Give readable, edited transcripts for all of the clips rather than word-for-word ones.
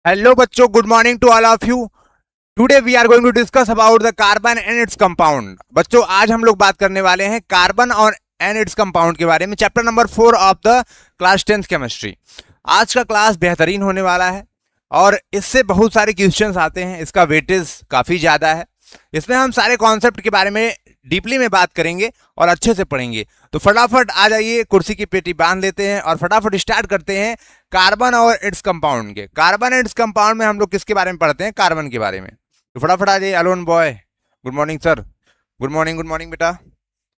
Hello बच्चों, good morning to all of you. Today we are going to discuss about the carbon and its compound. बच्चों, आज हम लोग बात करने वाले हैं कार्बन और एंड इट्स कंपाउंड के बारे में, chapter number 4 of the class 10th chemistry. आज का क्लास बेहतरीन होने वाला है और इससे बहुत सारे क्वेश्चंस आते हैं। इसका वेटेज काफी ज्यादा है। इसमें हम सारे कॉन्सेप्ट के बारे में डीपली में बात करेंगे और अच्छे से पढ़ेंगे। तो फटाफट आ जाइए, कुर्सी की पेटी बांध लेते हैं और फटाफट स्टार्ट करते हैं कार्बन और इट्स कंपाउंड के। कार्बन एंड इट्स कंपाउंड में हम लोग किसके बारे में पढ़ते हैं? कार्बन के बारे में। तो फटाफट आ जाइए। Alone boy, good morning sir. Good morning बेटा,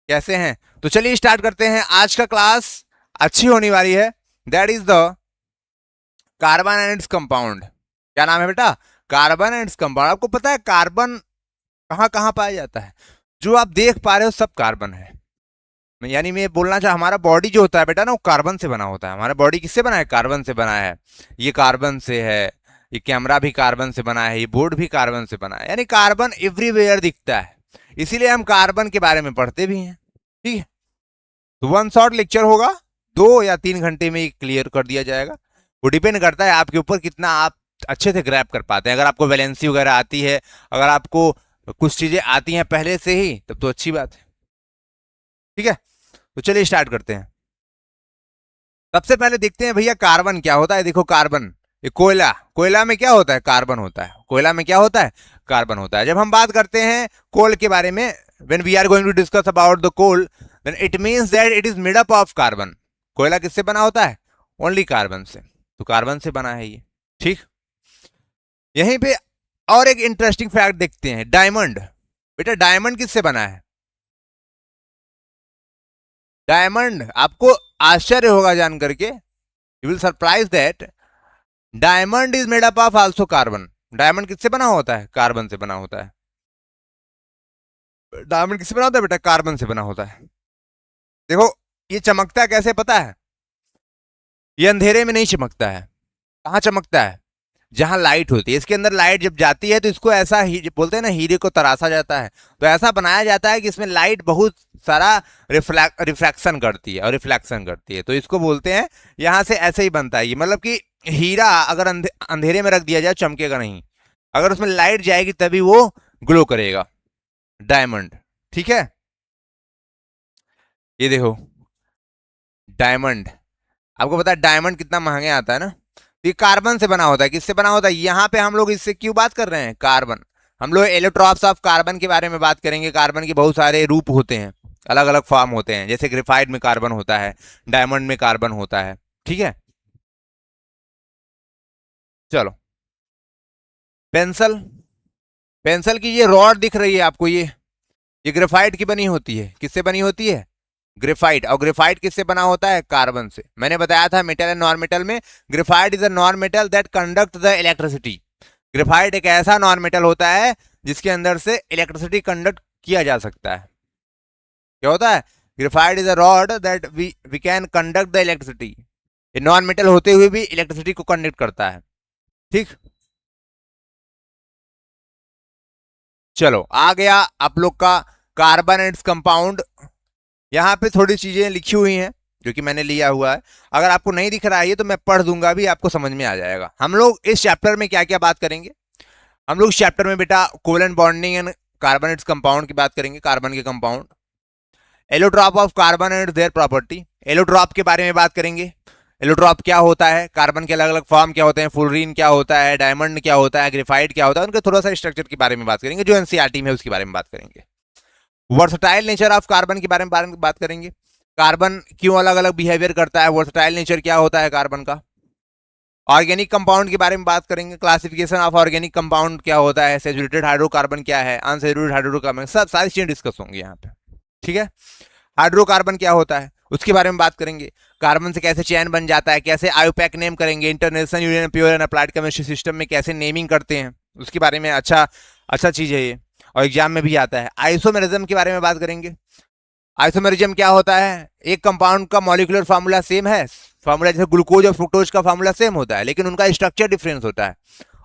कैसे हैं? तो चलिए स्टार्ट करते हैं। आज का क्लास अच्छी होने वाली है। That is the carbon and its compound. क्या नाम है बेटा? Carbon and its compound. आपको पता है कार्बन कहाँ कहाँ पाया जाता है? जो आप देख पा रहे हो सब कार्बन है। यानी मैं बोलना चाह, हमारा बॉडी जो होता है बेटा ना, वो कार्बन से बना होता है। हमारा बॉडी किससे बना है? कार्बन से बना है। ये कार्बन से है, ये कैमरा भी कार्बन से बना है, ये बोर्ड भी कार्बन से बना है। यानी कार्बन एवरीवेयर दिखता है, इसीलिए हम कार्बन के बारे में पढ़ते भी हैं। ठीक है, तो वन शॉर्ट लेक्चर होगा, 2 या 3 घंटे में क्लियर कर दिया जाएगा। वो डिपेंड करता है आपके ऊपर कितना आप अच्छे से ग्रैब कर पाते हैं। अगर आपको वैलेंसी वगैरह आती है, अगर आपको कुछ चीजें आती हैं पहले से ही, तब तो अच्छी बात है। ठीक है, तो चलिए स्टार्ट करते हैं। सबसे पहले देखते हैं भैया कार्बन क्या होता है। देखो कार्बन, ये कोयला, कोयला में क्या होता है? कार्बन होता है। कोयला में क्या होता है? कार्बन होता है। जब हम बात करते हैं कोल के बारे में, when we are going to discuss about the coal, then it means that it is made up of carbon. कोयला किससे बना होता है? ओनली कार्बन से। तो कार्बन से बना है ये। ठीक, यहीं पे और एक इंटरेस्टिंग फैक्ट देखते हैं। डायमंड, बेटा डायमंड किससे बना है? डायमंड, आपको आश्चर्य होगा जान करके, you will surprise that diamond is made up of also carbon. Diamond किससे बना होता है? कार्बन से बना होता है। डायमंड किससे बना होता है बेटा? कार्बन से बना होता है। देखो ये चमकता कैसे पता है? ये अंधेरे में नहीं चमकता है। कहाँ चमकता है? जहां लाइट होती है। इसके अंदर लाइट जब जाती है तो इसको ऐसा ही बोलते हैं ना, हीरे को तराशा जाता है। तो ऐसा बनाया जाता है कि इसमें लाइट बहुत सारा रिफ्रैक्शन करती है और रिफ्लेक्शन करती है, तो इसको बोलते हैं, यहां से ऐसे ही बनता है ये। मतलब कि हीरा अगर अंधेरे में रख दिया जाए चमकेगा नहीं, अगर उसमें लाइट जाएगी तभी वो ग्लो करेगा। डायमंड, ठीक है। ये देखो डायमंड, आपको पता है डायमंड कितना महंगे आता है ना? ये कार्बन से बना होता है। किससे बना होता है? यहाँ पे हम लोग इससे क्यों बात कर रहे हैं? कार्बन। हम लोग एलोट्रॉप्स ऑफ कार्बन के बारे में बात करेंगे। कार्बन के बहुत सारे रूप होते हैं, अलग अलग फॉर्म होते हैं। जैसे ग्रेफाइट में कार्बन होता है, डायमंड में कार्बन होता है। ठीक है, चलो पेंसिल, पेंसिल की ये रॉड दिख रही है आपको, ये ग्रेफाइट की बनी होती है। किससे बनी होती है? ग्रेफाइट। और ग्रेफाइट किससे बना होता है? कार्बन से। मैंने बताया था मेटल एंड नॉन मेटल में, graphite is a non metal that conduct the electricity. Graphite एक ऐसा नॉन मेटल होता है जिसके अंदर से इलेक्ट्रिसिटी कंडक्ट किया जा सकता है। क्या होता है? Graphite is a rod that we can conduct the electricity. ये नॉन मेटल होते हुए भी इलेक्ट्रिसिटी को कंडक्ट करता है। ठीक, चलो आ गया आप लोग का कार्बन एंड इट्स कंपाउंड। यहाँ पे थोड़ी चीजें लिखी हुई हैं जो कि मैंने लिया हुआ है। अगर आपको नहीं दिख रहा है तो मैं पढ़ दूंगा भी, आपको समझ में आ जाएगा। हम लोग इस चैप्टर में क्या क्या बात करेंगे? हम लोग इस चैप्टर में बेटा covalent bonding and carbon its compound की बात करेंगे, कार्बन के compound. Allotrope of carbon and their property, allotrope के बारे में बात करेंगे। एलोट्रॉप क्या होता है, कार्बन के अलग अलग फॉर्म क्या होते हैं, फुलरीन क्या होता है, डायमंड क्या होता है, ग्रेफाइट क्या होता है, उनके थोड़ा सा स्ट्रक्चर के बारे में बात करेंगे। जो एनसीईआरटी में है उसके बारे में बात करेंगे। वर्सटाइल नेचर ऑफ कार्बन के बारे में बात करेंगे। कार्बन क्यों अलग अलग बिहेवियर करता है, वर्सटाइल नेचर क्या होता है कार्बन का। ऑर्गेनिक कंपाउंड के बारे में बात करेंगे। क्लासिफिकेशन ऑफ ऑर्गेनिक कंपाउंड क्या होता है, सैचुरेटेड हाइड्रोकार्बन क्या है, अनसैचुरेटेड हाइड्रोकार्बन, सब सारी चीजें डिस्कस होंगी यहाँ पे। ठीक है, हाइड्रोकार्बन क्या होता है उसके बारे में बात करेंगे। कार्बन से कैसे चैन बन जाता है, कैसे आयोपैक नेम करेंगे, international union pure and Applied Chemistry system में कैसे नेमिंग करते हैं, उसके बारे में अच्छा चीज है ये, और एग्जाम में भी आता है। आइसोमेरिज्म के बारे में बात करेंगे। आइसोमेरिज्म क्या होता है? एक कंपाउंड का मॉलिक्यूलर फार्मूला सेम है, फार्मूला जैसे ग्लूकोज और फ्रुक्टोज का फार्मूला सेम होता है, लेकिन उनका स्ट्रक्चर डिफरेंस होता है,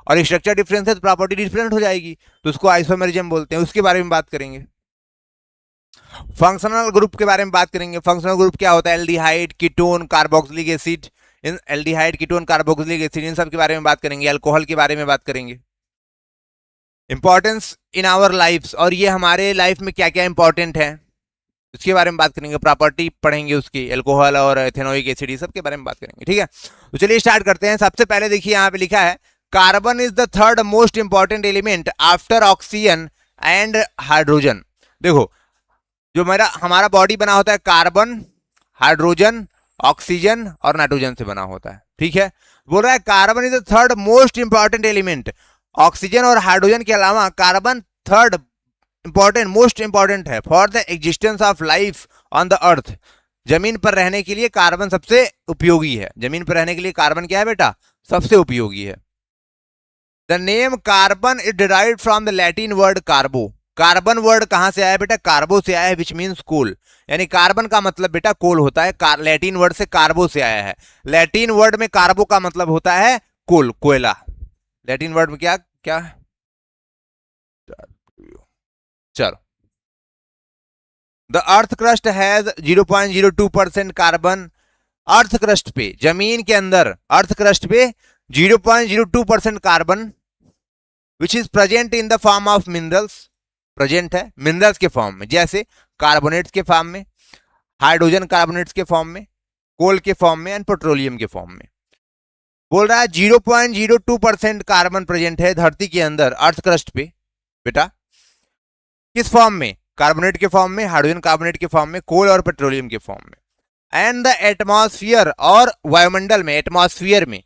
और स्ट्रक्चर डिफरेंस है तो प्रॉपर्टी डिफरेंट हो जाएगी, तो उसको आइसोमेरिज्म बोलते हैं। उसके बारे में बात करेंगे। फंक्शनल ग्रुप के बारे में बात करेंगे। फंक्शनल ग्रुप क्या होता है? एल्डिहाइड, कीटोन, कार्बोक्सिलिक एसिड, इन एल्डिहाइड, कीटोन, कार्बोक्सिलिक एसिड, इन सब के बारे में बात करेंगे, अल्कोहल के बारे में बात करेंगे। इंपॉर्टेंस इन आवर लाइफ्स, और ये हमारे लाइफ में क्या क्या इंपॉर्टेंट है उसके बारे में बात करेंगे। प्रॉपर्टी पढ़ेंगे उसकी, अल्कोहल और एथेनोइक एसिड, ये सब के बारे में बात करेंगे। ठीक है, तो चलिए स्टार्ट करते हैं। सबसे पहले देखिए यहाँ पे लिखा है carbon is the third most important element after oxygen and hydrogen. देखो, जो हमारा बॉडी बना होता है कार्बन, हाइड्रोजन, ऑक्सीजन और नाइट्रोजन से बना होता है। ठीक है, बोल रहा है carbon is the third most important element. Oxygen और हाइड्रोजन के अलावा carbon third important, most important है for the existence of life on the earth. जमीन पर रहने के लिए कार्बन सबसे उपयोगी है। जमीन पर रहने के लिए कार्बन क्या है बेटा? सबसे उपयोगी है। The name carbon is derived from the Latin word कार्बो। Carbon word कहां से आया है बेटा? कार्बो से आया है, विच मीन्स कोल। यानी कार्बन का मतलब बेटा कोल होता है। लैटिन वर्ड से कार्बो से आया है। लैटिन वर्ड में कार्बो का मतलब होता है कोल, कोयला। लैटिन वर्ड में क्या क्या? चलो, the earth crust has 0.02% carbon. Earth crust पे, जमीन के अंदर अर्थ क्रस्ट पे 0.02% carbon which is present in the form of minerals. Present है मिनरल्स के फॉर्म में, जैसे कार्बोनेट्स के फॉर्म में, हाइड्रोजन कार्बोनेट्स के फॉर्म में, कोल के फॉर्म में एंड पेट्रोलियम के फॉर्म में। बोल रहा है 0.02% कार्बन प्रेजेंट है धरती के अंदर, अर्थ क्रस्ट पे बेटा। किस फॉर्म में? कार्बोनेट के फॉर्म में, हाइड्रोजन कार्बोनेट के फॉर्म में, कोल और पेट्रोलियम के फॉर्म में। एंड द एटमॉस्फेयर, और वायुमंडल में, एटमॉस्फेयर में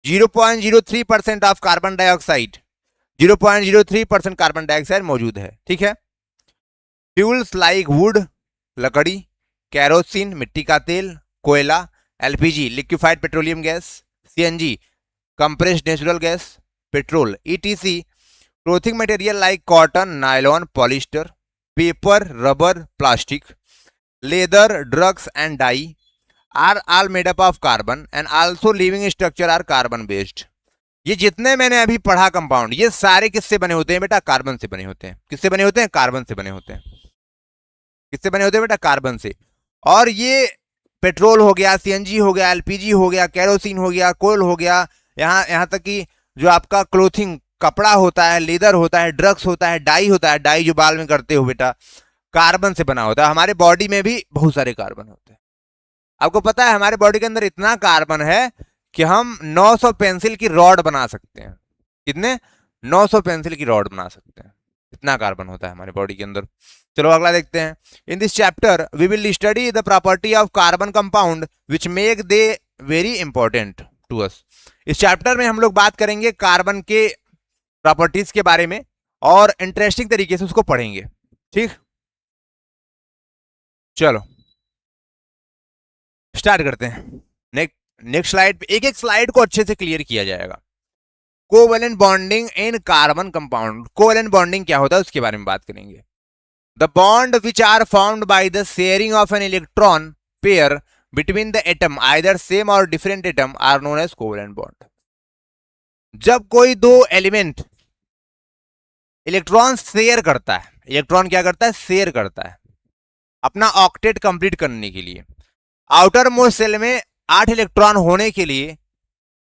0.03% of carbon dioxide, 0.03% carbon dioxide मौजूद है। ठीक है, फ्यूल्स लाइक वुड, लकड़ी, कैरोसिन, मिट्टी का तेल, कोयला, LPG, liquefied petroleum gas, CNG, compressed natural gas, petrol, ETC, clothing material like cotton, nylon, polyester, paper, rubber, plastic, leather, drugs and dye are all made up of carbon and also living structure are carbon based. ये जितने मैंने अभी पढ़ा compound, ये सारे किससे बने होते हैं बेटा? कार्बन से बने होते हैं। किससे बने होते हैं? कार्बन से बने होते हैं। किससे बने होते हैं बेटा? कार्बन से। और ये पेट्रोल हो गया, सीएनजी हो गया, एलपीजी हो गया, कैरोसिन हो गया, कोल हो गया, यहाँ तक कि जो आपका क्लोथिंग, कपड़ा होता है, लेदर होता है, ड्रग्स होता है, डाई होता है, डाई जो बाल में करते हो बेटा, कार्बन से बना होता है। हमारे बॉडी में भी बहुत सारे कार्बन होते हैं। आपको पता है हमारे बॉडी के अंदर इतना कार्बन है कि हम 900 पेंसिल की रॉड बना सकते हैं। कितने? 900 पेंसिल की रॉड बना सकते हैं। इतना कार्बन होता है हमारे बॉडी के अंदर। चलो अगला देखते हैं। In this chapter we will study the property of carbon compound which make they very important to us. इस चैप्टर में हम लोग बात करेंगे कार्बन के प्रॉपर्टीज के बारे में और इंटरेस्टिंग तरीके से उसको पढ़ेंगे। ठीक, चलो स्टार्ट करते हैं। नेक्स्ट स्लाइड पे एक एक स्लाइड को अच्छे से क्लियर किया जाएगा। Covalent bonding in carbon compound. Covalent bonding क्या होता है उसके बारे में बात करेंगे। The bond which are formed by the sharing of an electron pair between the atom either same or different atom are known as covalent bond. जब कोई दो एलिमेंट इलेक्ट्रॉन शेयर करता है, इलेक्ट्रॉन क्या करता है? शेयर करता है अपना ऑक्टेट कंप्लीट करने के लिए। आउटर मोस्ट सेल में 8 इलेक्ट्रॉन होने के लिए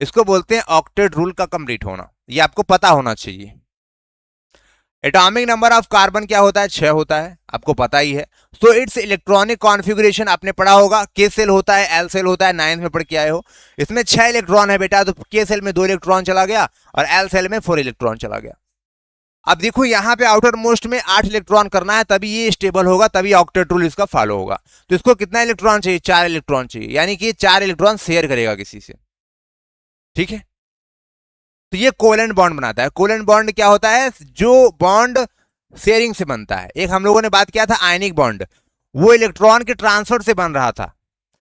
इसको बोलते हैं ऑक्टेट रूल का कंप्लीट होना। ये आपको पता होना चाहिए। एटॉमिक नंबर ऑफ कार्बन क्या होता है? 6 होता है, आपको पता ही है। सो इट्स इलेक्ट्रॉनिक कॉन्फ़िगरेशन आपने पढ़ा होगा। के सेल होता है, एल सेल होता है, 9th में पढ़ के आए हो। इसमें 6 इलेक्ट्रॉन है बेटा, तो के सेल में 2 इलेक्ट्रॉन चला गया और एल सेल में 4 इलेक्ट्रॉन चला गया। अब देखो यहाँ पे आउटर मोस्ट में 8 इलेक्ट्रॉन करना है, तभी ये स्टेबल होगा, तभी ऑक्टेट रूल इसका फॉलो होगा। तो इसको कितना इलेक्ट्रॉन चाहिए? 4 इलेक्ट्रॉन चाहिए, यानी कि 4 इलेक्ट्रॉन शेयर करेगा किसी से। ठीक है, तो ये कोवेलेंट बॉन्ड बनाता है। कोवेलेंट बॉन्ड क्या होता है? जो बॉन्ड शेयरिंग से बनता है। एक हम लोगों ने बात किया था आयनिक बॉन्ड, वो इलेक्ट्रॉन के ट्रांसफर से बन रहा था।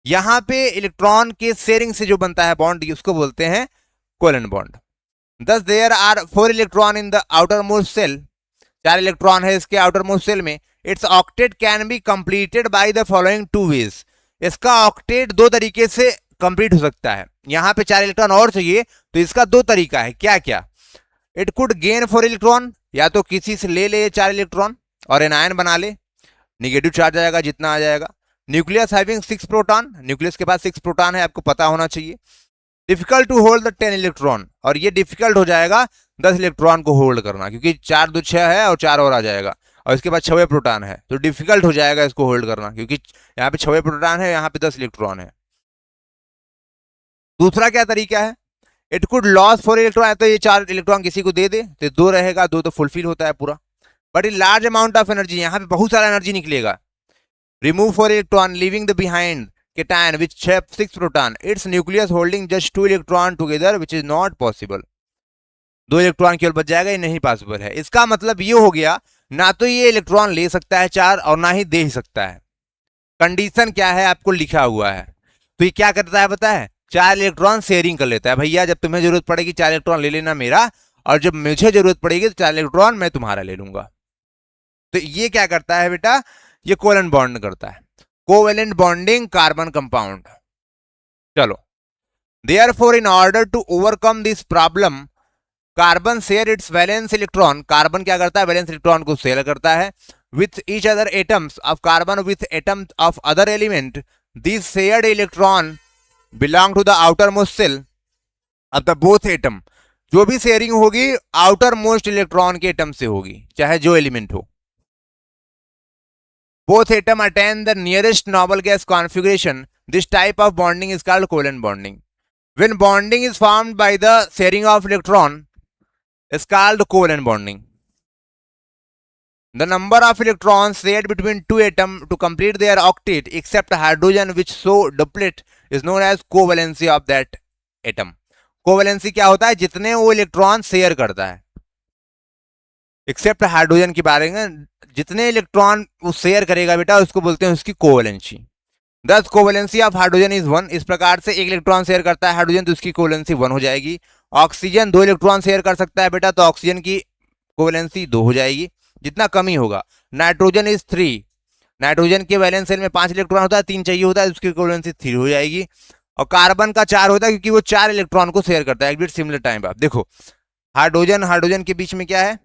यहां पे इलेक्ट्रॉन के शेयरिंग से जो बनता है बॉन्ड, उसको बोलते हैं covalent bond. Thus there are 4 electron in the outermost cell. 4 electron है इसके outermost cell में। Its octet can be completed by the following 2 ways. इसका ऑक्टेट 2 तरीके से कंप्लीट हो सकता है। यहाँ पे 4 इलेक्ट्रॉन और चाहिए, तो इसका 2 तरीका है। क्या क्या? इट कुड गेन 4 इलेक्ट्रॉन, या तो किसी से ले 4 इलेक्ट्रॉन और एनायन बना ले, निगेटिव चार्ज आएगा जितना आ जाएगा। न्यूक्लियस हैविंग 6 प्रोटॉन, न्यूक्लियस के पास 6 प्रोटॉन है, आपको पता होना चाहिए। Difficult to hold the 10 electron, और ये डिफिकल्ट हो जाएगा 10 इलेक्ट्रॉन को होल्ड करना, क्योंकि 4 2 6 है और 4 और आ जाएगा, और इसके बाद 6 प्रोटॉन है, तो डिफिकल्ट हो जाएगा इसको होल्ड करना, क्योंकि यहाँ पे 6 प्रोटॉन है, यहाँ पे 10 इलेक्ट्रॉन है। दूसरा क्या तरीका है, इट कुड लॉस 4 इलेक्ट्रॉन, तो ये 4 इलेक्ट्रॉन किसी को दे दे तो 2 रहेगा, 2 तो फुलफिल होता है पूरा, but in large amount of energy, यहाँ पे बहुत सारा एनर्जी निकलेगा। Remove 4 electron leaving the behind cation which have 6 proton, its nucleus holding just 2 electron together which is not possible। 2 electron केवल बच जाएगा, ये नहीं पॉसिबल है। इसका मतलब ये हो गया, ना तो ये इलेक्ट्रॉन ले सकता है 4 और ना ही दे सकता है। कंडीशन क्या है आपको लिखा हुआ है, तो ये क्या करता है पता है, 4 इलेक्ट्रॉन शेयरिंग कर लेता है। भैया जब तुम्हें जरूरत पड़ेगी 4 इलेक्ट्रॉन ले लेना मेरा, और जब मुझे जरूरत पड़ेगी तो 4 इलेक्ट्रॉन मैं तुम्हारा ले लूंगा। तो ये क्या करता है बेटा, ये कोवेलेंट बॉन्ड करता है, कोवेलेंट बॉन्डिंग कार्बन कंपाउंड। चलो, therefore in order to overcome this problem, carbon share its valence electron, carbon क्या करता है, वैलेंस इलेक्ट्रॉन को शेयर करता है with each other atoms of carbon with atoms of other element. This shared electron belong to the outer most shell of the both atom. जो भी sharing होगी outermost electron के atom से होगी, चाहे जो एलिमेंट हो। Both atom attain the nearest noble gas configuration. This type of bonding is called covalent bonding. When bonding is formed by the sharing of electron, is called covalent bonding. The number of electrons shared between two atoms to complete their octet, except hydrogen which so duplet, is known as covalency of that atom. Covalency क्या होता है, जितने वो electron share करता है, accept hydrogen के बारे में, जितने इलेक्ट्रॉन वो शेयर करेगा बेटा उसको बोलते हैं उसकी कोवेलेंसी। दस कोवेलेंसी ऑफ हाइड्रोजन इज 1। इस प्रकार से एक इलेक्ट्रॉन शेयर करता है हाइड्रोजन तो उसकी कोवेलेंसी 1 हो जाएगी। ऑक्सीजन 2 इलेक्ट्रॉन शेयर कर सकता है बेटा, तो ऑक्सीजन की कोवेलेंसी 2 हो जाएगी, जितना कम ही होगा। नाइट्रोजन इज 3, नाइट्रोजन के वैलेंस शेल में 5 इलेक्ट्रॉन होता है, 3 चाहिए होता है, उसकी कोवेलेंसी 3 हो जाएगी। और कार्बन का 4 होता है, क्योंकि वो 4 इलेक्ट्रॉन को शेयर करता है, एक सिमिलर टाइम। आप देखो हाइड्रोजन के बीच में क्या है,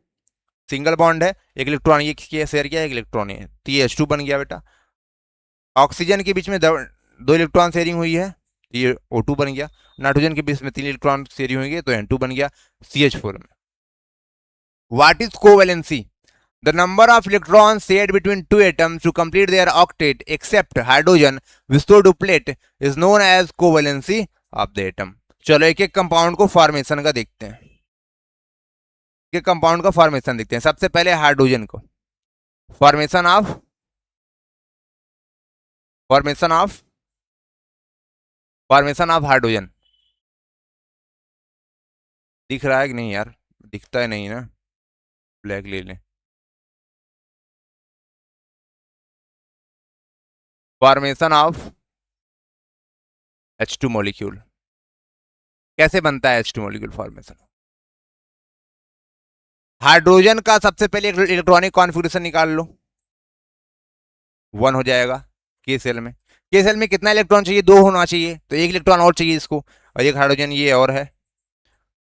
सिंगल बॉन्ड है, एक इलेक्ट्रॉन ये शेयर किया, एक इलेक्ट्रॉन है, तो ये H2 बन गया बेटा। ऑक्सीजन के बीच में 2 इलेक्ट्रॉन शेयरिंग हुई है, ये O2 बन गया। नाइट्रोजन के बीच में 3 इलेक्ट्रॉन शेयरिंग हुई है, तो N2 बन गया CH4 में। What is covalency? The number of electron shared between two atoms to complete their octet except hydrogen which so duplet is known as covalency of the atom. चलो एक एक compound को फॉर्मेशन का देखते हैं, के कंपाउंड का फॉर्मेशन देखते हैं। सबसे पहले हाइड्रोजन को, फॉर्मेशन ऑफ हाइड्रोजन दिख रहा है कि नहीं यार, दिखता है नहीं ना, ब्लैक ले लें। फॉर्मेशन ऑफ H2 मॉलिक्यूल, कैसे बनता है H2 मॉलिक्यूल फॉर्मेशन? हाइड्रोजन का सबसे पहले इलेक्ट्रॉनिक कॉन्फ़िगरेशन निकाल लो, 1 हो जाएगा। के सेल में कितना इलेक्ट्रॉन चाहिए, 2 होना चाहिए, तो 1 इलेक्ट्रॉन और चाहिए इसको, और एक हाइड्रोजन ये और है,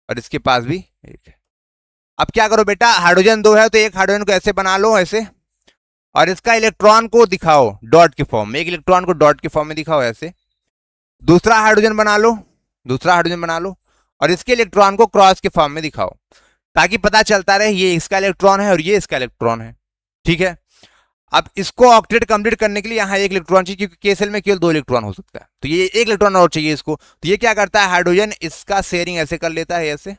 और इसके पास भी 1 है। अब क्या करो बेटा, हाइड्रोजन 2 है तो एक हाइड्रोजन को ऐसे बना लो, ऐसे, और इसका इलेक्ट्रॉन को दिखाओ डॉट के फॉर्म में, एक इलेक्ट्रॉन को डॉट के फॉर्म में दिखाओ ऐसे। दूसरा हाइड्रोजन बना लो, और इसके इलेक्ट्रॉन को क्रॉस के फॉर्म में दिखाओ, ताकि पता चलता रहे ये इसका इलेक्ट्रॉन है और ये इसका इलेक्ट्रॉन है। ठीक है, अब इसको ऑक्टेट कंप्लीट करने के लिए यहाँ 1 इलेक्ट्रॉन चाहिए, क्योंकि के सेल में केवल 2 इलेक्ट्रॉन हो सकता है, तो ये 1 इलेक्ट्रॉन और चाहिए इसको। तो ये क्या करता है, हाइड्रोजन इसका शेयरिंग ऐसे कर लेता है ऐसे,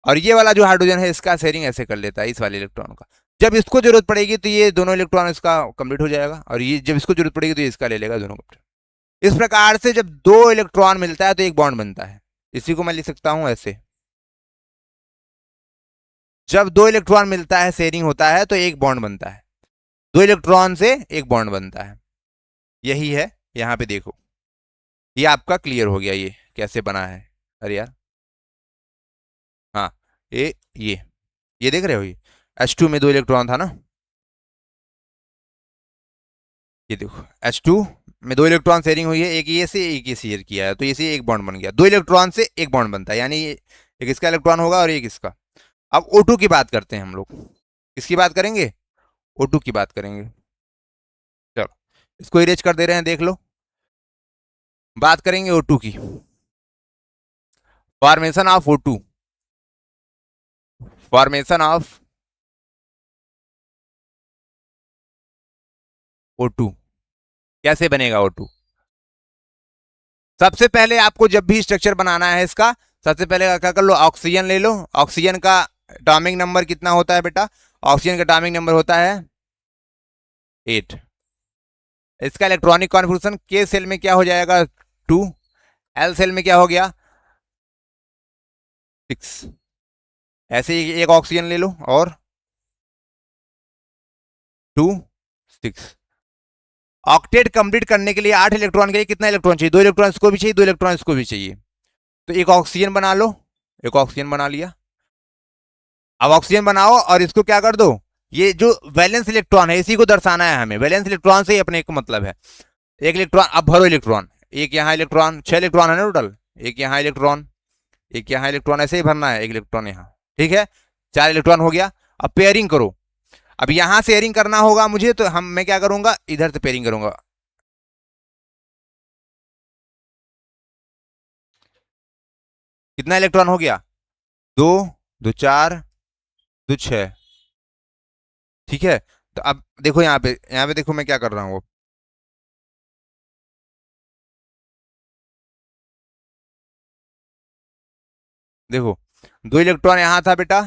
और ये वाला जो हाइड्रोजन है इसका शेयरिंग ऐसे कर लेता है इस वाले इलेक्ट्रॉन का। जब इसको जरूरत पड़ेगी तो ये दोनों इलेक्ट्रॉन इसका कंप्लीट हो जाएगा, और ये जब इसको जरूरत पड़ेगी तो ये इसका ले लेगा दोनों कंप्लीट। इस प्रकार से जब 2 इलेक्ट्रॉन मिलता है तो एक बॉन्ड बनता है। इसी को मैं लिख सकता हूं ऐसे, जब 2 इलेक्ट्रॉन मिलता है, शेयरिंग होता है, तो एक बॉन्ड बनता है, 2 इलेक्ट्रॉन से एक बॉन्ड बनता है। यही है, यहां पे देखो, ये आपका क्लियर हो गया ये कैसे बना है। अरे यार, हाँ, ये देख रहे हो, ये H2 में 2 इलेक्ट्रॉन था ना, ये देखो H2 में 2 इलेक्ट्रॉन शेयरिंग हुई है, एक ये से एक ये शेयर किया है, तो ये से एक बॉन्ड बन गया। 2 इलेक्ट्रॉन से एक बॉन्ड बनता है, यानी एक इसका इलेक्ट्रॉन होगा और एक इसका। अब O2 की बात करते हैं हम लोग, किसकी बात करेंगे, O2 की बात करेंगे। चलो, इसको इरेज कर दे रहे हैं, देख लो। बात करेंगे O2 की। Formation of O2, formation of O2 कैसे बनेगा O2? सबसे पहले आपको जब भी स्ट्रक्चर बनाना है इसका, सबसे पहले क्या कर लो, ऑक्सीजन ले लो। ऑक्सीजन का एटॉमिक नंबर कितना होता है बेटा? ऑक्सीजन का एटॉमिक नंबर होता है 8। इसका इलेक्ट्रॉनिक कॉन्फ़िगरेशन के सेल में क्या हो जाएगा? 2। एल सेल में क्या हो गया? 6। ऐसे ही एक ऑक्सीजन ले लो और 2 6। ऑक्टेट कंप्लीट करने के लिए 8 इलेक्ट्रॉन के लिए कितना इलेक्ट्रॉन चाहिए? 2 इलेक्ट्रॉन इसको भी चाहिए, 2 इलेक्ट्रॉन इसको भी चाहिए। तो एक ऑक्सीजन बना लो, एक ऑक्सीजन बना लिया। अब ऑक्सीजन बनाओ और इसको क्या कर दो, ये जो वैलेंस इलेक्ट्रॉन है इसी को दर्शाना है हमें। वैलेंस इलेक्ट्रॉन से ही अपने को मतलब है। एक इलेक्ट्रॉन अब भरो इलेक्ट्रॉन, एक यहाँ इलेक्ट्रॉन, 6 इलेक्ट्रॉन है ना टोटल। एक यहाँ इलेक्ट्रॉन, एक यहाँ इलेक्ट्रॉन, ऐसे ही भरना है, एक इलेक्ट्रॉन यहाँ। ठीक है, 4 इलेक्ट्रॉन हो गया। अब पेयरिंग करो। अब यहां से पेयरिंग करना होगा मुझे, तो मैं क्या करूंगा, इधर से पेयरिंग करूंगा। कितना इलेक्ट्रॉन हो गया? 2 2 4 2 6। ठीक है, तो अब देखो यहाँ पे देखो मैं क्या कर रहा हूँ। देखो 2 इलेक्ट्रॉन यहाँ था बेटा,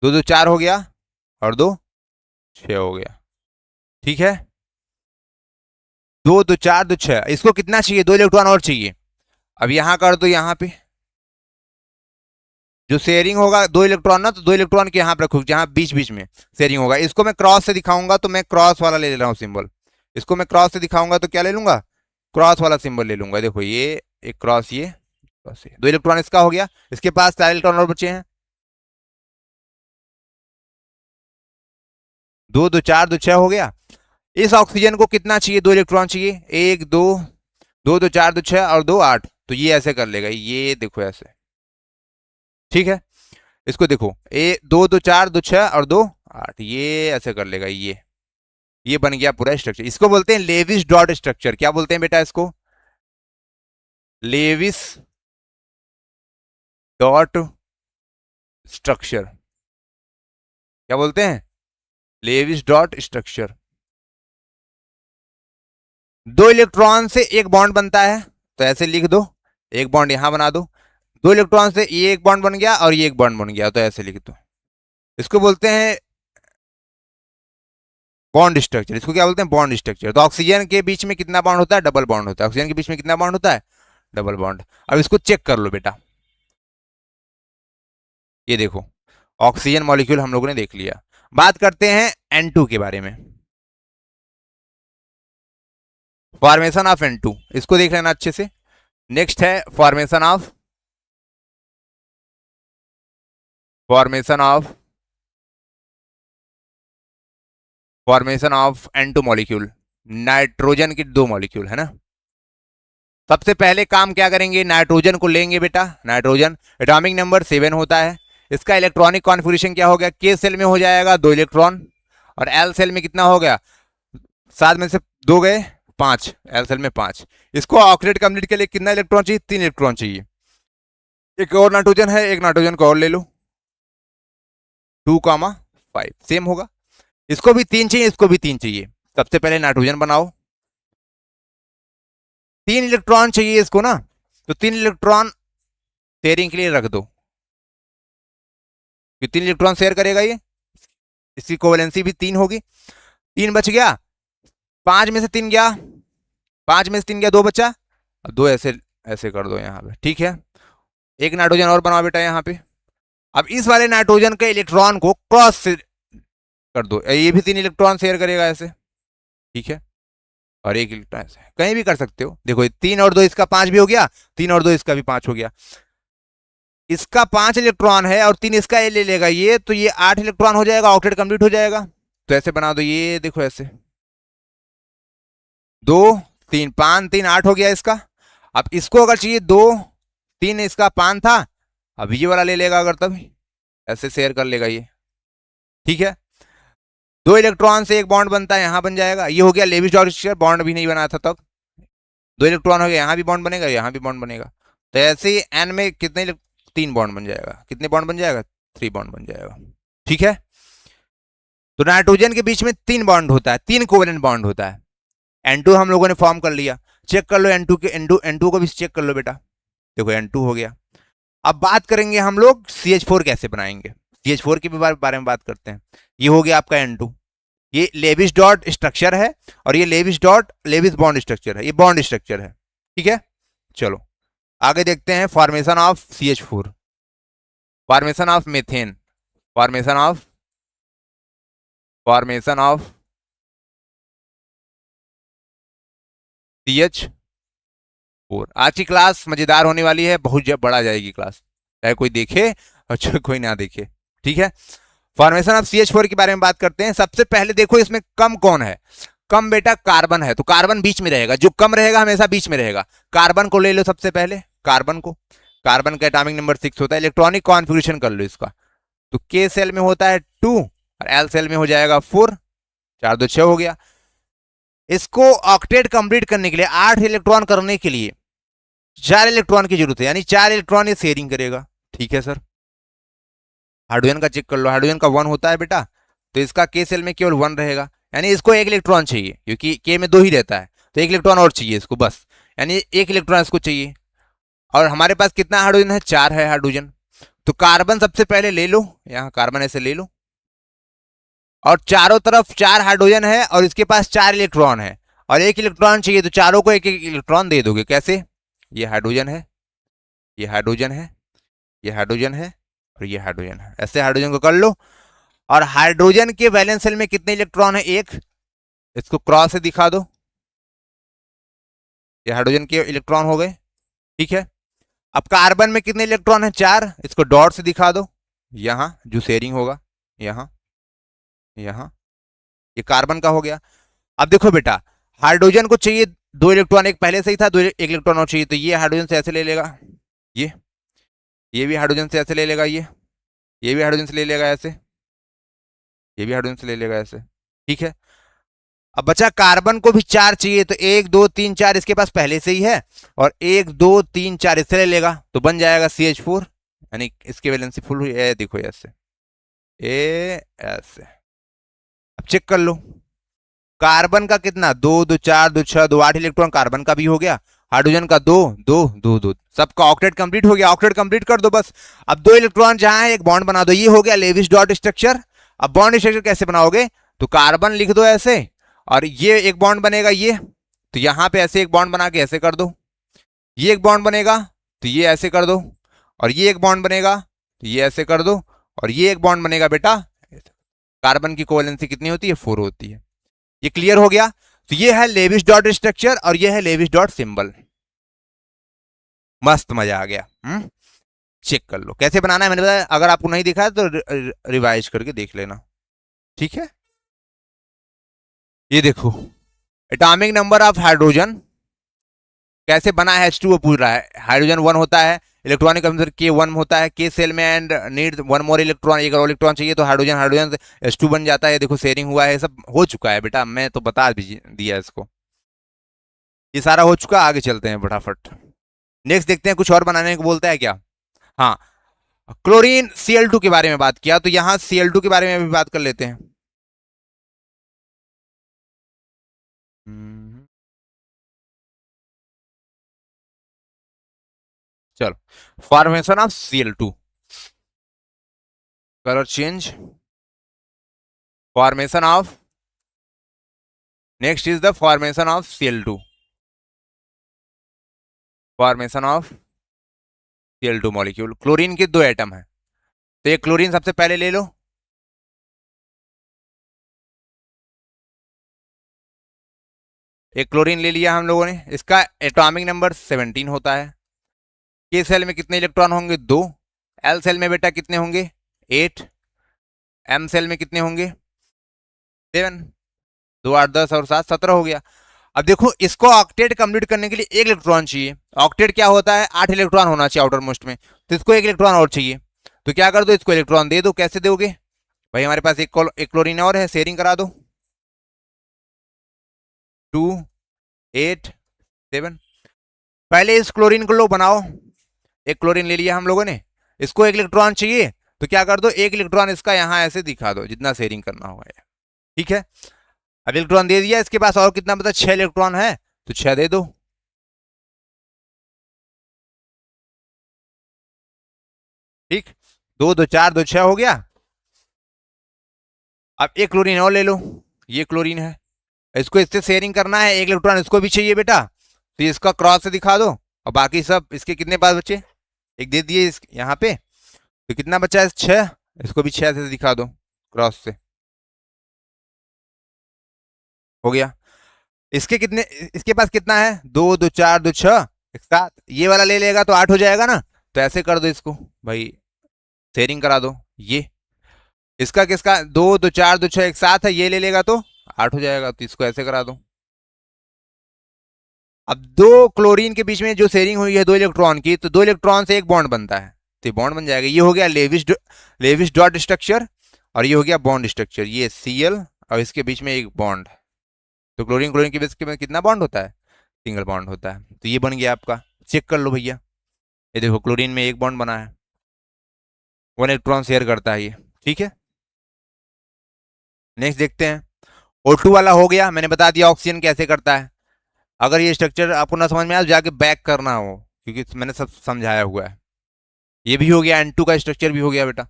2 2 4 हो गया और 2 6 हो गया। ठीक है, 2 2 4 2 6। इसको कितना चाहिए? 2 इलेक्ट्रॉन और चाहिए। अब यहाँ कर दो, यहाँ पे जो शेयरिंग होगा 2 इलेक्ट्रॉन ना, तो 2 इलेक्ट्रॉन के यहाँ पे रखो, जहाँ बीच बीच में शेयरिंग होगा। इसको मैं क्रॉस से दिखाऊंगा, तो मैं क्रॉस वाला ले रहा हूँ सिंबल। इसको मैं क्रॉस से दिखाऊंगा तो क्या ले लूंगा? क्रॉस वाला सिंबल ले लूंगा। देखो ये एक क्रॉस, ये क्रॉस, ये 2 इलेक्ट्रॉन इसका हो गया। इसके पास 4 इलेक्ट्रॉन और बचे हैं, 2 2 4 2 6 हो गया। इस ऑक्सीजन को कितना चाहिए? 2 इलेक्ट्रॉन चाहिए। 1 2 2 2 4 2 6 और 2 8। तो ये ऐसे कर लेगा, ये देखो ऐसे। ठीक है, इसको देखो, 2 2 4 2 6 और 2 8, ये ऐसे कर लेगा। ये बन गया पूरा स्ट्रक्चर। इसको बोलते हैं लेविस डॉट स्ट्रक्चर। क्या बोलते हैं बेटा इसको? Lewis dot structure. क्या बोलते हैं? Levi's dot structure. 2 इलेक्ट्रॉन से एक बॉन्ड बनता है, तो ऐसे लिख दो। एक बॉन्ड यहां बना दो। 2 इलेक्ट्रॉन से ये एक बॉन्ड बन गया और ये एक बॉन्ड बन गया, तो ऐसे लिख दो। इसको बोलते हैं बॉन्ड स्ट्रक्चर। इसको क्या बोलते हैं? Bond structure. तो ऑक्सीजन के बीच में कितना बॉन्ड होता है? डबल बॉन्ड होता है। ऑक्सीजन के बीच में कितना बॉन्ड होता है? Double bond. अब इसको चेक कर लो बेटा। ये देखो, ऑक्सीजन मॉलिक्यूल हम लोगों ने देख लिया। बात करते हैं N2 के बारे में। फॉर्मेशन ऑफ N2, इसको देख लेना अच्छे से। नेक्स्ट है formation of formation of formation of N2 molecule. Nitrogen की 2 मॉलिक्यूल है ना। सबसे पहले काम क्या करेंगे? नाइट्रोजन को लेंगे बेटा। नाइट्रोजन एटॉमिक नंबर 7 होता है। इसका इलेक्ट्रॉनिक कॉन्फ़िगरेशन क्या हो गया? के सेल में हो जाएगा 2 इलेक्ट्रॉन, और एल सेल में कितना हो गया? 7 में से 2 गए, 5। एल सेल में 5। इसको ऑक्सीडेट कंप्लीट के लिए कितना इलेक्ट्रॉन चाहिए? 3 इलेक्ट्रॉन चाहिए। एक और नाइट्रोजन है, एक नाइट्रोजन को और ले लो, 2,5 सेम होगा। इसको भी 3 चाहिए, इसको भी 3 चाहिए। सबसे पहले नाइट्रोजन बनाओ। 3 इलेक्ट्रॉन चाहिए इसको ना, तो 3 इलेक्ट्रॉन शेयरिंग के लिए रख दो। 3 इलेक्ट्रॉन शेयर करेगा ये, इसकी कोवेलेंसी भी 3 होगी। 3 बच गया, 5 में से 3 गया, 5 में से 3 गया, 2 बचा। अब 2 ऐसे ऐसे कर दो यहाँ पे। ठीक है, एक नाइट्रोजन और बनाओ बेटा यहाँ पे। अब इस वाले नाइट्रोजन के इलेक्ट्रॉन को क्रॉस से कर दो, ये भी 3 इलेक्ट्रॉन शेयर करेगा ऐसे। ठीक है, और एक इलेक्ट्रॉन ऐसे कहीं भी कर सकते हो। देखो 3 और 2 इसका 5 भी हो गया, 3 और 2 इसका भी 5 हो गया। इसका 5 इलेक्ट्रॉन है और 3 इसका ये ले लेगा ये, तो ये 8 इलेक्ट्रॉन हो जाएगा, ऑक्टेट कंप्लीट हो जाएगा। तो ऐसे बना दो, ये देखो ऐसे 2 3 5 3 8 हो गया इसका। अब इसको अगर चाहिए 2 3, इसका 5 था, अब ये वाला ले लेगा अगर, तब ऐसे शेयर कर लेगा ये। ठीक है, 2 इलेक्ट्रॉन से एक बॉन्ड बनता है, यहां बन जाएगा, ये हो गया लेविस डॉट स्ट्रक्चर, बॉन्ड भी नहीं बना था तब। 2 इलेक्ट्रॉन हो गया, यहां भी बॉन्ड बनेगा, यहां भी बॉन्ड बनेगा। तो ऐसे ही एन में कितने 3 बॉन्ड बन जाएगा, कितने बॉन्ड बन जाएगा, 3 बॉन्ड बन जाएगा। ठीक है, तो नाइट्रोजन के बीच में 3 बॉन्ड होता है, 3 कोवेलेंट बॉन्ड होता है। N2 हम लोगों ने फॉर्म कर लिया, चेक कर लो N2 के, N2 को भी चेक कर लो बेटा, देखो N2 हो गया। अब बात करेंगे हम लोग CH4 कैसे बनाएंगे, CH4 के बारे में बात करते हैं। ये हो गया आपका N2, ये लेविस डॉट स्ट्रक्चर है और ये लेविस बॉन्ड स्ट्रक्चर है, ये बॉन्ड स्ट्रक्चर है। ठीक है, चलो आगे देखते हैं formation of CH4, formation of methane, formation of CH4। आज की क्लास मजेदार होने वाली है, बहुत बड़ा जाएगी क्लास, चाहे कोई देखे और चाहे कोई ना देखे। ठीक है, फॉर्मेशन ऑफ CH4 के बारे में बात करते हैं। सबसे पहले देखो इसमें कम कौन है, कम बेटा कार्बन है, तो कार्बन बीच में रहेगा, जो कम रहेगा हमेशा बीच में रहेगा। कार्बन को ले लो सबसे पहले, कार्बन को, कार्बन का एटॉमिक नंबर 6 होता है। इलेक्ट्रॉनिक कॉन्फ़िगरेशन कर लो इसका, तो K सेल में होता है 2 और L सेल में हो जाएगा 4, 4 2 6 हो गया। इसको ऑक्टेट कंप्लीट करने के लिए 8 इलेक्ट्रॉन करने के लिए 4 इलेक्ट्रॉन की जरूरत है, यानी 4 इलेक्ट्रॉन ये शेयरिंग करेगा। ठीक है सर, हाइड्रोजन का चेक कर लो, हाइड्रोजन का 1 होता है बेटा, तो इसका K सेल में केवल 1 रहेगा, यानी इसको 1 इलेक्ट्रॉन चाहिए, क्योंकि K में 2 ही रहता है, तो 1 इलेक्ट्रॉन और चाहिए इसको बस, यानी 1 इलेक्ट्रॉन इसको चाहिए। और हमारे पास कितना हाइड्रोजन है, 4 है हाइड्रोजन। तो कार्बन सबसे पहले ले लो, यहां कार्बन ऐसे ले लो, और चारों तरफ 4 हाइड्रोजन है और इसके पास 4 इलेक्ट्रॉन है और 1 इलेक्ट्रॉन चाहिए, तो चारों को 1 1 इलेक्ट्रॉन दे दोगे। कैसे, ये हाइड्रोजन है, ये हाइड्रोजन है, ये हाइड्रोजन है और ये हाइड्रोजन है, ऐसे हाइड्रोजन को कर लो। और हाइड्रोजन के वैलेंस शेल में कितने इलेक्ट्रॉन है, 1, इसको क्रॉस से दिखा दो, ये हाइड्रोजन के इलेक्ट्रॉन हो गए। ठीक है, अब कार्बन में कितने इलेक्ट्रॉन है, 4, इसको डॉट से दिखा दो, यहां जो शेयरिंग होगा, यहां यहां, ये कार्बन का हो गया। अब देखो बेटा, हाइड्रोजन को चाहिए 2 इलेक्ट्रॉन, एक पहले से ही था, 1 इलेक्ट्रॉन और चाहिए, तो ये हाइड्रोजन से ऐसे ले लेगा, ये भी हाइड्रोजन से ऐसे ले लेगा, ये भी हाइड्रोजन से ले लेगा ऐसे, ये भी हाइड्रोजन से ले लेगा ऐसे। ठीक है, अब बचा कार्बन को भी 4 चाहिए, तो 1 2 3 4 इसके पास पहले से ही है, और 1 2 3 4 इससे ले लेगा, तो बन जाएगा CH4, यानी इसकी वैलेंसी फुल हुई है। देखो ऐसे, ऐसे। अब चेक कर लो, कार्बन का कितना, 2 2 4 2 6 2 8 इलेक्ट्रॉन कार्बन का भी हो गया, हाइड्रोजन का 2 2 2 2, सबका ऑक्टेट कंप्लीट हो गया, ऑक्टेट कंप्लीट कर दो बस। अब 2 इलेक्ट्रॉन जहां है एक बॉन्ड बना दो, ये हो गया लेविस डॉट स्ट्रक्चर। अब बॉन्ड स्ट्रक्चर कैसे बनाओगे, तो कार्बन लिख दो ऐसे, और ये एक बॉन्ड बनेगा, ये तो यहां पे ऐसे एक बॉन्ड बना के ऐसे कर दो, ये एक बॉन्ड बनेगा तो ये ऐसे कर दो, और ये एक बॉन्ड बनेगा तो ये ऐसे कर दो, और ये एक बॉन्ड बनेगा बेटा, कार्बन की कोवेलेंसी कितनी होती है, 4 होती है। ये क्लियर हो गया, तो ये है लेविस डॉट स्ट्रक्चर और ये है लेविस डॉट सिंबल। मस्त, मजा आ गया। चेक कर लो कैसे बनाना है, मैंने बताया, अगर आपको नहीं दिखा है तो रिवाइज करके देख लेना। ठीक है, ये देखो एटॉमिक नंबर ऑफ हाइड्रोजन कैसे बना है, H2O पूछ रहा है, हाइड्रोजन 1 होता है, इलेक्ट्रॉनिक कंफर्मेशन K1 होता है, K सेल में एंड नीड 1 मोर इलेक्ट्रॉन, एक और इलेक्ट्रॉन चाहिए, तो हाइड्रोजन H2 बन जाता है। देखो शेयरिंग हुआ है, सब हो चुका है बेटा, मैं तो बता भी दिया इसको, ये सारा हो चुका। आगे चलते हैं फटाफट, नेक्स्ट देखते हैं कुछ और बनाने को बोलता है क्या। हाँ, क्लोरीन Cl2 के बारे में बात किया, तो यहां Cl2 के बारे में भी बात कर लेते हैं। चलो, formation of Cl2, colour change, formation of, next is the formation of Cl2, formation of Cl2 molecule. Chlorine के 2 एटम है, तो ये क्लोरीन सबसे पहले ले लो, एक क्लोरीन ले लिया हम लोगों ने, इसका एटॉमिक नंबर 17 होता है। K सेल में कितने इलेक्ट्रॉन होंगे, 2, L सेल में बेटा कितने होंगे, 8, M सेल में कितने होंगे, 7, 2 8 10 और 7 17 हो गया। अब देखो इसको ऑक्टेट कंप्लीट करने के लिए 1 इलेक्ट्रॉन चाहिए, ऑक्टेट क्या होता है, 8 इलेक्ट्रॉन होना चाहिए आउटर मोस्ट में, तो इसको 1 इलेक्ट्रॉन और चाहिए, तो क्या कर दो, इसको इलेक्ट्रॉन दे दो। कैसे दोगे, भाई हमारे पास एक क्लोरीन और है, शेयरिंग करा दो। 2 8 7। पहले इस क्लोरीन को लो बनाओ। एक क्लोरीन ले लिया हम लोगों ने, इसको एक इलेक्ट्रॉन चाहिए, तो क्या कर दो, एक इलेक्ट्रॉन इसका यहां ऐसे दिखा दो, जितना शेयरिंग करना होगा। ठीक है, अब इलेक्ट्रॉन दे दिया, इसके पास और कितना बचा, 6 इलेक्ट्रॉन है, तो 6 दे दो। ठीक, 2 2 4 2 6 हो गया। अब एक क्लोरीन और ले लो, ये क्लोरीन है, इसको इससे शेयरिंग करना है, एक इलेक्ट्रॉन इसको भी चाहिए बेटा, तो इसका क्रॉस से दिखा दो। और बाकी सब इसके कितने पास बचे, एक दे दिए यहाँ पे, तो कितना बचा है, 6, इसको भी 6 से दिखा दो क्रॉस से। हो गया। इसके कितने, इसके पास कितना है, 2 2 4 2 6 7, ये वाला ले लेगा तो 8 हो जाएगा ना, तो ऐसे कर दो इसको भाई, शेयरिंग करा दो। ये इसका किसका, 2 2 4 2 6 एक साथ है, ये ले लेगा तो 8 हो जाएगा, तो इसको ऐसे करा दो। अब दो क्लोरीन के बीच में जो शेयरिंग हुई है 2 इलेक्ट्रॉन की, तो 2 इलेक्ट्रॉन से एक बॉन्ड बनता है, तो बॉन्ड बन जाएगा। ये हो गया लेविस डॉट स्ट्रक्चर, और ये हो गया बॉन्ड स्ट्रक्चर, ये Cl और इसके बीच में एक बॉन्ड। तो क्लोरीन क्लोरीन के बीच में कितना बॉन्ड होता है, सिंगल बॉन्ड होता है। तो ये बन गया आपका, चेक कर लो भैया, ये देखो क्लोरीन में एक बॉन्ड बना है, 1 इलेक्ट्रॉन शेयर करता है ये। ठीक है, नेक्स्ट देखते हैं। O2 वाला हो गया, मैंने बता दिया ऑक्सीजन कैसे करता है। अगर ये स्ट्रक्चर आपको ना समझ में आए तो जाके बैक करना हो, क्योंकि मैंने सब समझाया हुआ है। ये भी हो गया, N2 का स्ट्रक्चर भी हो गया बेटा।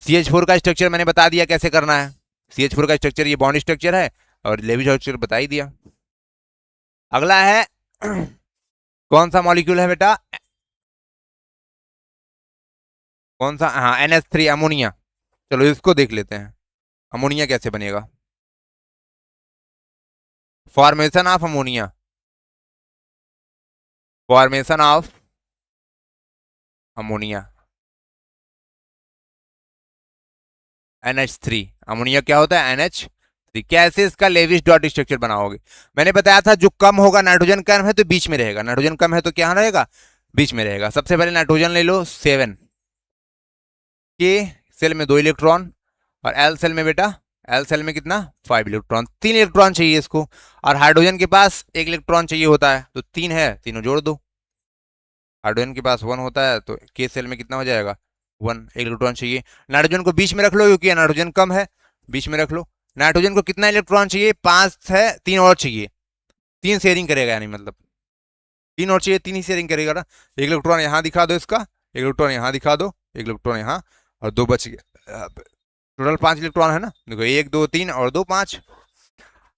CH4 का स्ट्रक्चर मैंने बता दिया कैसे करना है। CH4 का स्ट्रक्चर ये बॉन्ड स्ट्रक्चर है, और लेविस स्ट्रक्चर बता ही दिया। अगला है कौन सा मॉलिक्यूल है बेटा, कौन सा, हाँ NH3 अमोनिया। चलो इसको देख लेते हैं, अमोनिया कैसे बनेगा। Formation of ammonia, formation of ammonia, NH3। Ammonia क्या होता है, NH3। कैसे इसका लेविस डॉट स्ट्रक्चर बनाओगे, मैंने बताया था जो कम होगा, नाइट्रोजन कम है तो बीच में रहेगा, नाइट्रोजन कम है तो क्या रहेगा, बीच में रहेगा। सबसे पहले नाइट्रोजन ले लो 7 के सेल में 2 इलेक्ट्रॉन, और एल सेल में बेटा, एल सेल में कितना, 5 इलेक्ट्रॉन, 3 इलेक्ट्रॉन चाहिए इसको। और हाइड्रोजन के पास 1 इलेक्ट्रॉन चाहिए होता है, तो 3 है, तीनों जोड़ दो। हाइड्रोजन के पास 1 होता है, तो के सेल में कितना हो जाएगा, 1, 1 इलेक्ट्रॉन चाहिए। नाइट्रोजन को बीच में रख लो, क्योंकि नाइट्रोजन कम है, बीच में रख लो। नाइट्रोजन को कितना इलेक्ट्रॉन चाहिए, 5 है, 3 और चाहिए, 3 शेयरिंग करेगा, यानी मतलब 3 और चाहिए, 3 ही शेयरिंग करेगा ना। एक इलेक्ट्रॉन यहाँ दिखा दो इसका, एक इलेक्ट्रॉन यहाँ दिखा दो, एक इलेक्ट्रॉन यहाँ, और 2 बच गया। टोटल 5 इलेक्ट्रॉन है ना, देखो 1 2 3 और 2 5।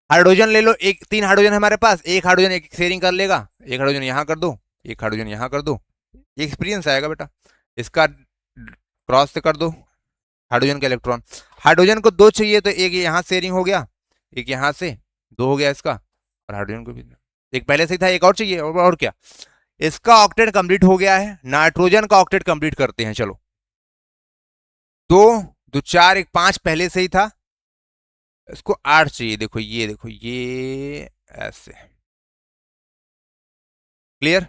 हाइड्रोजन ले लो, एक 3 हाइड्रोजन है हमारे पास, एक हाइड्रोजन एक शेयरिंग कर लेगा, एक हाइड्रोजन यहाँ कर दो, एक हाइड्रोजन यहाँ कर दो, एक्सपीरियंस आएगा बेटा। इसका क्रॉस से कर दो हाइड्रोजन का इलेक्ट्रॉन, हाइड्रोजन को 2 चाहिए, तो एक यहाँ शेयरिंग हो गया, एक यहाँ से 2 हो गया इसका, और हाइड्रोजन को भी एक पहले से ही था, एक और चाहिए, और क्या। इसका ऑक्टेट कंप्लीट हो गया है। नाइट्रोजन का ऑक्टेट कंप्लीट करते हैं, चलो। 2 2 4 1 5 पहले से ही था, इसको 8 चाहिए, देखो ये, देखो ये ऐसे, क्लियर।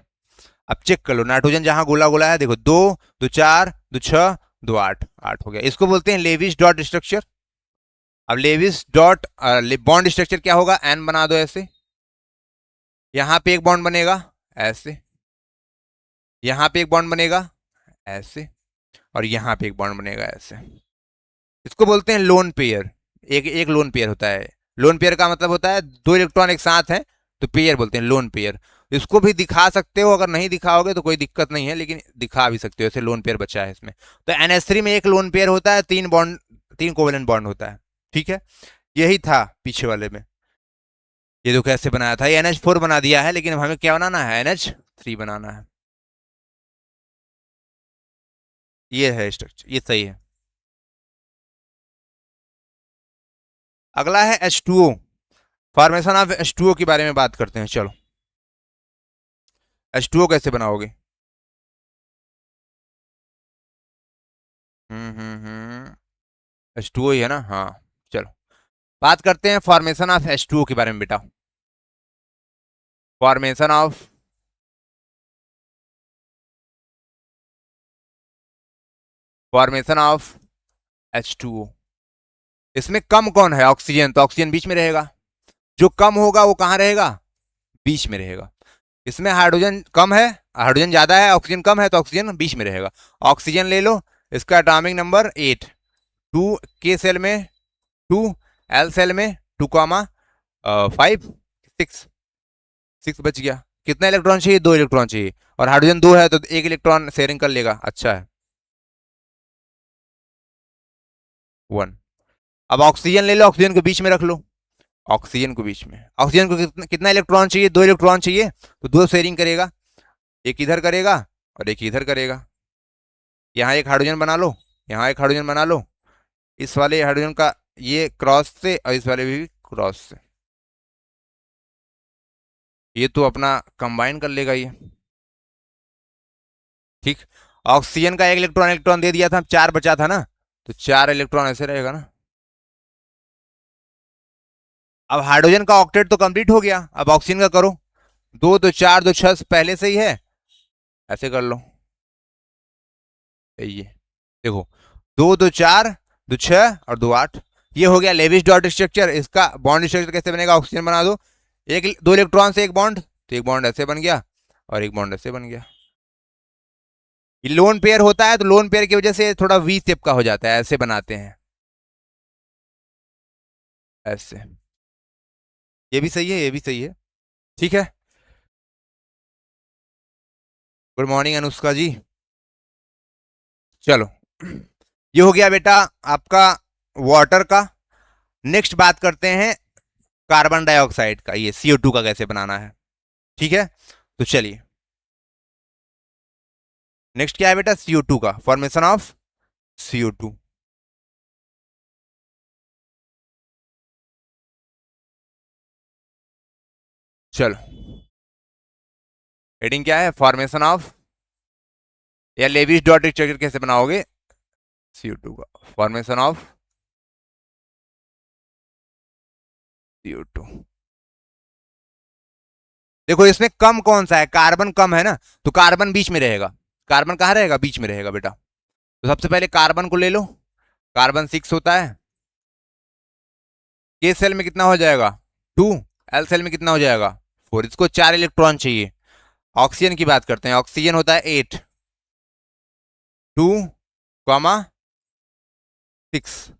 अब चेक कर लो, नाइट्रोजन जहां गोला गोला है, देखो 2 2 4 2 6 2 8, 8 हो गया। इसको बोलते हैं लेविस डॉट स्ट्रक्चर। अब लेविस डॉट बॉन्ड स्ट्रक्चर क्या होगा, एन बना दो ऐसे, यहां पे एक बॉन्ड बनेगा ऐसे, यहां पे एक बॉन्ड बनेगा ऐसे, और यहां पे एक बॉन्ड बनेगा ऐसे। इसको बोलते हैं लोन पेयर। एक एक लोन पेयर होता है। लोन पेयर का मतलब होता है 2 इलेक्ट्रॉन एक साथ है, तो पेयर बोलते हैं, लोन पेयर। इसको भी दिखा सकते हो, अगर नहीं दिखाओगे तो कोई दिक्कत नहीं है, लेकिन दिखा भी सकते हो, ऐसे लोन पेयर बचा है इसमें। तो NH3 में एक लोन पेयर होता है, 3 बॉन्ड, 3 कोवेलेंट बॉन्ड होता है। ठीक है, यही था पीछे वाले में। ये तो कैसे बनाया था, ये NH4 बना दिया है, लेकिन हमें क्या बनाना है, NH3 बनाना है। ये है स्ट्रक्चर, ये सही है। अगला है H2O। फॉर्मेशन ऑफ H2O के बारे में बात करते हैं, चलो। H2O कैसे बनाओगे, H2O ही है ना, हाँ। चलो बात करते हैं फॉर्मेशन ऑफ H2O के बारे में बेटा। Formation of formation of H2O। इसमें कम कौन है? ऑक्सीजन, तो ऑक्सीजन बीच में रहेगा। जो कम होगा वो कहाँ रहेगा? बीच में रहेगा। इसमें हाइड्रोजन कम है, हाइड्रोजन ज्यादा है, ऑक्सीजन कम है, तो ऑक्सीजन बीच में रहेगा। ऑक्सीजन ले लो, इसका एटॉमिक नंबर 8, 2 के सेल में 2, एल सेल में 2, 5, 6, 6 बच गया। कितना इलेक्ट्रॉन चाहिए? 2 इलेक्ट्रॉन चाहिए, और हाइड्रोजन 2 है तो 1 इलेक्ट्रॉन शेयरिंग कर लेगा। अच्छा है, 1। अब ऑक्सीजन ले लो, ऑक्सीजन को बीच में रख लो। ऑक्सीजन को बीच में, ऑक्सीजन को कितना इलेक्ट्रॉन चाहिए? 2 इलेक्ट्रॉन चाहिए, तो 2 शेयरिंग करेगा, एक इधर करेगा और एक इधर करेगा। यहाँ एक हाइड्रोजन बना लो, यहाँ एक हाइड्रोजन बना लो, इस वाले हाइड्रोजन का ये क्रॉस से और इस वाले भी क्रॉस से, ये तो अपना कंबाइन कर लेगा ये। ठीक, ऑक्सीजन का एक इलेक्ट्रॉन इलेक्ट्रॉन दे दिया था, 4 बचा था ना, तो 4 इलेक्ट्रॉन ऐसे रहेगा ना। अब हाइड्रोजन का ऑक्टेट तो कंप्लीट हो गया, अब ऑक्सीजन का करो। 2 2 4 2 6 पहले से ही है, ऐसे कर लो। ये देखो, 2 2 4 2 6 और 2 8, ये हो गया लेविस डॉट स्ट्रक्चर। इसका बॉन्ड स्ट्रक्चर कैसे बनेगा? ऑक्सीजन बना दो, 2 इलेक्ट्रॉन से एक बॉन्ड, तो एक बॉन्ड ऐसे बन गया और एक बॉन्ड ऐसे बन गया। ये लोन पेयर होता है, तो लोन पेयर की वजह से थोड़ा वी शेप का हो जाता है, ऐसे बनाते हैं, ऐसे। ये भी सही है, ये भी सही है, ठीक है। गुड मॉर्निंग अनुष्का जी। चलो, ये हो गया बेटा आपका वाटर का। नेक्स्ट बात करते हैं कार्बन डाइऑक्साइड का, ये CO2 का कैसे बनाना है, ठीक है। तो चलिए, नेक्स्ट क्या है बेटा? CO2 का फॉर्मेशन ऑफ CO2। चलो, हेडिंग क्या है? फॉर्मेशन ऑफ, या लेविस डॉट स्ट्रक्चर कैसे बनाओगे CO2 का? Formation of CO2। देखो, इसमें कम कौन सा है? कार्बन कम है ना, तो कार्बन बीच में रहेगा। कार्बन कहाँ रहेगा? बीच में रहेगा बेटा। तो सबसे पहले कार्बन को ले लो, कार्बन 6 होता है, के सेल में कितना हो जाएगा? 2, एल सेल में कितना हो जाएगा? 4। इसको 4 इलेक्ट्रॉन चाहिए। ऑक्सीजन की बात करते हैं, ऑक्सीजन होता है 8, 2, 6,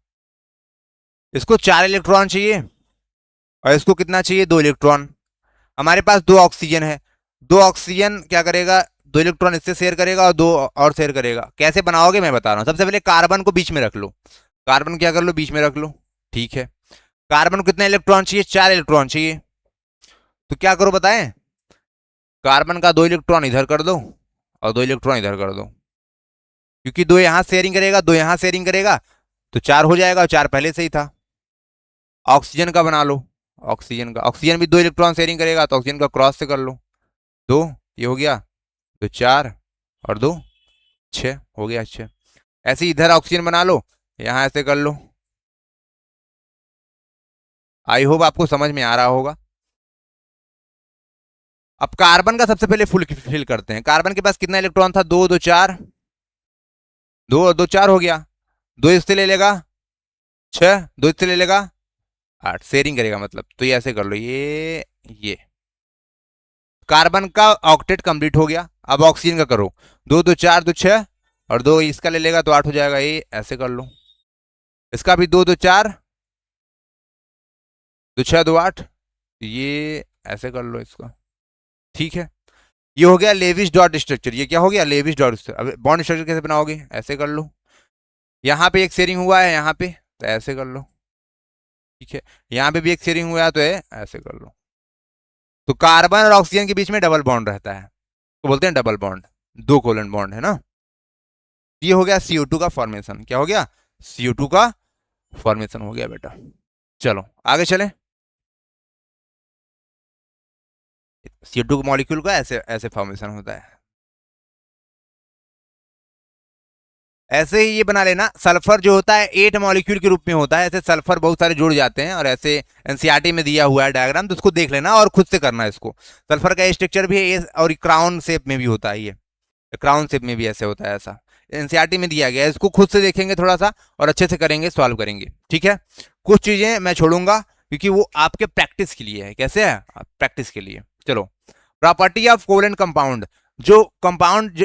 इसको 4 इलेक्ट्रॉन चाहिए, और इसको कितना चाहिए? 2 इलेक्ट्रॉन। हमारे पास 2 ऑक्सीजन है, 2 ऑक्सीजन क्या करेगा? 2 इलेक्ट्रॉन इससे शेयर करेगा और 2 और शेयर करेगा। कैसे बनाओगे मैं बता रहा हूं। सबसे पहले कार्बन को बीच में रख लो, कार्बन क्या कर लो? बीच में रख लो, ठीक है। कार्बन को कितना इलेक्ट्रॉन चाहिए? 4 इलेक्ट्रॉन चाहिए। तो क्या करो बताएं? कार्बन का 2 इलेक्ट्रॉन इधर कर दो और 2 इलेक्ट्रॉन इधर कर दो, क्योंकि 2 यहां शेयरिंग करेगा, 2 यहां शेयरिंग करेगा, तो 4 हो जाएगा, और 4 पहले से ही था। ऑक्सीजन का बना लो, ऑक्सीजन का, ऑक्सीजन भी 2 इलेक्ट्रॉन शेयरिंग करेगा, तो ऑक्सीजन का क्रॉस से कर लो। 2, ये हो गया, तो 4 और 2 6 हो गया। 6, ऐसे ही इधर ऑक्सीजन बना लो, यहां ऐसे कर लो। आई होप आपको समझ में आ रहा होगा। अब कार्बन का सबसे पहले फुल फिल करते हैं। कार्बन के पास कितना इलेक्ट्रॉन था? 2 2 4, 2 2 4 हो गया, 2 इससे ले लेगा 6, 2 इससे ले लेगा 8, शेयरिंग करेगा मतलब। तो ये ऐसे कर लो, ये कार्बन का ऑक्टेट कंप्लीट हो गया। अब ऑक्सीजन का करो, 2 2 4 2 6, और 2 इसका ले लेगा तो 8 हो जाएगा, ये ऐसे कर लो। इसका भी 2 2 4 2 6 2 8, ये ऐसे कर लो इसका, ठीक है। ये हो गया लेविस डॉट स्ट्रक्चर। ये क्या हो गया? Lewis dot structure. अब बॉन्ड स्ट्रक्चर कैसे बनाओगे? ऐसे कर लो, यहाँ पे एक शेयरिंग हुआ है, यहाँ पे, तो ऐसे कर लो, ठीक है। यहाँ पे भी एक शेयरिंग हुआ है, तो ऐसे कर लो। तो कार्बन और ऑक्सीजन के बीच में डबल बॉन्ड रहता है, तो बोलते हैं डबल बॉन्ड, 2 कोलन बॉन्ड है ना। ये हो गया CO2 का फॉर्मेशन। क्या हो गया? CO2 का फॉर्मेशन हो गया बेटा। चलो आगे चले। CO2 मॉलिक्यूल का ऐसे ऐसे फॉर्मेशन होता है। ऐसे ही ये बना लेना, सल्फर जो होता है 8 मॉलिक्यूल के रूप में होता है। ऐसे सल्फर बहुत सारे जुड़ जाते हैं, और ऐसे एनसीईआरटी में दिया हुआ है डायग्राम, तो उसको देख लेना और खुद से करना इसको। सल्फर का स्ट्रक्चर भी है, और क्राउन शेप में भी होता है, ये क्राउन शेप में भी ऐसे होता है ऐसा। एनसीईआरटी में दिया गया है, इसको खुद से देखेंगे थोड़ा सा और अच्छे से करेंगे, सॉल्व करेंगे, ठीक है। कुछ चीजें मैं छोड़ूंगा क्योंकि वो आपके प्रैक्टिस के लिए है। कैसे है? प्रैक्टिस के लिए। चलो, प्रॉपर्टी ऑफ कोवेलेंट कंपाउंड। जो कंपाउंड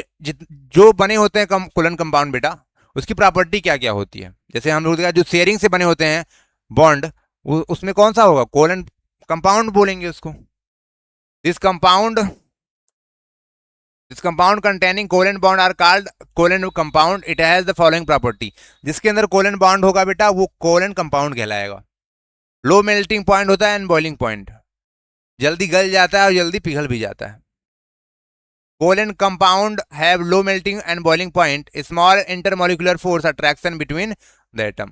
जो बने होते हैं कोवेलेंट कंपाउंड बेटा, उसकी प्रॉपर्टी क्या क्या होती है? जैसे हम लोग जो शेयरिंग से बने होते हैं बॉन्ड, उसमें कौन सा होगा? कोवेलेंट कंपाउंड बोलेंगे उसको। This compound containing covalent bond are called covalent compound. It has the following property. जिसके अंदर कोवेलेंट बॉन्ड होगा बेटा वो कोवेलेंट कंपाउंड कहलाएगा। लो मेल्टिंग पॉइंट होता है एंड बॉइलिंग पॉइंट, जल्दी गल जाता है और जल्दी पिघल भी जाता है। Covalent compound have low melting and boiling point, small intermolecular force attraction between the atom.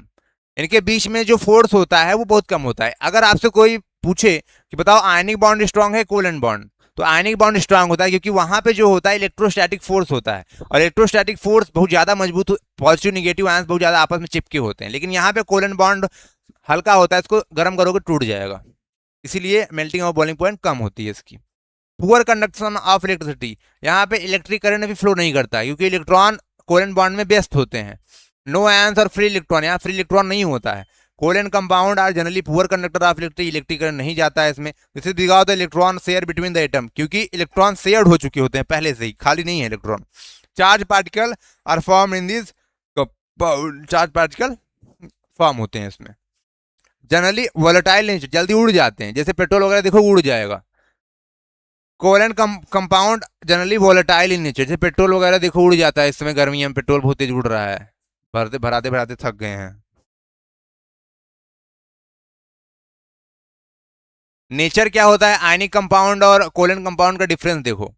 इनके बीच में जो फोर्स होता है वो बहुत कम होता है। अगर आपसे कोई पूछे कि बताओ आयनिक बॉन्ड स्ट्रांग है कोवेलेंट बॉन्ड, तो आयनिक बॉन्ड स्ट्रांग होता है क्योंकि वहां पे जो होता है इलेक्ट्रोस्टैटिक फोर्स होता है, और इलेक्ट्रोस्टैटिक फोर्स बहुत ज्यादा मजबूत, पॉजिटिव निगेटिव आयंस बहुत ज्यादा आपस में चिपके होते हैं। लेकिन यहाँ पे कोवेलेंट बॉन्ड हल्का होता है, इसको गर्म करोगे टूट जाएगा, इसीलिए मेल्टिंग और बॉइलिंग पॉइंट कम होती है इसकी। पुअर कंडक्शन ऑफ इलेक्ट्रिसिटी, यहाँ पे इलेक्ट्रिक करंट भी फ्लो नहीं करता है क्योंकि इलेक्ट्रॉन कोवेलेंट बॉन्ड में व्यस्त होते हैं। नो आयंस और फ्री इलेक्ट्रॉन, यहाँ फ्री इलेक्ट्रॉन नहीं होता है। Covalent compound are generally poor conductor of electric current नहीं जाता है इसमें। This is because the electron share between the atom, क्योंकि इलेक्ट्रॉन शेयर्ड हो चुके होते हैं पहले से ही, खाली नहीं है electron. Charge particle are form in this compound, charge particle form होते हैं इसमें। जनरली वोलेटाइल नहीं, जल्दी उड़ जाते हैं, जैसे पेट्रोल वगैरह देखो उड़ जाएगा। Covalent compound generally volatile in nature, जैसे पेट्रोल वगैरह देखो उड़ जाता है। इस समय गर्मियों में पेट्रोल बहुत तेज उड़ रहा है, भरते भराते भराते थक गए हैं। नेचर क्या होता है आयनिक कंपाउंड और कोवेलेंट कंपाउंड का डिफरेंस देखो।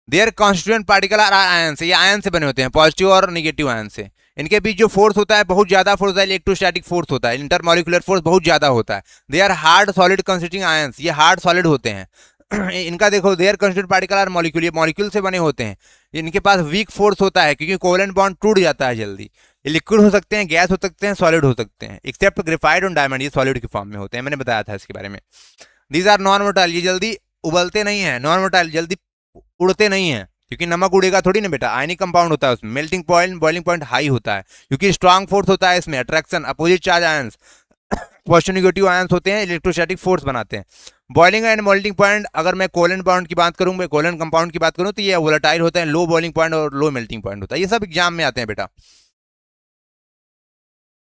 Their constituent particle are ion से, ये आयन से बने होते हैं, पॉजिटिव और निगेटिव आयन से। इनके बीच जो फोर्स होता है बहुत ज्यादा फोर्स होता है, इलेक्ट्रोस्टैटिक फोर्स होता है, इंटरमोलिकुलर फोर्स बहुत ज्यादा होता है। They are hard solid constituting ions, ये हार्ड सॉलिड होते हैं। इनका देखो their constituent particle are molecule, ये मॉलिक्यूल से बने होते हैं। इनके पास वीक फोर्स होता है क्योंकि कोवेलेंट बॉन्ड टूट जाता है जल्दी। ये लिक्विड हो सकते हैं, गैस हो सकते हैं, सॉलिड हो सकते हैं, एक्सेप्ट ग्रेफाइट और डायमंड, ये सॉलिड के फॉर्म में होते हैं, मैंने बताया था इसके बारे में। दीज आर नॉन मोटाइल, ये जल्दी उबलते नहीं है, नॉन मोटाइल जल्दी उड़ते नहीं है, क्योंकि नमक उड़ेगा थोड़ी ना बेटा, आयनिक कंपाउंड होता है उसमें। Melting point boiling point high होता है क्योंकि स्ट्रांग फोर्स होता है इसमें, attraction, opposite charge ions, positive negative ions होते हैं, इलेक्ट्रोस्टैटिक फोर्स बनाते हैं। बॉइलिंग एंड मेल्टिंग पॉइंट, अगर मैं कोवेलेंट बॉन्ड की बात करूं, मैं कोवेलेंट कंपाउंड की बात करूं, तो ये वोलेटाइल होते हैं, लो बॉइलिंग पॉइंट और लो मेल्टिंग पॉइंट होता है। ये सब एग्जाम में आते हैं बेटा।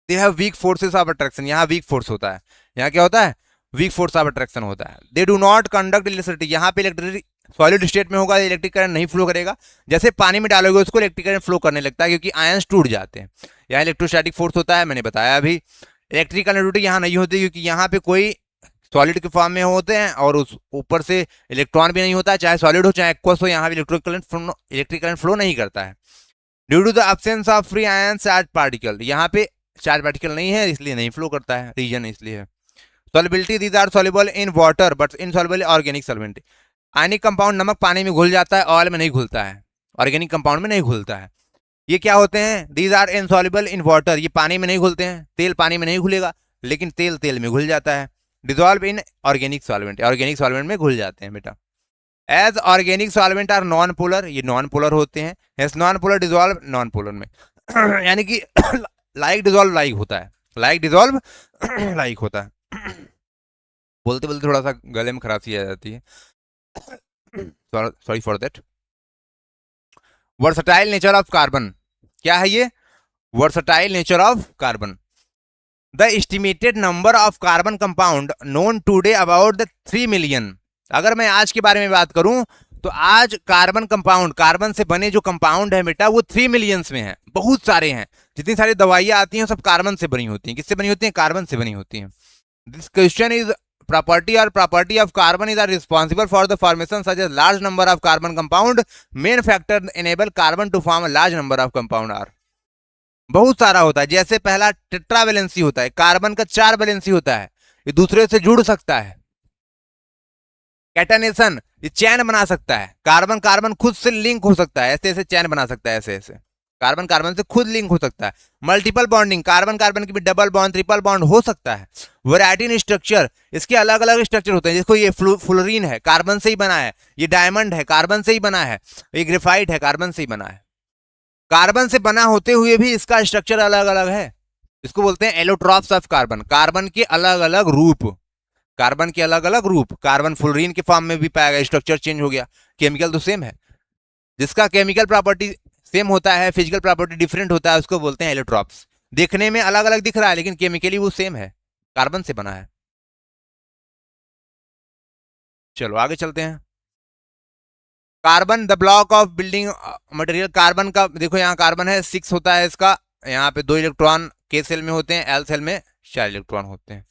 They have weak forces of attraction, यहाँ वीक फोर्स होता है, यहाँ क्या होता है वीक फोर्स ऑफ अट्रैक्शन होता है। They do not conduct electricity, यहाँ पे इलेक्ट्रिसिटी सॉलिड स्टेट में होगा, इलेक्ट्रिक करंट नहीं फ्लो करेगा। जैसे पानी में डालोगे उसको इलेक्ट्रिक करंट फ्लो करने लगता है क्योंकि आयंस टूट जाते हैं। यहाँ इलेक्ट्रोस्टैटिक फोर्स होता है, मैंने बताया अभी। इलेक्ट्रिक कंडक्टिविटी यहाँ नहीं होती क्योंकि यहाँ पे कोई सॉलिड के फॉर्म में होते हैं और उस ऊपर से इलेक्ट्रॉन भी नहीं होता है, चाहे सॉलिड हो चाहे एक्वस हो, यहाँ पे इलेक्ट्रिक करंट फ्लो नहीं करता है। Due to the absence of free ion charge particle, यहाँ पे चार्ज पार्टिकल नहीं है इसलिए नहीं फ्लो करता है, रीजन इसलिए है। Solubility, these are soluble in water but insoluble organic solvent. Ionic compound नमक पानी में घुल जाता है, ऑयल में नहीं घुलता है, ऑर्गेनिक कंपाउंड में नहीं घुलता है। ये क्या होते हैं? These are insoluble in water, ये पानी में नहीं घुलते हैं। तेल पानी में नहीं घुलेगा, लेकिन तेल तेल में घुल जाता है। Dissolve in organic solvent, organic solvent में घुल जाते हैं बेटा। As organic solvent are non polar, ये नॉन पोलर होते हैं। As non polar dissolve non polar में यानी कि लाइक डिजॉल्व लाइक होता है, लाइक डिजॉल्व लाइक होता है। बोलते बोलते थोड़ा सा गले में खराशी आ जाती है, sorry for that. Versatile nature of carbon, क्या है ये? Versatile nature of carbon. The estimated number of carbon compound known today about the 3 million. अगर मैं आज के बारे में बात करूं तो आज कार्बन कंपाउंड, कार्बन से बने जो कंपाउंड है बेटा वो 3 मिलियंस में है, बहुत सारे हैं। जितनी सारी दवाइयां आती हैं सब कार्बन से बनी होती हैं। किससे बनी होती हैं? कार्बन से बनी होती हैं। This question is property of carbon is responsible for the formation such as large number of carbon compound. Main factor enable carbon to form a large number of compound are, बहुत सारा होता है। जैसे पहला टेट्रावेलेंसी होता है, carbon का 4 valency होता है, ये दूसरे से जुड़ सकता है। कैटनेशन, ये चैन बना सकता है। कार्बन कार्बन खुद से लिंक हो सकता है, ऐसे ऐसे चैन बना सकता है, ऐसे ऐसे कार्बन कार्बन से खुद लिंक हो सकता है। मल्टीपल बॉन्डिंग, कार्बन कार्बन की भी डबल बॉन्ड ट्रिपल बॉन्ड हो सकता है। वैरायटी इन स्ट्रक्चर, इसके अलग अलग स्ट्रक्चर होते हैं। जिसको ये फ्लोरीन है कार्बन से ही बना है, ये डायमंड है कार्बन से ही बना है, ये ग्रेफाइट है कार्बन से ही बना है। कार्बन से बना होते हुए भी इसका स्ट्रक्चर अलग अलग है, इसको बोलते हैं एलोट्रॉप्स ऑफ कार्बन। कार्बन के अलग अलग रूप, कार्बन के अलग अलग रूप, कार्बन फुलरीन के फॉर्म में भी पाएगा, स्ट्रक्चर चेंज हो गया, केमिकल तो सेम है। जिसका केमिकल प्रॉपर्टी सेम होता है, फिजिकल प्रॉपर्टी डिफरेंट होता है, उसको बोलते हैं एलोट्रॉप्स। देखने में अलग अलग दिख रहा है लेकिन केमिकली वो सेम है, कार्बन से बना है। चलो आगे चलते हैं। Carbon the block of building material. Carbon का देखो यहाँ कार्बन है 6 होता है इसका, यहाँ पे 2 इलेक्ट्रॉन के सेल में होते हैं, एल सेल में 4 इलेक्ट्रॉन होते हैं।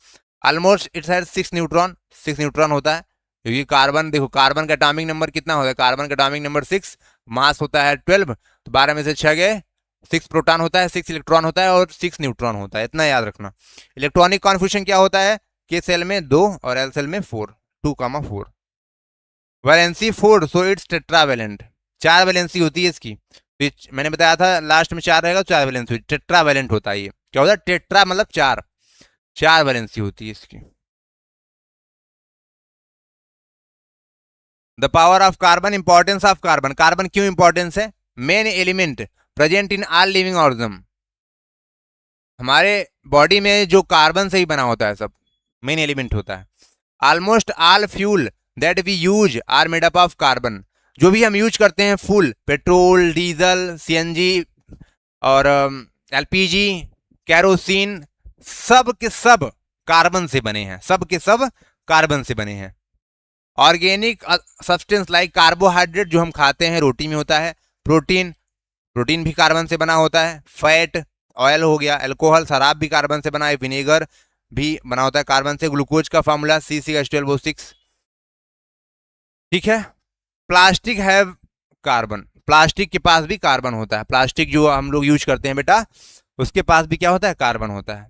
Almost it's has 6 neutron, 6 neutron होता है, क्योंकि कार्बन देखो कार्बन का एटॉमिक नंबर कितना होता है, कार्बन का एटॉमिक नंबर 6, मास होता है 12, तो 12 में से 6 गए, 6 प्रोटॉन होता है, 6 इलेक्ट्रॉन होता है और 6 न्यूट्रॉन होता है, इतना याद रखना। इलेक्ट्रॉनिक कॉन्फ्यूजन क्या होता है, के सेल में 2 और एल सेल में 4, 2,4। Valency 4, so it's tetravalent, 4 valency होती है इसकी। मैंने बताया था लास्ट में 4 रहेगा, 4 वैलेंसी, टेट्रावैलेंट होता है ये। क्या होता है, टेट्रा मतलब 4, 4 वैलेंसी होती है इसकी। The power of carbon, importance of carbon. Carbon क्यों इंपॉर्टेंस है, main element present in all living organism. हमारे बॉडी में जो कार्बन से ही बना होता है सब, मेन एलिमेंट होता है। Almost all fuel that we use are made up of carbon. जो भी हम यूज करते हैं फूल, पेट्रोल, डीजल, सीएनजी और एलपीजी, कैरोसिन, सब के सब कार्बन से बने हैं, सब के सब कार्बन से बने हैं। ऑर्गेनिक सब्सटेंस लाइक कार्बोहाइड्रेट जो हम खाते हैं, रोटी में होता है, प्रोटीन, प्रोटीन भी कार्बन से बना होता है, फैट, ऑयल हो गया, अल्कोहल, शराब भी कार्बन से बना है, विनेगर भी बना होता है कार्बन से। ग्लूकोज का फार्मूला C6H12O6, ठीक है। प्लास्टिक है कार्बन, प्लास्टिक के पास भी कार्बन होता है, प्लास्टिक जो हम लोग यूज करते हैं बेटा, उसके पास भी क्या होता है, कार्बन होता है।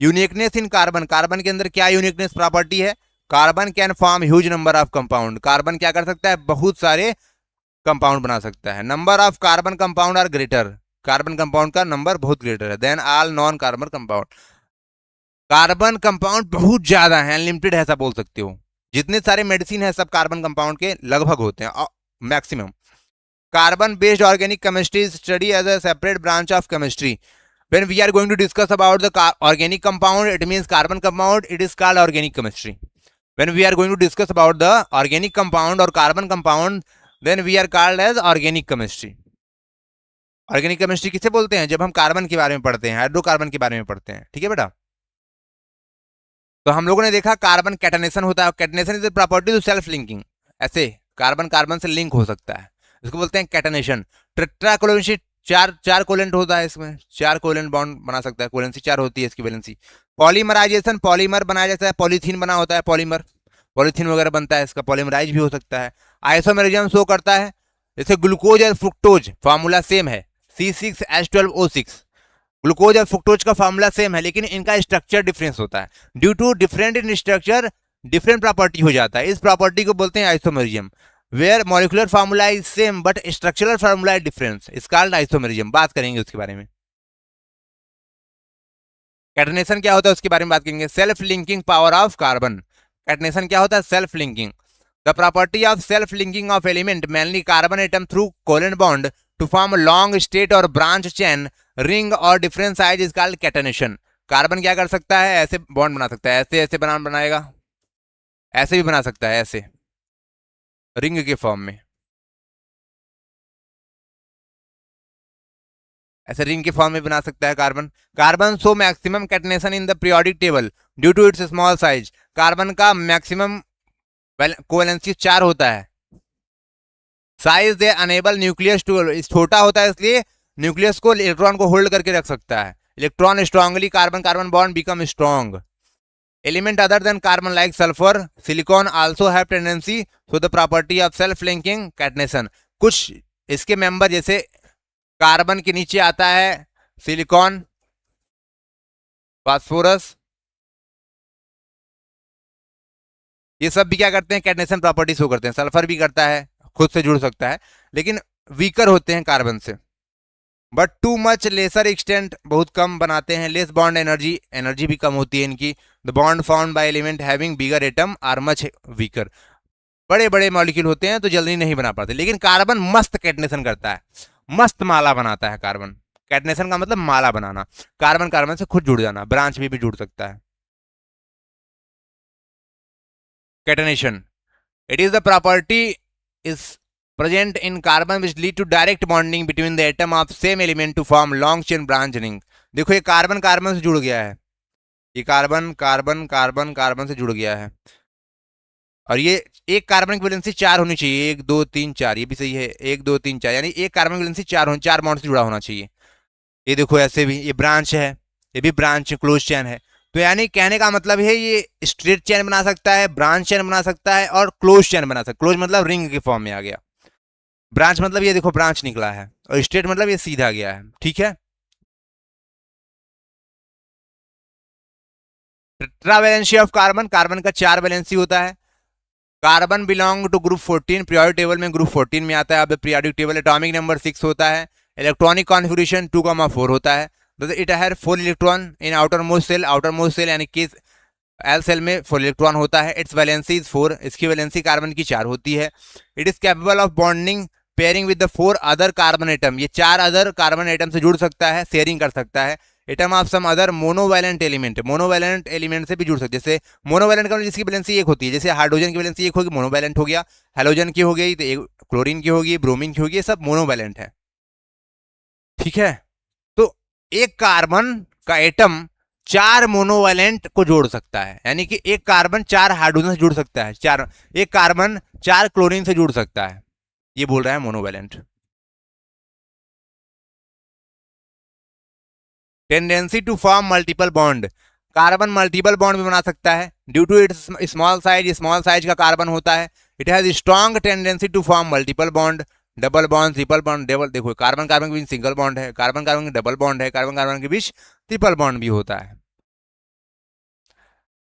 यूनिकनेस इन कार्बन, कार्बन के अंदर क्या यूनिकनेस प्रॉपर्टी है, carbon can form huge number of compound. Carbon क्या कर सकता है, बहुत सारे कंपाउंड बना सकता है। Number of carbon compound are greater, carbon compound का नंबर बहुत ग्रेटर है than all non carbon compound. Carbon compound बहुत ज्यादा है, अनलिमिटेड है ऐसा बोल सकते हो। जितने सारे मेडिसिन है सब कार्बन कंपाउंड के लगभग होते हैं, maximum. Carbon based organic chemistry study as a separate branch of chemistry. When we are going to discuss about the organic compound, it means carbon compound, it is called organic chemistry. When we are going to discuss about the organic compound or carbon compound, then we are called as organic chemistry. Organic chemistry किसे बोलते हैं, जब हम carbon के बारे में पढ़ते हैं, हाइड्रोकार्बन के बारे में पढ़ते हैं, ठीक है बेटा। तो हम लोगों ने देखा कार्बन कैटनेशन होता है, catenation is property to self linking, ऐसे कार्बन कार्बन से लिंक हो सकता है, इसको बोलते हैं कैटनेशन। टेट्राकोवैलेंसी, चार कोवेलेंट होता है इसमें, 4 कोवेलेंट बॉन्ड बना सकता है, कोवेलेंसी 4 होती है इसकी वैलेंसी। पॉलीमराइजेशन, पॉलीमर बनाया जाता है, पॉलीथीन बना होता है, पॉलीमर, पॉलीथीन वगैरह बनता है इसका, पॉलीमराइज भी हो सकता है। आइसोमेरिज्म शो करता है, जैसे ग्लूकोज और फ्रुक्टोज फॉर्मूला सेम है, C6H12O6। ग्लूकोज और फ्रुक्टोज का फॉर्मूला सेम है लेकिन इनका स्ट्रक्चर डिफरेंस होता है, due to different in structure different property हो जाता है। इस प्रॉपर्टी को बोलते हैं isomerism, where molecular formula is same but structural formula is difference, is called isomerism. बात करेंगे उसके बारे में। कैटनेशन क्या होता है उसके बारे में बात करेंगे। Self linking power of carbon, catenation क्या होता है, self linking. The property of self linking of element mainly carbon atom through covalent bond to form long straight और ब्रांच चेन रिंग और different size is called catenation. Carbon क्या कर सकता है, ऐसे बॉन्ड बना सकता है, ऐसे ऐसे बनाएगा, ऐसे भी बना सकता है, ऐसे रिंग के फॉर्म में, ऐसे रिंग के फॉर्म में बना सकता है carbon. Carbon show maximum catenation in the periodic table due to its small size. Carbon का मैक्सिमम कोवेलेंसी 4 होता है। Size they enable nucleus to, छोटा होता है इसलिए न्यूक्लियस को, इलेक्ट्रॉन को होल्ड करके रख सकता है। Electron strongly carbon carbon bond become strong. Element other than carbon like sulphur, silicon also have tendency to the property of self linking catenation. कुछ इसके मेंबर जैसे कार्बन के नीचे आता है सिलिकॉन, फास्फोरस, ये सब भी क्या करते हैं, कैटनेशन प्रॉपर्टी शो करते हैं। सल्फर भी करता है, खुद से जुड़ सकता है, लेकिन वीकर होते हैं कार्बन से। But too much laser extent, बहुत कम बनाते हैं। लेस बॉन्ड एनर्जी, एनर्जी भी कम होती है इनकी। The bond found by element having bigger atom are much weaker. बड़े बड़े मॉलिक्यूल होते हैं तो जल्दी नहीं बना पाते, लेकिन कार्बन मस्त कैटनेशन करता है, मस्त माला बनाता है कार्बन। कैटनेशन का मतलब माला बनाना, कार्बन कार्बन से खुद जुड़ जाना, ब्रांच भी जुड़ सकता है। Catenation, it is the property is present in carbon which lead to direct bonding between the atom of same element to form long chain branch ring। देखो ये कार्बन कार्बन से जुड़ गया है, ये कार्बन कार्बन कार्बन कार्बन से जुड़ गया है, और ये एक कार्बन की वैलेंसी 4 होनी चाहिए, 1 2 3 4, ये भी सही है, 1 2 3 4, यानी एक कार्बन की वैलेंसी 4 4 बॉन्ड से जुड़ा होना चाहिए। ये देखो ऐसे भी, ये ब्रांच है, ये भी ब्रांच क्लोज चैन है। तो यानी कहने का मतलब है ये स्ट्रेट चैन बना सकता है, ब्रांच चैन बना सकता है, और क्लोज चैन बना सकता है। क्लोज मतलब रिंग के फॉर्म में आ गया, ब्रांच मतलब ये देखो ब्रांच निकला है, और स्ट्रेट मतलब ये सीधा गया है। ठीक है, टेट्रावैलेंसी ऑफ कार्बन, कार्बन का 4 वैलेंसी होता है। Carbon belong to group 14, periodic table में ग्रुप 14 में आता है। अब पीरियोडिक टेबल एटॉमिक नंबर 6 होता है, इलेक्ट्रॉनिक कॉन्फिगरेशन 2,4 होता है। It have 4 electron in outer most shell यानी कि एल सेल में 4 इलेक्ट्रॉन होता है। इट्स वैलेंसी इज 4, इसकी वैलेंसी कार्बन की 4 होती है। It is capable of bonding pairing with the 4 other carbon atom, ये 4 अदर कार्बन एटम से जुड़ सकता है, शेयरिंग कर सकता है। Atom of some other monovalent element, monovalent element से भी जुड़ सकते हैं। जैसे मोनोवैलेंट का जिसकी वैलेंसी 1 होती है, जैसे हाइड्रोजन की वैलेंसी 1 होगी, मोनोवैलेंट हो गया। हेलोजन की हो गई तो क्लोरीन की होगी, ब्रोमीन की होगी, ये सब मोनोवैलेंट है। ठीक है, तो एक कार्बन का एटम 4 मोनोवैलेंट को जोड़ सकता है, यानी कि एक कार्बन 4 हाइड्रोजन से जुड़ सकता है, एक कार्बन 4 क्लोरीन से जुड़ सकता है, ये बोल रहा है monovalent. Tendency to form multiple bond, carbon multiple bond भी बना सकता है due to its small size का कार्बन होता है। It has strong tendency to form multiple bond, double bond, triple bond, double, देखो कार्बन कार्बन के बीच सिंगल बॉन्ड है, कार्बन कार्बन के डबल बॉन्ड है, कार्बन कार्बन के बीच ट्रिपल बॉन्ड भी होता है।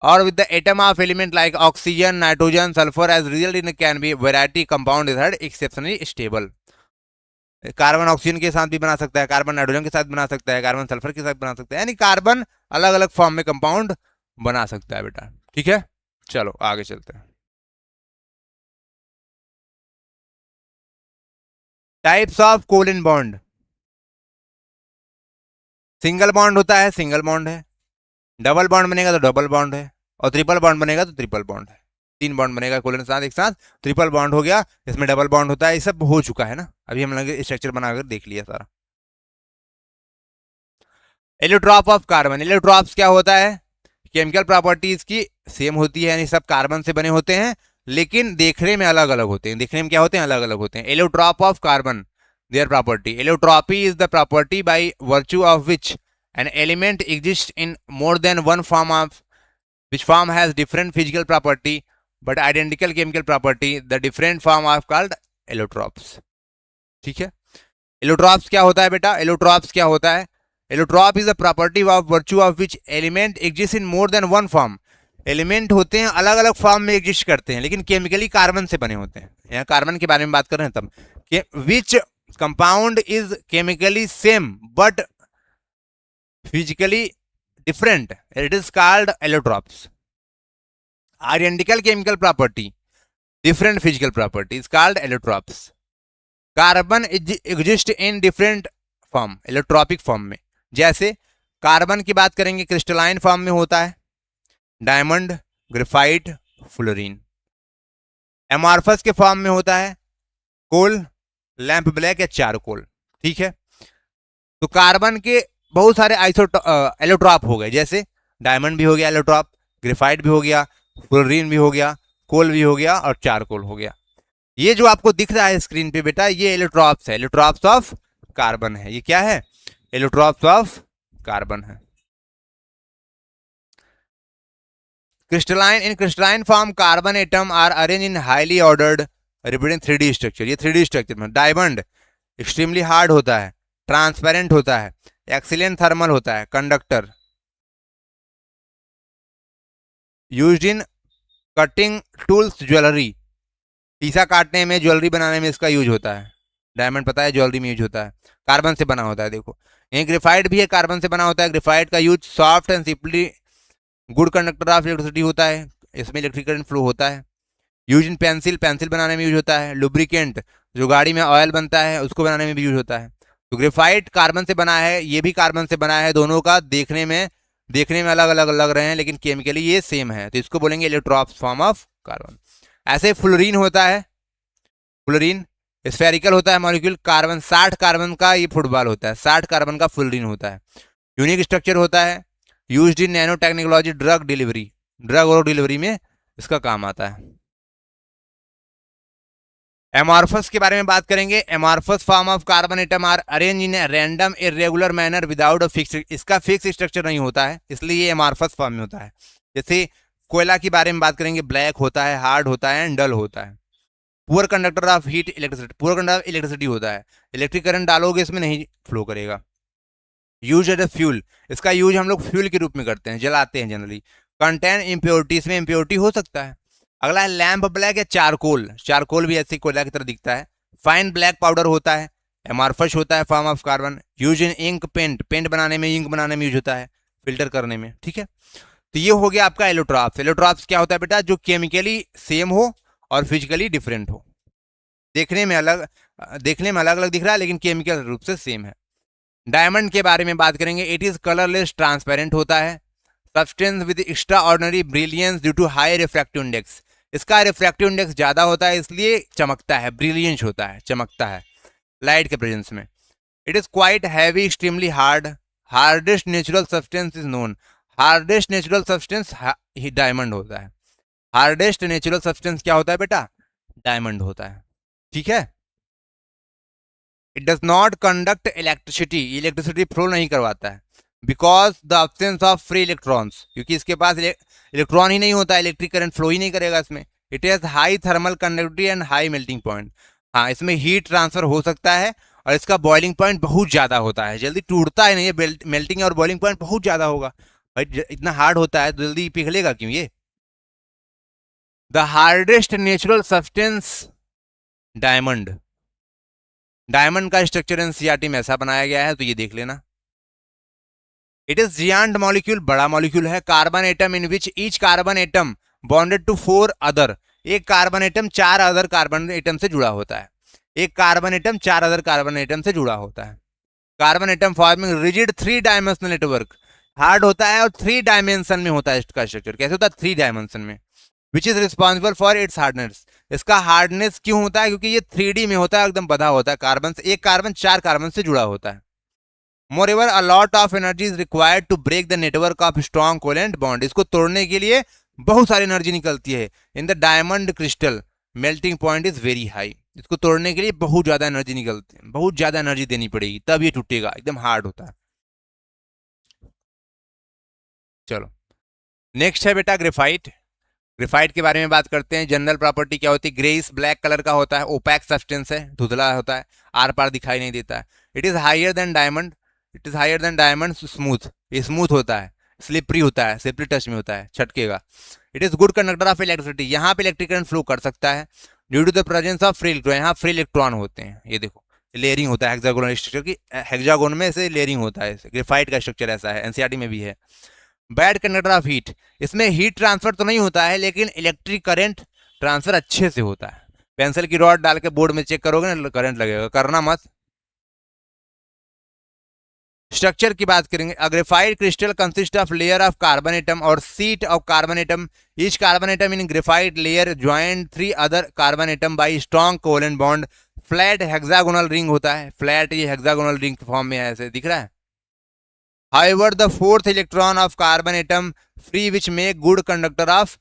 और with the atom of element like oxygen, nitrogen, sulphur as result in can be variety compound is exceptionally stable. Carbon oxygen के साथ भी बना सकता है, कार्बन नाइट्रोजन के साथ बना सकता है, कार्बन सल्फर के साथ बना सकता है, यानी कार्बन अलग अलग फॉर्म में कंपाउंड बना सकता है बेटा। ठीक है, चलो आगे चलते हैं। Types of covalent bond, single bond होता है, सिंगल बॉन्ड है, डबल बॉन्ड बनेगा तो डबल बॉन्ड है, और ट्रिपल बॉन्ड बनेगा तो ट्रिपल बॉन्ड है। 3 बॉन्ड बनेगा कोलिन के साथ एक साथ, ट्रिपल बॉन्ड हो गया, इसमें डबल बॉन्ड होता है। ये सब हो चुका है ना, अभी हम लोग स्ट्रक्चर बनाकर देख लिया सारा। एलोट्रॉप ऑफ कार्बन, एलोट्रॉप्स क्या होता है, केमिकल प्रॉपर्टीज की सेम होती है, यानी सब कार्बन से बने होते हैं, लेकिन देखने में अलग अलग होते हैं। देखने में क्या होते हैं, अलग अलग होते हैं। Allotrope of carbon, their property, allotropy is the property by virtue of which an element exists in more than one form of which form has different physical property but identical chemical property, the different form are called allotropes। ठीक है, allotropes क्या होता है बेटा, allotropes क्या होता है, allotrope is a property of virtue of which element exists in more than one form। Element होते हैं अलग अलग फॉर्म में एग्जिस्ट करते हैं, लेकिन केमिकली कार्बन से बने होते हैं। यहाँ कार्बन के बारे में बात कर रहे हैं तब, विच compound is chemically same but physically different, it is called allotropes। identical chemical property, different physical property is called allotropes। Carbon exist in different form, allotropic form में। जैसे कार्बन की बात करेंगे क्रिस्टलाइन फॉर्म में होता है, डायमंड, ग्रेफाइट, फ्लोरीन। एमॉर्फस के form में होता है कोल, लैंप ब्लैक या चारकोल। ठीक है, तो कार्बन के बहुत सारे एलोट्रॉप हो गए, जैसे डायमंड भी हो गया एलोट्रॉप, ग्रेफाइट भी हो गया, फ्लोरीन भी हो गया, कोल भी हो गया, और चारकोल हो गया। ये जो आपको दिख रहा है स्क्रीन पे बेटा, ये एलोट्रॉप्स है, एलोट्रॉप्स ऑफ कार्बन है। ये क्या है, एलोट्रॉप्स ऑफ कार्बन है। Crystalline, in crystalline form carbon atom are arrange in highly ordered repeating 3D structure. ये 3D स्ट्रक्चर में डायमंड एक्सट्रीमली हार्ड होता है, ट्रांसपेरेंट होता है, एक्सीलेंट थर्मल होता है, conductor, used in cutting tools, jewellery, शीशा काटने में, ज्वेलरी बनाने में इसका यूज होता है। डायमंड पता है ज्वेलरी में यूज होता है, कार्बन से बना होता है। देखो ये ग्रेफाइट भी है, कार्बन से बना होता है। ग्रेफाइट का use soft and simply good conductor of electricity होता है, इसमें इलेक्ट्रिक करंट फ्लो होता है। यूज इन पेंसिल, पेंसिल बनाने में यूज होता है। लुब्रिकेंट, जो गाड़ी में ऑयल बनता है उसको बनाने में भी यूज होता है। तो ग्रेफाइट कार्बन से बना है, ये भी कार्बन से बना है, दोनों का देखने में अलग अलग लग रहे हैं लेकिन केमिकली ये सेम है, तो इसको बोलेंगे इलेक्ट्रोप फॉर्म ऑफ कार्बन। ऐसे फ्लोरीन होता है, फ्लोरीन स्फेरिकल होता है मॉलिक्यूल, कार्बन 60 कार्बन का ये फुटबॉल होता है, 60 कार्बन का फ्लोरीन होता है। यूनिक स्ट्रक्चर होता है, used in nano technology, drug delivery, drug और डिलीवरी में इसका काम आता है। एमॉर्फस के बारे में बात करेंगे। Amorphous form of carbon atom are arrange in random irregular manner without a fix, इसका फिक्स स्ट्रक्चर नहीं होता है इसलिए ये एमॉर्फस फॉर्म में होता है। जैसे कोयला के बारे में बात करेंगे, ब्लैक होता है, हार्ड होता है एंड डल होता है। Poor conductor of heat electricity, poor conductor of electricity होता है, इलेक्ट्रिक करंट डालोगे इसमें नहीं फ्लो करेगा। यूज एज ए फ्यूल, इसका यूज हम लोग फ्यूल के रूप में करते हैं, जलाते हैं जनरली। कंटेन इम्प्योरिटी, इसमें इम्प्योरिटी हो सकता है। अगला है लैम्प ब्लैक या चारकोल, चारकोल भी ऐसे कोयला की तरह दिखता है। फाइन ब्लैक पाउडर होता है, एमॉर्फस होता है form of carbon. Use in ink, paint, paint बनाने में, इंक बनाने में यूज होता है, फिल्टर करने में, ठीक है। तो ये हो गया आपका एलोट्रॉप्स। एलोट्रॉप्स क्या होता है बेटा, जो केमिकली सेम हो और फिजिकली डिफरेंट हो, देखने में अलग अलग दिख रहा है लेकिन केमिकल रूप से सेम है। डायमंड के बारे में बात करेंगे। इट इज कलरलेस, ट्रांसपेरेंट होता है, substance with extraordinary brilliance due to high refractive index, इसका रिफ्रैक्टिव इंडेक्स ज्यादा होता है इसलिए चमकता है, ब्रिलियंस होता है, चमकता है लाइट के प्रेजेंस में। It is quite heavy, extremely hard, hardest natural substance is known, hardest natural substance he diamond होता है। हार्डेस्ट नेचुरल सब्सटेंस क्या होता है बेटा, डायमंड होता है, ठीक है। It does not conduct electricity, electricity flow नहीं करवाता है, because the absence of free electrons, क्योंकि इसके पास इलेक्ट्रॉन ही नहीं होता, इलेक्ट्रिक करंट फ्लो ही नहीं करेगा इसमें। It has high thermal conductivity and high melting point, हाँ इसमें हीट ट्रांसफर हो सकता है और इसका बॉइलिंग पॉइंट बहुत ज़्यादा होता है, जल्दी टूटता है नहीं है, मेल्टिंग और बॉइलिंग पॉइंट बहुत ज़्यादा होगा भाई, इतना हार्ड होता है तो जल्दी पिघलेगा क्यों ये। The hardest natural substance diamond, diamond का स्ट्रक्चर एनसीईआरटी में ऐसा बनाया गया है तो ये देख लेना। इट इज जियांट मॉलिक्यूल, बड़ा मॉलिक्यूल है। Carbon atom in which each carbon atom bonded to 4 other, एक carbon atom 4 other carbon atom से जुड़ा होता है, एक carbon atom 4 other carbon atom से जुड़ा होता है। Carbon atom forming rigid 3 dimensional network, hard होता है और 3 डायमेंशन में होता है इसका स्ट्रक्चर। कैसे होता है, 3 डायमेंशन में। Which is responsible for its hardness, इसका हार्डनेस क्यों होता है, क्योंकि ये 3D में होता है, एकदम बधा होता है कार्बन से, एक कार्बन 4 कार्बन से जुड़ा होता है। मोreover a lot of energy is required to break the network of strong covalent bond, इसको तोड़ने के लिए बहुत सारी एनर्जी निकलती है। In the diamond crystal melting point is very high, इसको तोड़ने के लिए बहुत ज्यादा एनर्जी निकलती है, बहुत ज्यादा एनर्जी देनी पड़ेगी तब ये टूटेगा, एकदम हार्ड होता है। चलो नेक्स्ट है बेटा ग्रेफाइट। ग्रेफाइट के बारे में बात करते हैं। जनरल प्रॉपर्टी क्या होती है, ग्रेइश ब्लैक कलर का होता है, ओपैक सब्सटेंस है, धुंधला होता है, आर पार दिखाई नहीं देता है। It is higher than diamond, it is higher than diamond, smooth, ये स्मूथ होता है, स्लिपरी होता है, स्लिपरी टच में होता है, छटकेगा। It is good conductor of electricity, यहाँ पे इलेक्ट्रिक करंट फ्लो कर सकता है due to the presence of free electron, यहाँ फ्री इलेक्ट्रॉन होते हैं, ये देखो लेयरिंग होता है हेक्सागोनल स्ट्रक्चर की, हेक्सागोन में ऐसे लेयरिंग होता है, ग्रेफाइट का स्ट्रक्चर ऐसा है, एनसीईआरटी में भी है। बैड कंडक्टर ऑफ हीट, इसमें हीट ट्रांसफर तो नहीं होता है लेकिन इलेक्ट्रिक करंट ट्रांसफर अच्छे से होता है। पेंसिल की रॉड डाल के बोर्ड में चेक करोगे ना, करंट लगेगा, करना मत। स्ट्रक्चर की बात करेंगे। Graphite crystal consist of layer of carbon atom और sheet of carbon atom, each carbon atom in graphite layer joint 3 other carbon atom by strong covalent bond. Flat hexagonal ring होता है, flat ये hexagonal ring form में ऐसे दिख रहा है। However, the 4th electron of carbon atom free which make good conductor of,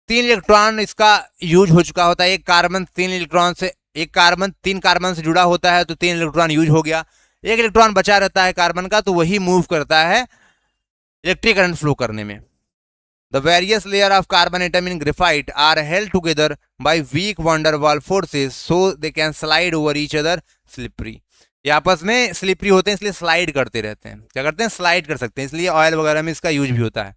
3 electron इसका use हो चुका होता है, एक कार्बन 3 इलेक्ट्रॉन से, एक कार्बन 3 कार्बन से जुड़ा होता है तो 3 इलेक्ट्रॉन यूज हो गया, एक इलेक्ट्रॉन बचा रहता है कार्बन का तो वही मूव करता है इलेक्ट्रिक करंट फ्लो करने में। The various layer of carbon atom in graphite are held together by weak van der Waals forces so they can slide over each other slippery, ये आपस में स्लिपरी होते हैं इसलिए स्लाइड करते रहते हैं, क्या करते हैं, स्लाइड कर सकते हैं, इसलिए ऑयल वगैरह में इसका यूज भी होता है।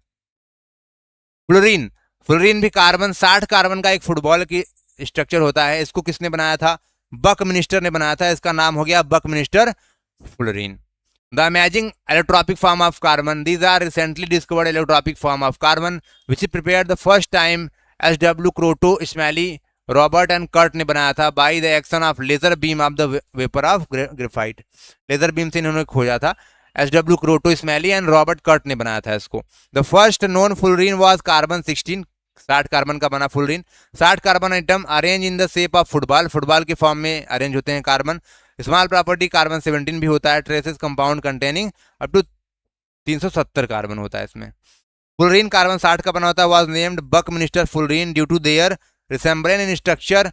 फ्लोरीन, फ्लोरीन भी कार्बन 60 कार्बन का एक फुटबॉल की स्ट्रक्चर होता है, इसको किसने बनाया था, बकमिनिस्टर ने बनाया था, इसका नाम हो गया buckminsterfullerene. The amazing allotropic form of carbon, these are recently discovered allotropic form of carbon which is prepared the first time SW Kroto, Smalley, Robert and Kurt ने बनाया था by the action of laser beam of the vapour of graphite. Laser beam से इन्होंने खोजा था। SW Kroto, Smalley and Robert Kurt ने बनाया था इसको। The first known fullerene was carbon 16, 60 carbon का बना fullerene. 60 carbon atom arrange in the shape of football, football के फॉर्म में अरेंज होते हैं कार्बन। स्मॉल प्रॉपर्टी कार्बन 17 भी होता है। Traces compound containing up to 370 carbon होता है इसमें। फुलरीन कार्बन 60 का बना होता है। Was named buckminsterfullerene due to their resemblance in structure,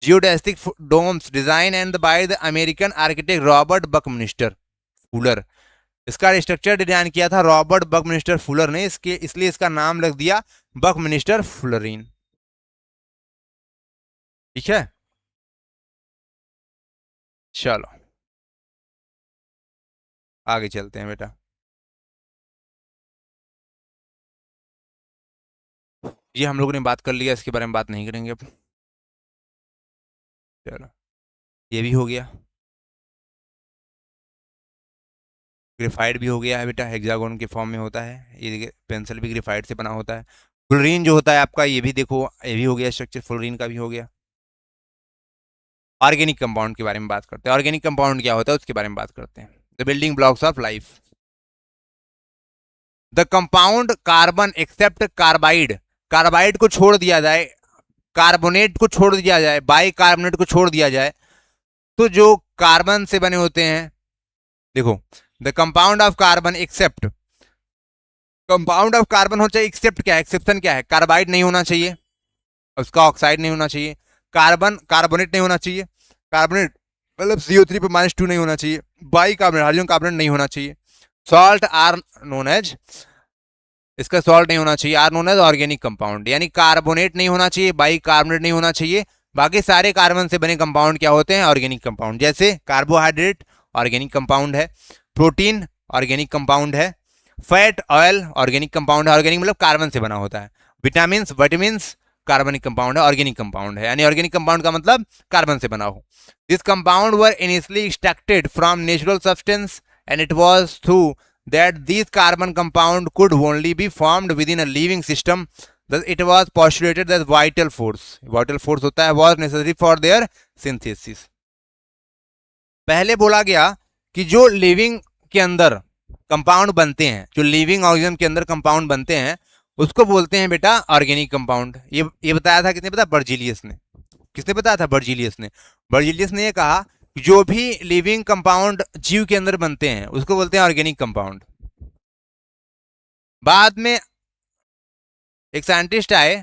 geodesic domes design and by the American architect Robert Buckminster Fuller. इसका स्ट्रक्चर डिजाइन किया था रॉबर्ट बकमिनिस्टर फुलर ने, इसके इसलिए इसका नाम लग दिया बकमिनिस्टर फुलरीन। ठीक है, चलो आगे चलते हैं बेटा। ये हम लोगों ने बात कर लिया, इसके बारे में बात नहीं करेंगे अब। चलो ये भी हो गया। ग्रेफाइट भी हो गया है बेटा, हेक्सागोन के फॉर्म में होता है ये। देखिए पेंसिल भी ग्रेफाइट से बना होता है। फुलरीन जो होता है आपका, ये भी देखो, ये भी हो गया स्ट्रक्चर, फुलरीन का भी हो गया। ऑर्गेनिक कंपाउंड के बारे में बात करते हैं। ऑर्गेनिक कंपाउंड क्या होता है उसके बारे में बात करते हैं। The building blocks of life. The compound carbon except carbide, carbide को छोड़ दिया जाए, कार्बोनेट को छोड़ दिया जाए, बाई कार्बोनेट को छोड़ दिया जाए, तो जो कार्बन से बने होते हैं, देखो the compound of carbon except, compound of carbon हो चाहे एक्सेप्ट, क्या है एक्सेप्शन, क्या है, कार्बाइड नहीं होना चाहिए, उसका ऑक्साइड नहीं होना चाहिए, कार्बन कार्बोनेट नहीं होना चाहिए, कार्बोनेट मतलब CO3 पे -2 नहीं होना चाहिए, बाई कार्बोनेट हाइड्रोजन कार्बोनेट नहीं होना चाहिए, सॉल्ट आर नोन एज, इसका सॉल्ट नहीं होना चाहिए, are known as organic compound. यानी कार्बोनेट नहीं होना चाहिए, बाई कार्बोनेट नहीं होना चाहिए, बाकी सारे कार्बन से बने कंपाउंड क्या होते हैं, ऑर्गेनिक कंपाउंड। जैसे कार्बोहाइड्रेट ऑर्गेनिक कंपाउंड है, प्रोटीन ऑर्गेनिक कंपाउंड है, फैट ऑयल ऑर्गेनिक कंपाउंड है, ऑर्गेनिक मतलब कार्बन से बना होता है, विटामिन विटामिन्स कार्बनिक कंपाउंड है, ऑर्गेनिक कंपाउंड है, यानी ऑर्गेनिक कंपाउंड का मतलब कार्बन से बना हो। This compound were initially extracted from natural substance and it was through that these carbon compound could only be formed within a living system, thus it was postulated that vital force होता है was necessary for their synthesis। पहले बोला गया कि जो living के अंदर compound बनते हैं, जो लिविंग ऑर्गेनिज्म के अंदर कंपाउंड बनते हैं, उसको बोलते हैं बेटा ऑर्गेनिक कंपाउंड। ये बताया था किसने, पता, बर्जीलियस ने। किसने बताया था, बर्जीलियस ने। बर्जीलियस ने ये कहा जो भी लिविंग कंपाउंड जीव के अंदर बनते हैं उसको बोलते हैं ऑर्गेनिक कंपाउंड। बाद में एक साइंटिस्ट आए,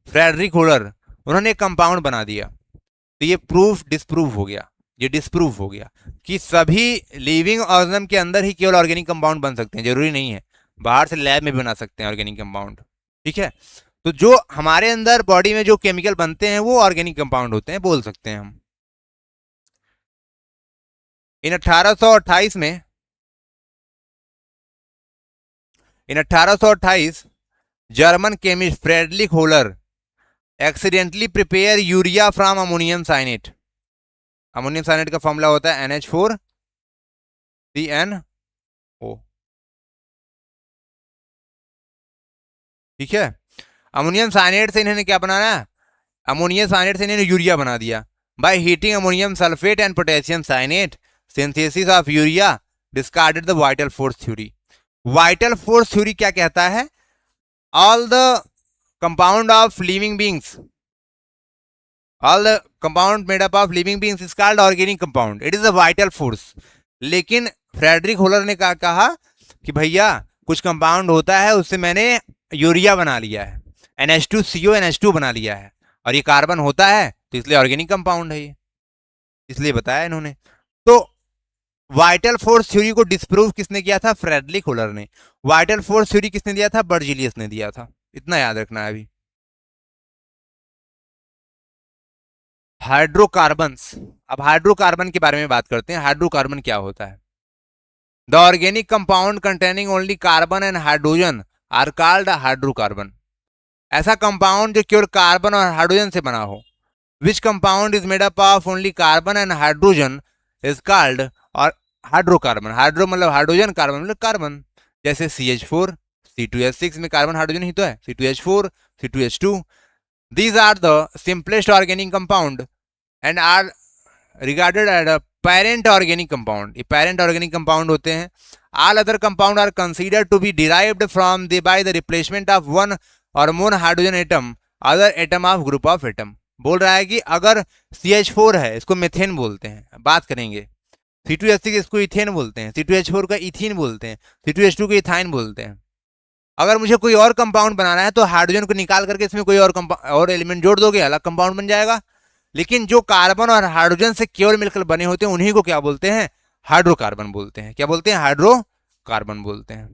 फ्रेडरिक होलर, उन्होंने एक कंपाउंड बना दिया, तो ये प्रूफ डिस्प्रूव हो गया, ये डिस्प्रूव हो गया कि सभी लिविंग ऑर्गेनिज्म के अंदर ही केवल ऑर्गेनिक कंपाउंड बन सकते हैं, जरूरी नहीं है, बाहर से लैब में भी बना सकते हैं ऑर्गेनिक कंपाउंड। ठीक है, तो जो हमारे अंदर बॉडी में जो केमिकल बनते हैं वो ऑर्गेनिक कंपाउंड होते हैं, बोल सकते हैं हम। इन 1828 में, in 1828 German chemist Friedrich Wohler accidentally prepare urea from ammonium cyanate. Ammonium cyanate का फॉर्मूला होता है NH4CnO। ठीक है, अमोनियम साइनेट से इन्होंने क्या बनाया, अमोनियम साइनेट से इन्होंने यूरिया बना दिया। By heating ammonium sulphate and potassium cyanate, synthesis of urea discarded the vital force theory. Vital force theory क्या कहता है, all the compound of living beings, all the compound made up of living beings is called organic compound, it is a vital force. लेकिन Friedrich Wohler ने कहा कि भैया कुछ compound होता है उससे मैंने यूरिया बना लिया है, NH2CO NH2 बना लिया है, और ये कार्बन होता है तो इसलिए ऑर्गेनिक कंपाउंड है ये, इसलिए बताया इन्होंने। तो वाइटल फोर्स थ्योरी को डिस्प्रूव किसने किया था, फ्रेडरिक होलर ने। वाइटल फोर्स थ्योरी किसने दिया था, बर्जीलियस ने दिया था, इतना याद रखना है अभी। हाइड्रोकार्बन्स, अब हाइड्रोकार्बन के बारे में बात करते हैं। हाइड्रोकार्बन क्या होता है, the organic compound containing only carbon and hydrogen are called hydrocarbon. ऐसा कंपाउंड जो केवल कार्बन और हाइड्रोजन से बना हो, which compound is made up of only carbon and hydrogen is called और हाइड्रोकार्बन। हाइड्रो मतलब हाइड्रोजन, कार्बन मतलब कार्बन, जैसे CH4 C2H6 में कार्बन हाइड्रोजन ही तो है, C2H4, C2H2. These are the simplest organic compound and are regarded as a parent organic compound. ये parent organic compound होते हैं. All other compound are considered to be derived from by the replacement of one or more hydrogen atom other atom of group of atom. बोल रहा है कि अगर CH4 है इसको मेथेन बोलते हैं, बात करेंगे. C2H6 इसको इथेन बोलते हैं, C2H4 का इथीन बोलते हैं, C2H2 को इथाइन बोलते हैं. अगर मुझे कोई और कंपाउंड बनाना है तो हाइड्रोजन को निकाल करके इसमें कोई और एलिमेंट जोड़ दोगे, अलग कंपाउंड बन जाएगा. लेकिन जो कार्बन और हाइड्रोजन से केवल मिलकर बने होते हैं उन्हीं को क्या बोलते हैं? हाइड्रोकार्बन बोलते हैं. क्या बोलते हैं? हाइड्रोकार्बन बोलते हैं.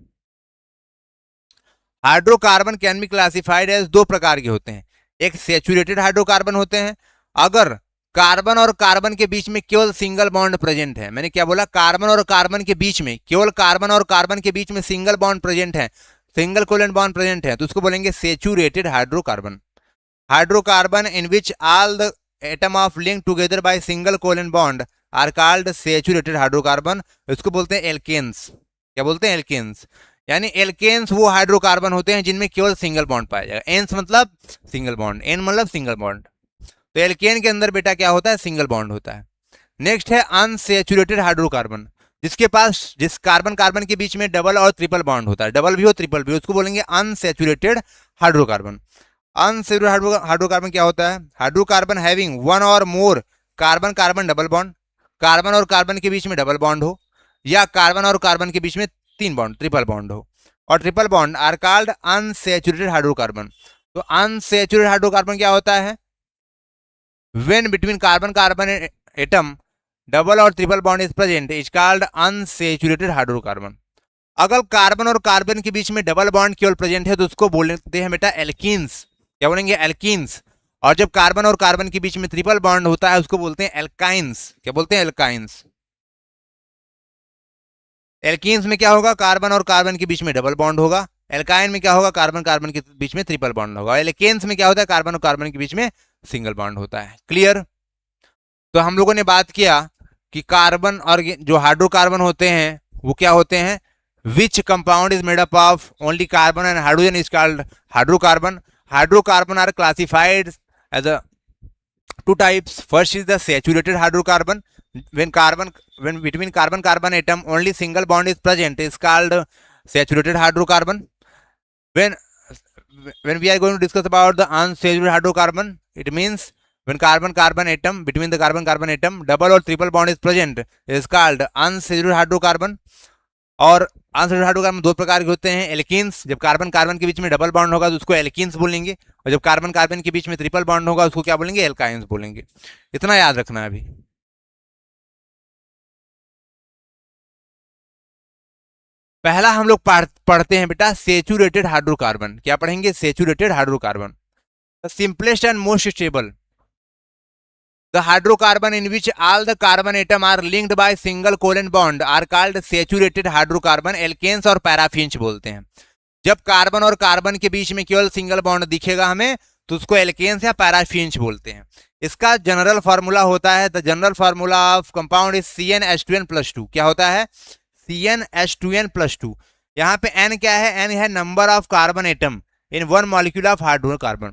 Hydrocarbon can be classified as दो प्रकार के होते हैं. एक सैचुरेटेड हाइड्रोकार्बन होते हैं. अगर कार्बन और कार्बन के बीच में केवल सिंगल बॉन्ड प्रेजेंट है, मैंने क्या बोला? कार्बन और कार्बन के बीच में, केवल कार्बन और कार्बन के बीच में सिंगल बॉन्ड प्रेजेंट है, सिंगल कोवेलेंट बॉन्ड प्रेजेंट है, तो उसको बोलेंगे saturated hydrocarbon. Hydrocarbon in which all the atom of link together by single covalent bond are called saturated hydrocarbon. इसको बोलते हैं एल्केन्स. क्या बोलते हैं? एल्केन्स. यानी एल्केन्स वो हाइड्रोकार्बन होते हैं जिनमें केवल सिंगल बॉन्ड पाया जाएगा. एन्स मतलब सिंगल बॉन्ड, एन मतलब सिंगल बॉन्ड. तो एल्केन के अंदर बेटा क्या होता है? सिंगल बॉन्ड होता है. नेक्स्ट है अनसैचुरेटेड हाइड्रोकार्बन, जिसके पास जिस कार्बन कार्बन के बीच में डबल और ट्रिपल बॉन्ड होता है, डबल भी हो ट्रिपल भी हो, उसको बोलेंगे अनसैचुरेटेड हाइड्रोकार्बन. अनसैचुरेटेड हाइड्रोकार्बन क्या होता है? Hydrocarbon having one or more carbon carbon double bond, carbon और कार्बन के बीच में डबल बॉन्ड हो, या कार्बन और कार्बन के बीच में तीन बॉन्ड ट्रिपल बॉन्ड हो, और triple bond are called unsaturated hydrocarbon. तो अनसैचुरेटेड हाइड्रोकार्बन क्या होता है? When between carbon carbon atom double और triple bond is present is called unsaturated hydrocarbon. अगर कार्बन और कार्बन के बीच में डबल बॉन्ड केवल प्रेजेंट है तो उसको बोलते हैं बेटा एल्कीन्स. क्या बोलेंगे? एल्कीन्स. और जब कार्बन और कार्बन के बीच में ट्रिपल बॉन्ड होता है उसको बोलते हैं एल्काइंस. क्या बोलते हैं? एल्काइंस. एल्कीन्स में क्या होगा? कार्बन और कार्बन के बीच में डबल बॉन्ड होगा. एल्काइन में क्या होगा? कार्बन कार्बन के बीच में ट्रिपल बॉन्ड होगा. एल्केन्स में क्या होता है? कार्बन और कार्बन के बीच में सिंगल बॉन्ड होता है. क्लियर? तो हम लोगों ने बात किया कि कार्बन और जो हाइड्रोकार्बन होते हैं वो क्या होते हैं? Which compound is made up of only carbon and hydrogen is called hydrocarbon. Hydrocarbon are classified as a two types. First is the saturated hydrocarbon. When between carbon carbon atom only single bond is present is called saturated hydrocarbon. When we are going to discuss about the unsaturated hydrocarbon, it means when carbon carbon atom between the carbon carbon atom double or triple bond is present is called unsaturated hydrocarbon. और unsaturated hydrocarbon दो प्रकार के होते हैं. Alkenes, जब carbon carbon के बीच में डबल बॉन्ड होगा तो उसको एल्कीन्स बोलेंगे, और जब कार्बन कार्बन के बीच में ट्रिपल बॉन्ड होगा उसको क्या बोलेंगे? एल्काइंस बोलेंगे. इतना याद रखना है. अभी पहला हम लोग पढ़ते हैं बेटा सैचुरेटेड हाइड्रोकार्बन. क्या पढ़ेंगे? Saturated hydrocarbon. The simplest and most stable. The hydrocarbon in which all the carbon atom are linked by single covalent bond are called saturated hydrocarbon. Alkanes और पैराफिन्स बोलते हैं. जब कार्बन और कार्बन के बीच में केवल सिंगल बॉन्ड दिखेगा हमें तो उसको एल्केन्स या पैराफिन्स बोलते हैं. इसका जनरल फार्मूला होता है, the general formula of compound is CnH2n+2. क्या होता है? CnH2n+2. यहाँ पे n क्या है? n है number of carbon atom in one molecule of hydrocarbon.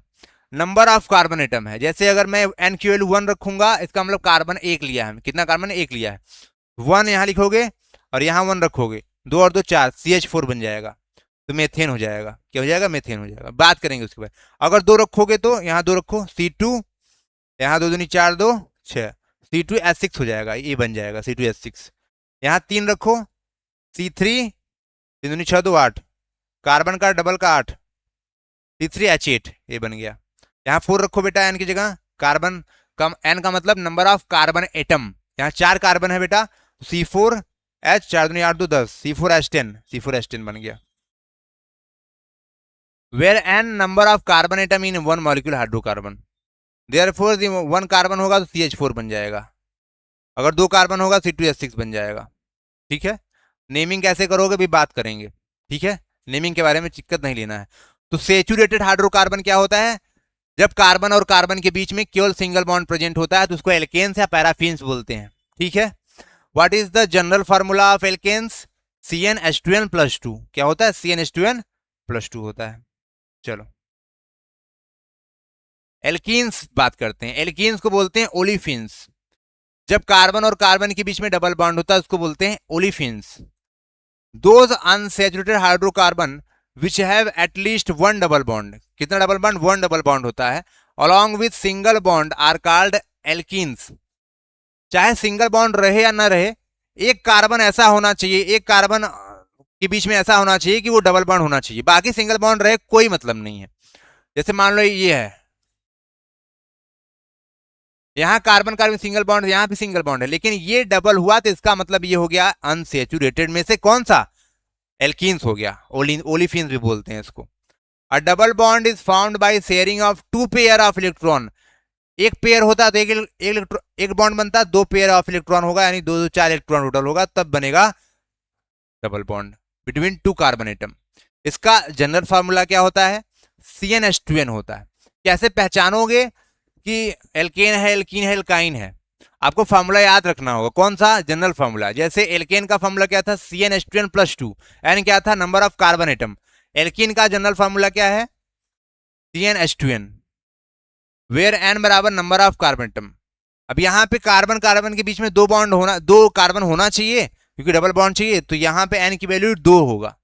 Number of carbon atom है. जैसे अगर मैं n की वैल्यू 1 रखूंगा इसका मतलब कार्बन एक लिया है. कितना कार्बन? एक लिया है. 1 यहाँ लिखोगे और यहाँ 1 रखोगे, 2 और 2 4, CH4 बन जाएगा तो मेथेन हो जाएगा. क्या हो जाएगा? मेथेन हो जाएगा. बात करेंगे उसके बाद. अगर 2 रखोगे तो यहाँ 2 रखो, C2, यहाँ 2 दूनी 4 2 6, C2H6 हो जाएगा. ये बन जाएगा C2H6. यहाँ 3 रखो, C3, 3 दूनी 6 2 8, कार्बन का डबल का 8, C3H8 ये बन गया. यहाँ 4 रखो बेटा n की जगह. कार्बन कम n का मतलब नंबर ऑफ कार्बन एटम. यहाँ 4 कार्बन है बेटा, C4H 4 दूनी 8 2 10, C4H10 बन गया. Where n number of carbon atom in one molecule hydrocarbon, therefore the 1 carbon होगा तो CH4 बन जाएगा. अगर 2 कार्बन होगा C2H6 बन जाएगा. ठीक है? नेमिंग कैसे करोगे भी बात करेंगे. ठीक है? नेमिंग के बारे में दिक्कत नहीं लेना है. तो सैचुरेटेड हाइड्रोकार्बन क्या होता है? जब कार्बन और कार्बन के बीच में केवल सिंगल बॉन्ड प्रेजेंट होता है तो उसको एल्केन्स या पैराफिन्स बोलते हैं. ठीक है? What is the general formula of alkanes? CnH2n+2. क्या होता है? CnH2n+2. +2 होता है। चलो एल्कीन्स बात करते हैं। एल्कीन्स को बोलते हैं ओलिफिन्स। जब कार्बन और कार्बन के बीच में डबल बॉन्ड होता है उसको बोलते हैं olefins. Those unsaturated hydrocarbon which have at least one double bond, कितना double bond? One double bond होता है। Along with single bond are called alkenes. चाहे सिंगल बॉन्ड रहे या ना रहे, एक कार्बन ऐसा होना चाहिए, एक कार्बन के बीच में ऐसा होना चाहिए कि वो डबल बॉन्ड होना चाहिए, बाकी सिंगल बॉन्ड रहे कोई मतलब नहीं है। जैसे मान लो ये है, यहाँ कार्बन कार्बन सिंगल बॉन्ड, यहाँ भी सिंगल बॉन्ड है, लेकिन ये डबल हुआ तो इसका मतलब ये हो गया अनसेचुरेटेड में से कौन सा? एल्कीन्स हो गया, ओलिफिन्स भी बोलते हैं इसको। A double bond is found by sharing of two pair of electron. एक पेयर होता तो एक बॉन्ड बनता, दो पेयर ऑफ इलेक्ट्रॉन होगा, यानी दो दो चार इलेक्ट्रॉन टोटल होगा, तब बनेगा double bond between two carbon atom. इसका जनरल फार्मूला क्या होता है? CnH2n होता है। कैसे पहचानोगे कि एल्केन है, एल्कीन है, एल्काइन है? आपको फार्मूला याद रखना होगा। कौन सा? General formula. जैसे एल्केन का फार्मूला क्या था? CnH2n+2। एन क्या था? Number of carbon atom. Alkene का जनरल फार्मूला क्या है? CnH2n, वेयर एन बराबर नंबर ऑफ कार्बन एटम। अब यहाँ पे कार्बन कार्बन के बीच में दो बॉन्ड होना, दो कार्बन होना चाहिए, क्योंकि डबल बॉन्ड चाहिए, तो यहाँ पे एन की वैल्यू 2 होगा।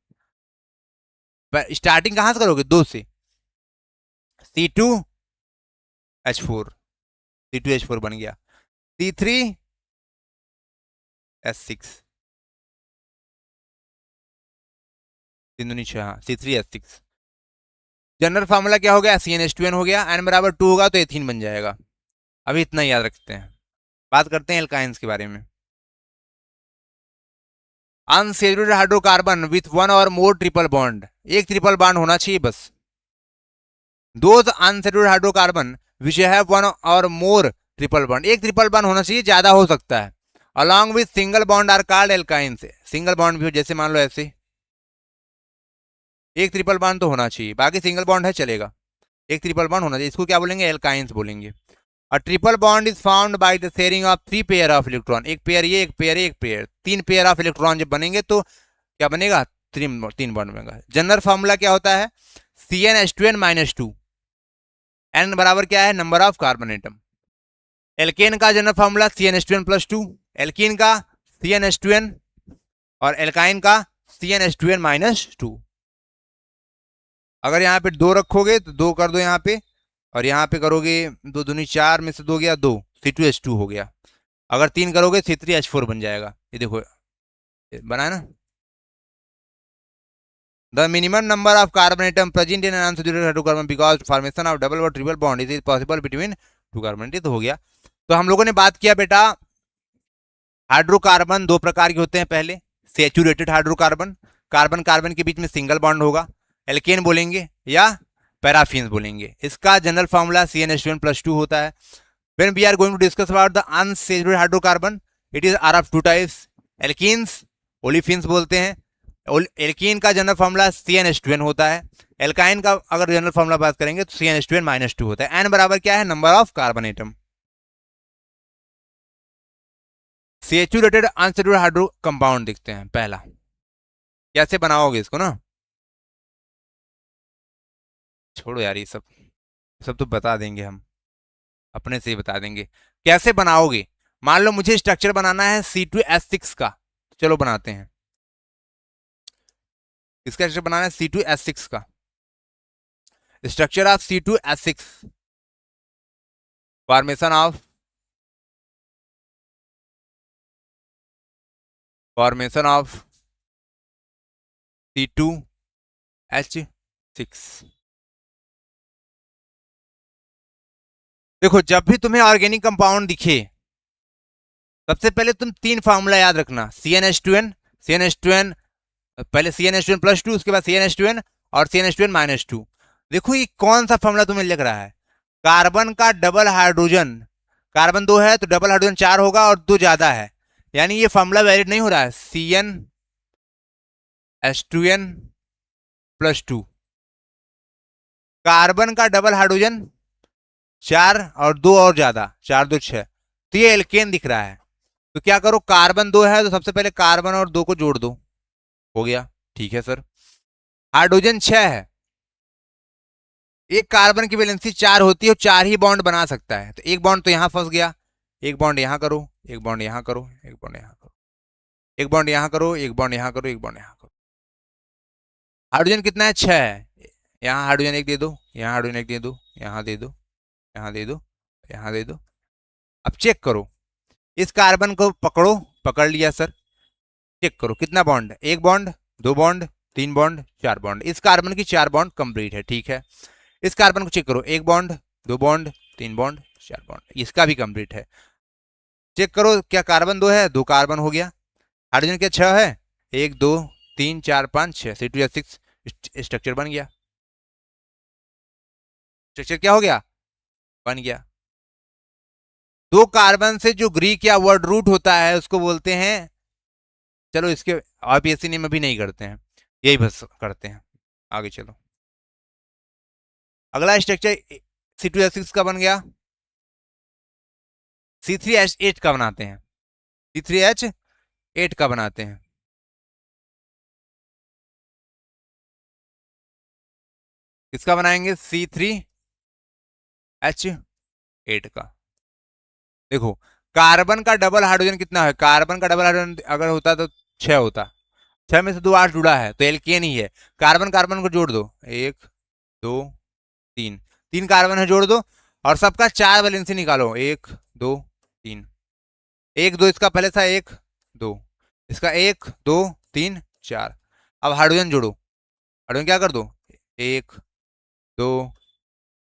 स्टार्टिंग कहां से करोगे? 2 से। C2H4, C2H4 बन गया। C3S6, 3 दूनी 6, हाँ, C3S6। जनरल फार्मूला क्या हो गया? CnH2n हो गया। n बराबर 2 होगा तो एथीन बन जाएगा। अभी इतना याद रखते हैं। बात करते हैं एल्काइंस के बारे में। Unsaturated hydrocarbon with one or more triple bond, एक ट्रिपल बॉन्ड होना चाहिए बस। Those unsaturated hydrocarbon which have one or more triple bond, एक ट्रिपल बॉन्ड होना चाहिए, ज्यादा हो सकता है। Along with single bond are called alkynes. Single bond भी हो, जैसे मान लो ऐसे, एक ट्रिपल बॉन्ड तो होना चाहिए, बाकी सिंगल बॉन्ड है चलेगा, एक ट्रिपल बॉन्ड होना चाहिए, इसको क्या बोलेंगे? एल्काइंस बोलेंगे। A triple bond is found bye the sharing of 3 pair of electron. एक पेयर ये, एक पेयर, एक पेयर, 3 पेयर ऑफ इलेक्ट्रॉन जब बनेंगे तो क्या बनेगा? 3 बॉन्ड बनेगा। जनरल फार्मूला क्या होता है? CnH2n-2। n बराबर क्या है? Number of carbon atom. Alkane का जनरल फार्मूला CnH2n+2, एल्कीन का CnH2n, और एल्काइन का CnH2n-2। अगर यहाँ पे 2 रखोगे तो 2 कर दो यहाँ पे, और यहाँ पे करोगे 2 दूनी 4 में से 2 गया 2, C2H2 हो गया। अगर 3 करोगे C3H4 बन जाएगा। ये देखो बना है ना। The minimum number of carbon atom present in unsaturated hydrocarbon because formation of double और triple bond is possible between two carbon. ये तो हो गया। तो हम लोगों ने बात किया बेटा, हाइड्रोकार्बन 2 प्रकार के होते हैं। पहले सैचुरेटेड हाइड्रोकार्बन, कार्बन कार्बन के बीच में सिंगल बॉन्ड होगा, एल्केन बोलेंगे या पैराफिन्स बोलेंगे। इसका जनरल फार्मूला CnH2n+2 होता है। When we are going to discuss about the unsaturated hydrocarbon, it is are of 2 types, alkenes, olefins बोलते हैं। एल्कीन का जनरल फार्मूला CnH2n होता है। एल्काइन का अगर जनरल फार्मूला बात करेंगे तो CnH2n-2 होता है। n बराबर क्या है? Number of carbon atom. Saturated unsaturated hydro compound देखते हैं। पहला कैसे बनाओगे इसको ना, छोड़ो यार, ये सब तो बता देंगे हम, अपने से ही बता देंगे कैसे बनाओगे। मान लो मुझे स्ट्रक्चर बनाना है C2H6 का, चलो बनाते हैं। इसका स्ट्रक्चर बनाना है C2H6 का। Structure of C2H6, formation of C2H6। देखो, जब भी तुम्हें ऑर्गेनिक कंपाउंड दिखे, सबसे पहले तुम 3 फार्मूला याद रखना। CnH2n, पहले CnH2n+2, उसके बाद CnH2n और CnH2n-2। देखो ये कौन सा फार्मूला तुम्हें लिख रहा है? कार्बन का डबल हाइड्रोजन, कार्बन 2 है तो डबल हाइड्रोजन 4 होगा और 2 ज्यादा है, यानी ये फार्मूला वैलिड नहीं हो रहा है। CnH2n+2, कार्बन का डबल हाइड्रोजन 4 और 2 और ज्यादा, 4 2 6, तो ये एल्केन दिख रहा है। तो क्या करो, कार्बन 2 है तो सबसे पहले कार्बन और 2 को जोड़ दो, हो गया। ठीक है सर। हाइड्रोजन 6 है, एक कार्बन की वैलेंसी 4 होती है और 4 ही बॉन्ड बना सकता है, तो एक बॉन्ड तो यहां फंस गया, एक बॉन्ड यहां करो, एक बॉन्ड यहां करो, एक बॉन्ड यहां करो, एक बॉन्ड यहां करो, एक बॉन्ड यहां करो, एक बॉन्ड यहां करो। हाइड्रोजन कितना है? 6 है। यहाँ हाइड्रोजन एक दे दो, यहाँ हाइड्रोजन एक दे दो, यहाँ दे दो, यहाँ दे दो, यहाँ दे दो। अब चेक करो, इस कार्बन को पकड़ो, पकड़ लिया सर, चेक करो कितना बॉन्ड, एक बॉन्ड, दो बॉन्ड, तीन बॉन्ड, चार बॉन्ड, इस कार्बन की 4 बॉन्ड कंप्लीट है, ठीक है। इस कार्बन को चेक करो, एक बॉन्ड, दो बॉन्ड, तीन बॉन्ड, चार बॉन्ड, इसका भी कंप्लीट है। चेक करो क्या कार्बन 2 है, 2 कार्बन हो गया। हाइड्रोजन क्या 6 है, 1 2 3 4 5 6, C2H6 स्ट्रक्चर बन गया। स्ट्रक्चर क्या हो गया? बन गया। दो कार्बन से जो ग्रीक या वर्ड रूट होता है उसको बोलते हैं, चलो इसके आईपीएससी नेम अभी नहीं करते हैं, यही बस करते हैं, आगे चलो। अगला स्ट्रक्चर C2H6 का बन गया, C3H8 का बनाते हैं, C3H8 का बनाते हैं। किसका बनाएंगे? C3H8 का। देखो कार्बन का डबल हाइड्रोजन कितना है, कार्बन का डबल हाइड्रोजन अगर होता तो 6 होता, 6 में से 2 8 जुड़ा है तो एल्केन ही है। कार्बन कार्बन को जोड़ दो, 1 2 3, 3 कार्बन है जोड़ दो, और सबका 4 वैलेंसी निकालो, 1 2 3, 1 2 इसका पहले था, 1 2 इसका, 1 2 3 4। अब हाइड्रोजन जोड़ो, हाइड्रोजन क्या कर दो, 1 2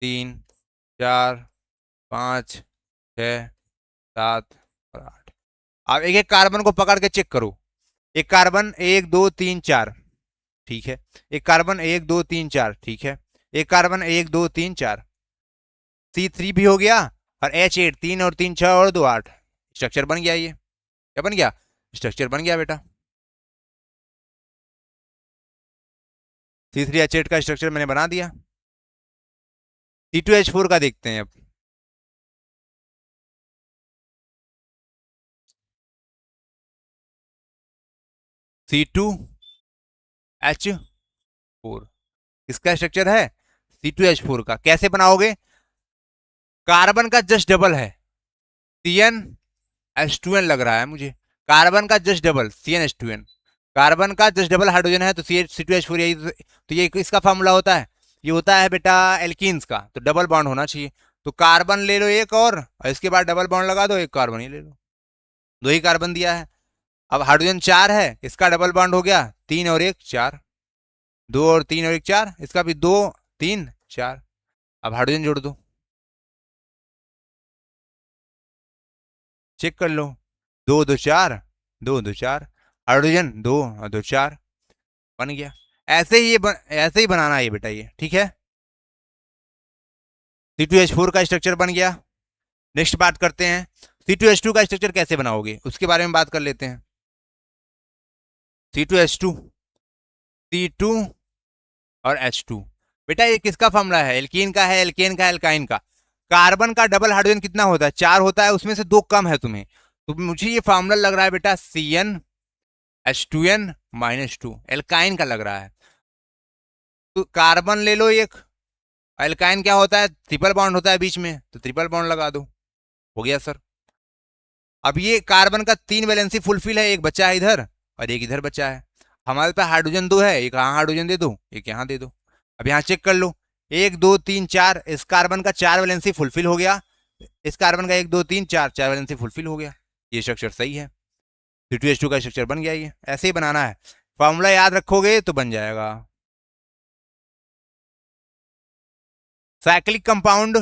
3 4 5 6 7 और 8। अब एक एक कार्बन को पकड़ के चेक करो, एक कार्बन 1 2 3 4, ठीक है, एक कार्बन 1 2 3 4, ठीक है, एक कार्बन 1 2 3 4, C3 भी हो गया, और H8 3 और 3 6 और 2 8, स्ट्रक्चर बन गया। ये क्या बन गया? स्ट्रक्चर बन गया बेटा। C3H8 का स्ट्रक्चर मैंने बना दिया। C2H4 का देखते हैं अब। C2H4 इसका स्ट्रक्चर है, C2H4 का कैसे बनाओगे? कार्बन का जस्ट डबल है, CnH2n लग रहा है मुझे, कार्बन का जस्ट डबल CnH2n, कार्बन का जस्ट डबल हाइड्रोजन है तो C2H4, यही तो ये इसका फॉर्मूला होता है, ये होता है बेटा एल्कीन्स का, तो डबल बॉन्ड होना चाहिए। तो कार्बन ले लो एक और इसके बाद डबल बॉन्ड लगा दो, एक कार्बन ही ले लो, 2 ही कार्बन दिया है। अब हाइड्रोजन 4 है, इसका डबल बॉन्ड हो गया, 3 और 1 4, 2 और 3 और 1 4, इसका भी 2 3 4। अब हाइड्रोजन जोड़ दो, चेक कर लो, 2 2 4 2 2 4, हाइड्रोजन 2 2 4 बन गया। ऐसे ही ऐसे ही बनाना है ये बेटा, ये ठीक है। C2H4 का स्ट्रक्चर बन गया। नेक्स्ट बात करते हैं C2H2 का स्ट्रक्चर कैसे बनाओगे, उसके बारे में बात कर लेते हैं। C2H2 C2 और H2, बेटा ये किसका फॉर्मूला है? एल्कीन का है, एल्केन का, एल्काइन का। कार्बन का डबल हाइड्रोजन कितना होता है? 4 होता है, उसमें से 2 कम है तुम्हें, तो मुझे ये फॉर्मूला लग रहा है बेटा CnH2n-2, एल्काइन का लग रहा है। तो कार्बन ले लो एक, एल्काइन क्या होता है? ट्रिपल बॉन्ड होता है बीच में, तो ट्रिपल बॉन्ड लगा दो, हो गया सर। अब ये कार्बन का 3 वैलेंसी फुलफिल है, एक बचा है इधर और एक इधर बचा है। हमारे पास हाइड्रोजन 2 है, एक यहाँ हाइड्रोजन दे दो, एक यहाँ दे दो। अब यहाँ चेक कर लो, 1 2 3 4, इस कार्बन का 4 वैलेंसी फुलफिल हो गया, इस कार्बन का 1 2 3 4 4 वैलेंसी फुलफिल हो गया, ये स्ट्रक्चर सही है, C2H2 का स्ट्रक्चर बन गया। ये ऐसे ही बनाना है, फॉर्मूला याद रखोगे तो बन जाएगा। साइक्लिक कंपाउंड,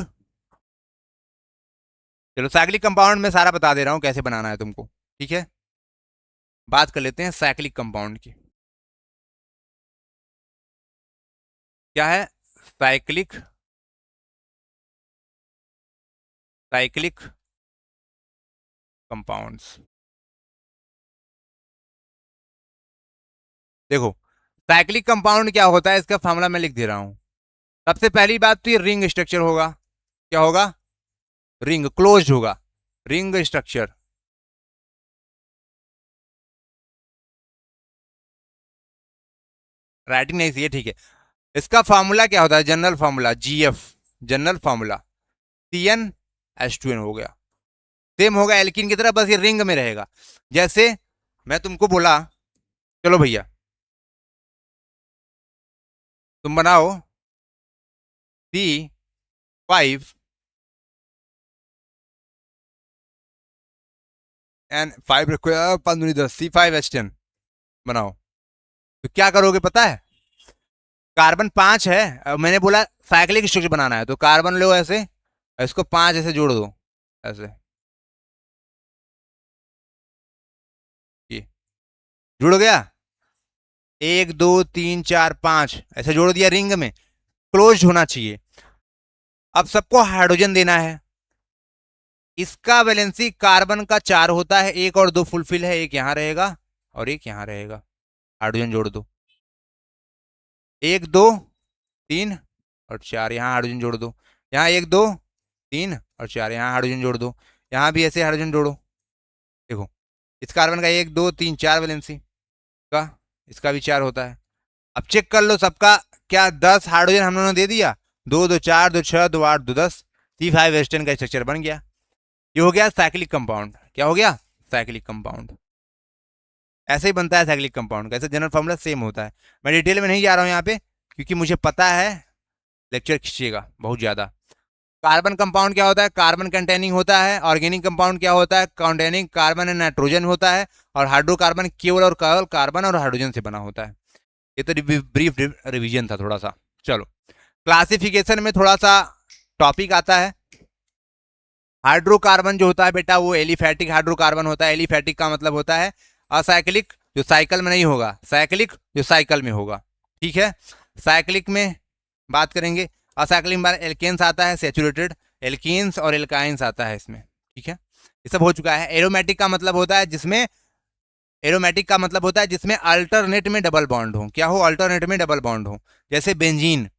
चलो साइक्लिक कंपाउंड में सारा बता दे रहा हूं कैसे बनाना है तुमको, ठीक है। बात कर लेते हैं साइक्लिक कंपाउंड की। क्या है? Cyclic, cyclic compounds. देखो साइक्लिक कंपाउंड क्या होता है, इसका फॉर्मूला मैं लिख दे रहा हूं। सबसे पहली बात तो ये रिंग स्ट्रक्चर होगा, क्या होगा? रिंग, क्लोज्ड होगा, रिंग स्ट्रक्चर। राइटिंग नहीं सही है, ठीक है। इसका फॉर्मूला क्या होता है, general formula GF, general formula CnH2n हो गया। सेम होगा एल्कीन की तरह, बस ये रिंग में रहेगा। जैसे मैं तुमको बोला चलो भैया तुम बनाओ C5 एंड 5 रखो यार, 5 C5H10 बनाओ, तो क्या करोगे पता है, कार्बन 5 है, अब मैंने बोला साइक्लिक स्ट्रक्चर बनाना है, तो कार्बन लो ऐसे, इसको 5 ऐसे जोड़ दो, ऐसे ये जुड़ गया, 1 2 3 4 5 ऐसे जोड़ दिया, रिंग में क्लोज होना चाहिए। अब सबको हाइड्रोजन देना है, इसका वैलेंसी कार्बन का 4 होता है, 1 और 2 फुलफिल है, एक यहां रहेगा और एक यहां रहेगा, हाइड्रोजन जोड़ दो, 1 2 3 और 4, यहाँ हाइड्रोजन जोड़ दो, यहाँ 1 2 3 और 4, यहाँ हाइड्रोजन जोड़ दो, यहाँ भी ऐसे हाइड्रोजन जोड़ो। देखो इस कार्बन का 1 2 3 4 वैलेंसी का, इसका भी 4 होता है। अब चेक कर लो सबका, क्या 10 हाइड्रोजन हम लोगों ने दे दिया, 2 2 4 2 6 2 8 2 10, C5H10 का स्ट्रक्चर बन गया। ये हो गया साइक्लिक कंपाउंड। क्या हो गया, साइक्लिक कंपाउंड। ऐसे ही बनता है साइक्लिक कंपाउंड, कैसे जनरल फॉर्मूला सेम होता है। मैं डिटेल में नहीं जा रहा हूँ यहाँ पे, क्योंकि मुझे पता है लेक्चर खींचिएगा बहुत ज्यादा। कार्बन कंपाउंड क्या होता है, कार्बन कंटेनिंग होता है। ऑर्गेनिक कंपाउंड क्या होता है, कंटेनिंग कार्बन एंड नाइट्रोजन होता है। और हाइड्रोकार्बन केवल और केवल कार्बन और हाइड्रोजन से बना होता है। ये तो ब्रीफ रिवीजन था थोड़ा सा। चलो क्लासिफिकेशन में थोड़ा सा टॉपिक आता है। हाइड्रोकार्बन जो होता है बेटा, वो एलिफैटिक हाइड्रोकार्बन होता है। एलिफैटिक का मतलब होता है असाइक्लिक, जो साइकिल में नहीं होगा, साइक्लिक जो साइकिल में होगा। ठीक है, साइक्लिक में बात करेंगे। असाइक्लिक में एल्केन्स आता है, सेचुरेटेड एल्कीन्स और एल्काइंस आता है इसमें। ठीक है, ये सब हो चुका है। एरोमेटिक का मतलब होता है जिसमें, एरोमेटिक का मतलब होता है जिसमें अल्टरनेट में डबल बॉन्ड हो। क्या हो, अल्टरनेट में डबल बॉन्ड हो, जैसे बेंजीन।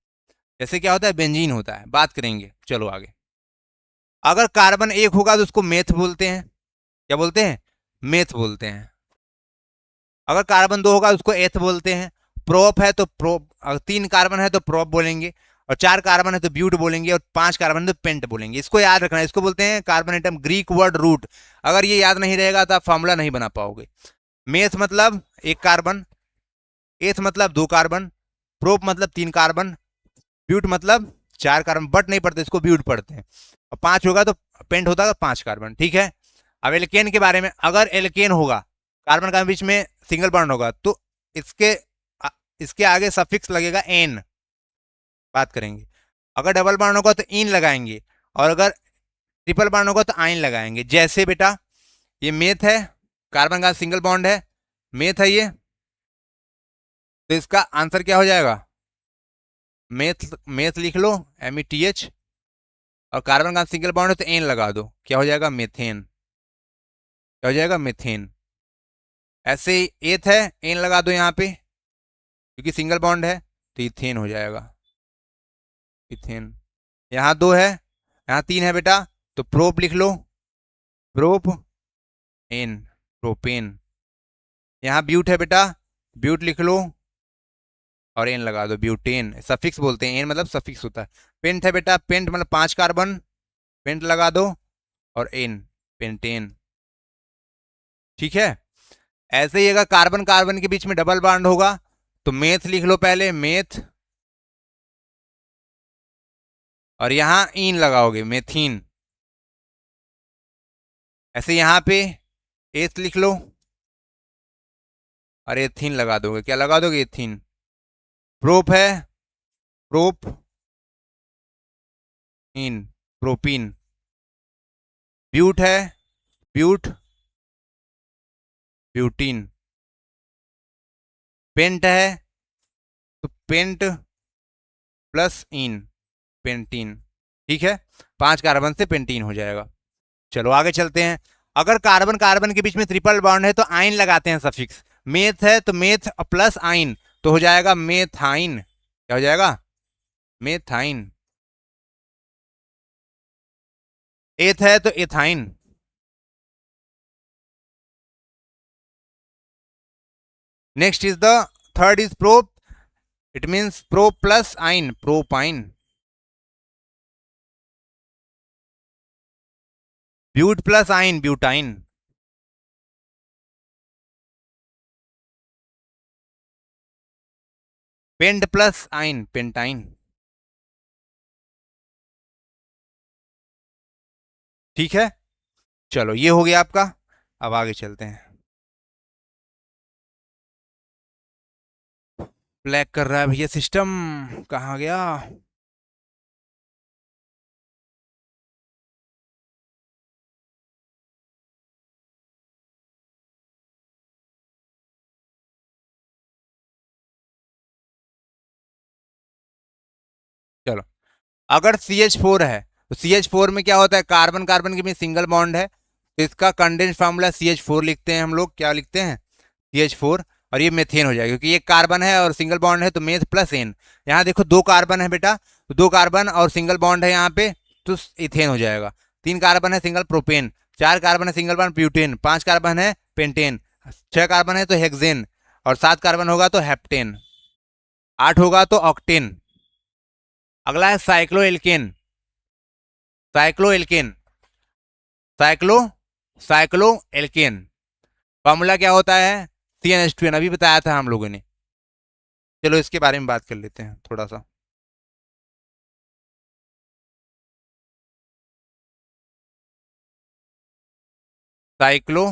जैसे क्या होता है, बेंजीन होता है, बात करेंगे। चलो आगे। अगर कार्बन एक होगा तो उसको मेथ बोलते हैं। क्या बोलते हैं, मेथ बोलते हैं। अगर कार्बन 2 होगा उसको एथ बोलते हैं। प्रोप है तो प्रोप, अगर 3 कार्बन है तो प्रोप बोलेंगे, और 4 कार्बन है तो ब्यूट बोलेंगे, और 5 कार्बन है तो पेंट बोलेंगे। इसको याद रखना है, इसको बोलते हैं carbon atom, Greek word root. अगर ये याद नहीं रहेगा तो आप फॉर्मूला नहीं बना पाओगे। मेथ मतलब 1 कार्बन, एथ मतलब 2 कार्बन, प्रोप मतलब 3 कार्बन, ब्यूट मतलब 4 कार्बन। बट नहीं पढ़ते, इसको ब्यूट पढ़ते हैं। और 5 होगा तो पेंट होता है 5 कार्बन। ठीक है, अब एल्केन के बारे में, अगर एल्केन होगा, कार्बन का बीच में सिंगल बॉन्ड होगा, तो इसके इसके आगे सफिक्स लगेगा एन, बात करेंगे। अगर डबल बॉन्ड होगा तो इन लगाएंगे, और अगर ट्रिपल बॉन्ड होगा तो आइन लगाएंगे। जैसे बेटा ये मेथ है, कार्बन का सिंगल बॉन्ड है, मेथ है ये, तो इसका आंसर क्या हो जाएगा, मेथ। मेथ लिख लो METH, और कार्बन का सिंगल बॉन्ड है तो एन लगा दो, क्या हो जाएगा, मेथेन। क्या हो जाएगा, मेथेन। ऐसे ही एथ है, एन लगा दो यहाँ पे, क्योंकि सिंगल बॉन्ड है, तो इथेन हो जाएगा, इथेन। यहाँ 2 है, यहाँ 3 है बेटा, तो प्रोप लिख लो, प्रोप एन, प्रोपेन। यहाँ ब्यूट है बेटा, ब्यूट लिख लो और एन लगा दो, ब्यूटेन। सफिक्स बोलते हैं, एन मतलब सफिक्स होता है। पेंट है बेटा, पेंट मतलब 5 कार्बन, पेंट लगा दो और एन, पेंटेन। ठीक है, ऐसे ही अगर कार्बन कार्बन के बीच में डबल बॉन्ड होगा तो मेथ लिख लो पहले, मेथ, और यहां इन लगाओगे, मेथीन। ऐसे यहां पे एथ लिख लो और एथीन लगा दोगे, क्या लगा दोगे, एथीन। प्रोप है, प्रोप इन, प्रोपीन। ब्यूट है, ब्यूट, ब्यूटीन। पेंट है तो पेंट प्लस इन, पेंटीन। ठीक है, 5 कार्बन से पेंटीन हो जाएगा। चलो आगे चलते हैं। अगर कार्बन कार्बन के बीच में ट्रिपल बॉन्ड है तो आइन लगाते हैं, सफिक्स। मेथ है तो मेथ प्लस आइन, तो हो जाएगा मेथाइन। क्या हो जाएगा, मेथाइन। एथ है तो ethyne. Next is the third is prop. It means pro plus yne, propyne. But plus yne, butyne. Pent plus yne, pentyne. ठीक है, चलो ये हो गया आपका। अब आगे चलते हैं। ब्लैक कर रहा है भैया सिस्टम, कहाँ गया? चलो, अगर CH4 है तो CH4 में क्या होता है, कार्बन कार्बन के बीच सिंगल बॉन्ड है, तो इसका कंडेंस फार्मूला CH4 लिखते हैं हम लोग। क्या लिखते हैं? CH4। और ये मेथेन हो जाएगा, क्योंकि ये कार्बन है और सिंगल बॉन्ड है, तो मेथ प्लस एन। यहाँ देखो दो कार्बन है बेटा, तो दो कार्बन और सिंगल बॉन्ड है यहाँ पे, तो इथेन हो जाएगा। तीन कार्बन है सिंगल प्रोपेन, चार कार्बन है सिंगल बॉन्ड ब्यूटेन, पांच कार्बन है पेंटेन, छह कार्बन है तो हेक्सेन, और सात कार्बन होगा तो हेप्टेन, आठ होगा तो ऑक्टेन। अगला है cycloalkane. Cycloalkane, cyclo cycloalkane formula क्या होता है? CnH2n, अभी बताया था हम लोगों ने। चलो इसके बारे में बात कर लेते हैं थोड़ा सा। Cyclo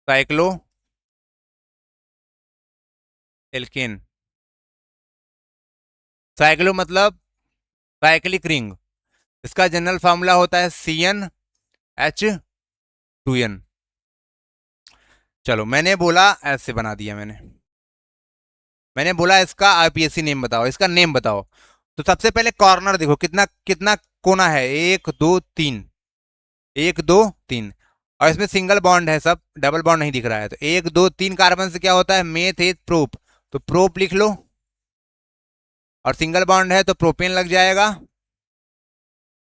cyclo alkane. साइक्लो मतलब साइक्लिक रिंग। इसका जनरल फार्मूला होता है CnH2n। चलो मैंने बोला ऐसे बना दिया मैंने। मैंने बोला इसका IPSC नेम बताओ, इसका नेम बताओ। तो सबसे पहले कॉर्नर देखो, कितना कितना कोना है, एक दो तीन, एक दो तीन। और इसमें सिंगल बॉन्ड है, सब डबल बॉन्ड नहीं दिख रहा है। तो एक दो तीन कार्बन से क्या होता है, मेथ एथ प्रोप, तो प्रोप लिख लो। और सिंगल बॉन्ड है तो प्रोपेन लग जाएगा।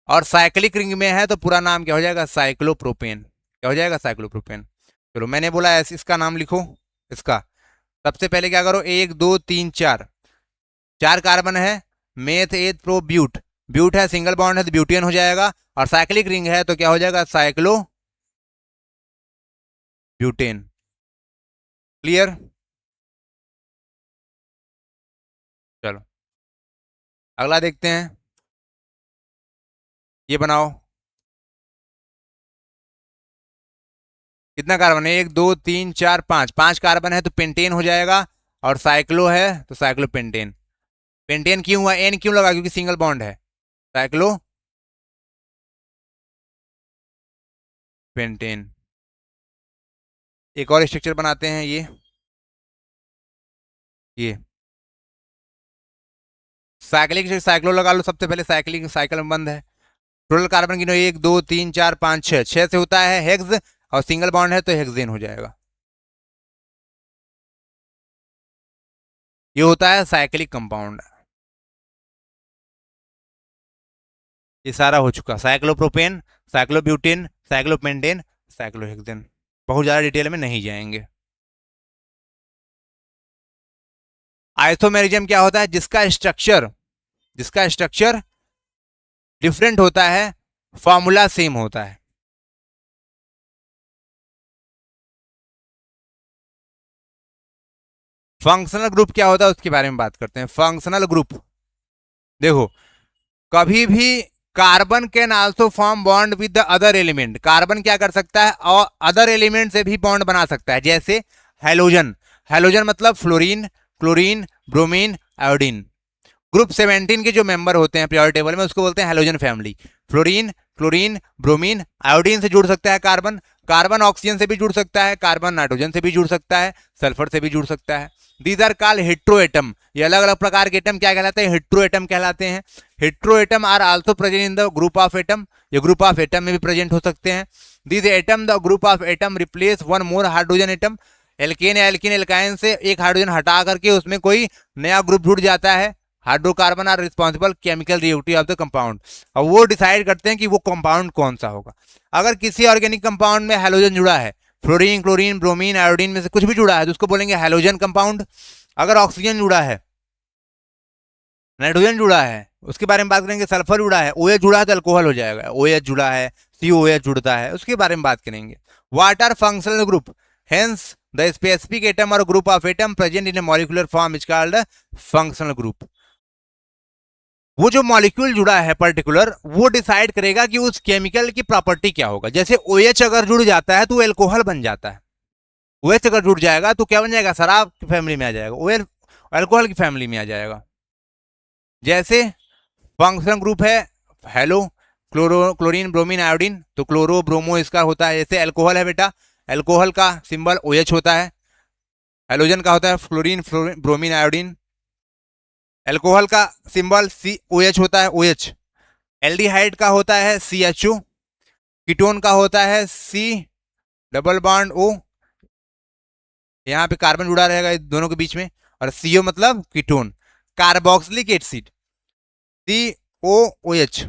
और साइक्लिक रिंग में है तो पूरा नाम क्या हो जाएगा, साइक्लोप्रोपेन। क्या हो जाएगा, साइक्लोप्रोपेन। चलो मैंने बोला ऐसे इसका नाम लिखो। इसका सबसे पहले क्या करो, एक दो तीन चार, चार कार्बन है, मेथ एथ प्रो ब्यूट, ब्यूट है सिंगल बॉन्ड है तो ब्यूटेन हो जाएगा। और साइक्लिक रिंग है तो क्या हो जाएगा, साइक्लो ब्यूटेन। क्लियर? चलो अगला देखते हैं, ये बनाओ। कितना कार्बन है, एक दो तीन चार पांच, पांच कार्बन है तो पेंटेन हो जाएगा। और साइक्लो है तो साइक्लो पेंटेन। पेंटेन क्यों हुआ, एन क्यों लगा, क्योंकि सिंगल बॉन्ड है। Cyclo pentane. एक और स्ट्रक्चर बनाते हैं, ये साइक्लिक साइक्लो लगा लो सबसे पहले, साइक्लिक साइकिल में बंद है। टोटल कार्बन गिनो, एक दो तीन चार पांच छह, छह से होता है हेक्स, और सिंगल बॉन्ड है तो हेक्सेन हो जाएगा। ये होता है साइक्लिक कंपाउंड। ये सारा हो चुका, साइक्लोप्रोपेन, साइक्लोब्यूटेन, साइक्लोपेंटेन, साइक्लोहेक्सेन। बहुत ज्यादा डिटेल में नहीं जाएंगे। आइसोमेरिज्म क्या होता है, जिसका स्ट्रक्चर डिफरेंट होता है, फॉर्मूला सेम होता है। फंक्शनल ग्रुप क्या होता है उसके बारे में बात करते हैं। फंक्शनल ग्रुप देखो, कभी भी carbon can also form bond with the other element. Carbon क्या कर सकता है, और अदर एलिमेंट से भी बॉन्ड बना सकता है। जैसे हेलोजन, हेलोजन मतलब fluorine, chlorine, bromine, iodine. Group 17 के जो मेंबर होते हैं पीरियोडिक टेबल में, उसको बोलते हैं halogen family. Fluorine, chlorine, bromine, iodine से जुड़ सकता है कार्बन। कार्बन ऑक्सीजन से भी जुड़ सकता है, कार्बन नाइट्रोजन से भी जुड़ सकता है, सल्फर से भी जुड़ सकता है। These are called hetero atom. ये अलग अलग प्रकार के एटम क्या कहलाते हैं, हेट्रो एटम कहलाते हैं। Hetero atom are also present in the group of atom. ये ग्रुप ऑफ एटम में भी प्रेजेंट हो सकते हैं। These atom, the group of atom replace one more hydrogen atom. Alkane या एल्किन एल्काइन से एक हाइड्रोजन हटा करके उसमें कोई नया ग्रुप जुड़ जाता है, hydrocarbon are responsible chemical reactive of the compound. अब वो डिसाइड करते हैं कि वो कंपाउंड कौन सा होगा। अगर किसी ऑर्गेनिक कंपाउंड में हैलोजन जुड़ा है, फ्लोरीन, क्लोरीन, ब्रोमीन, आयोडीन में से कुछ भी जुड़ा है, तो उसको बोलेंगे हैलोजन कंपाउंड। अगर ऑक्सीजन जुड़ा है, नाइट्रोजन जुड़ा है, उसके बारे में बात करेंगे। सल्फर जुड़ा है, OH जुड़ा है तो अल्कोहल हो जाएगा। OH जुड़ा है, COOH जुड़ता है, उसके बारे में बात करेंगे। Water functional group, hence the specific atom or group of atom present in a molecular form is called functional group. वो जो मॉलिक्यूल जुड़ा है पर्टिकुलर, वो डिसाइड करेगा कि उस केमिकल की प्रॉपर्टी क्या होगा। जैसे OH अगर जुड़ जाता है तो एल्कोहल बन जाता है। OH अगर जुड़ जाएगा तो क्या बन जाएगा? शराब की फैमिली में आ जाएगा। OH अल्कोहल की फैमिली में आ जाएगा। जैसे फंक्शनल ग्रुप है हेलो, क्लोरीन, ब्रोमीन, आयोडीन, तो क्लोरो ब्रोमो इसका होता है। जैसे अल्कोहल है बेटा, अल्कोहल का सिंबल OH होता है। हेलोजन का होता है फ्लोरीन, ब्रोमीन, आयोडीन। अल्कोहल का सिंबल COH होता है, OH। एल्डिहाइड का होता है CHO। कीटोन का होता है C डबल बॉन्ड O, यहाँ पे कार्बन जुड़ा रहेगा दोनों के बीच में, और CO मतलब ketone. Carboxylic acid COOH,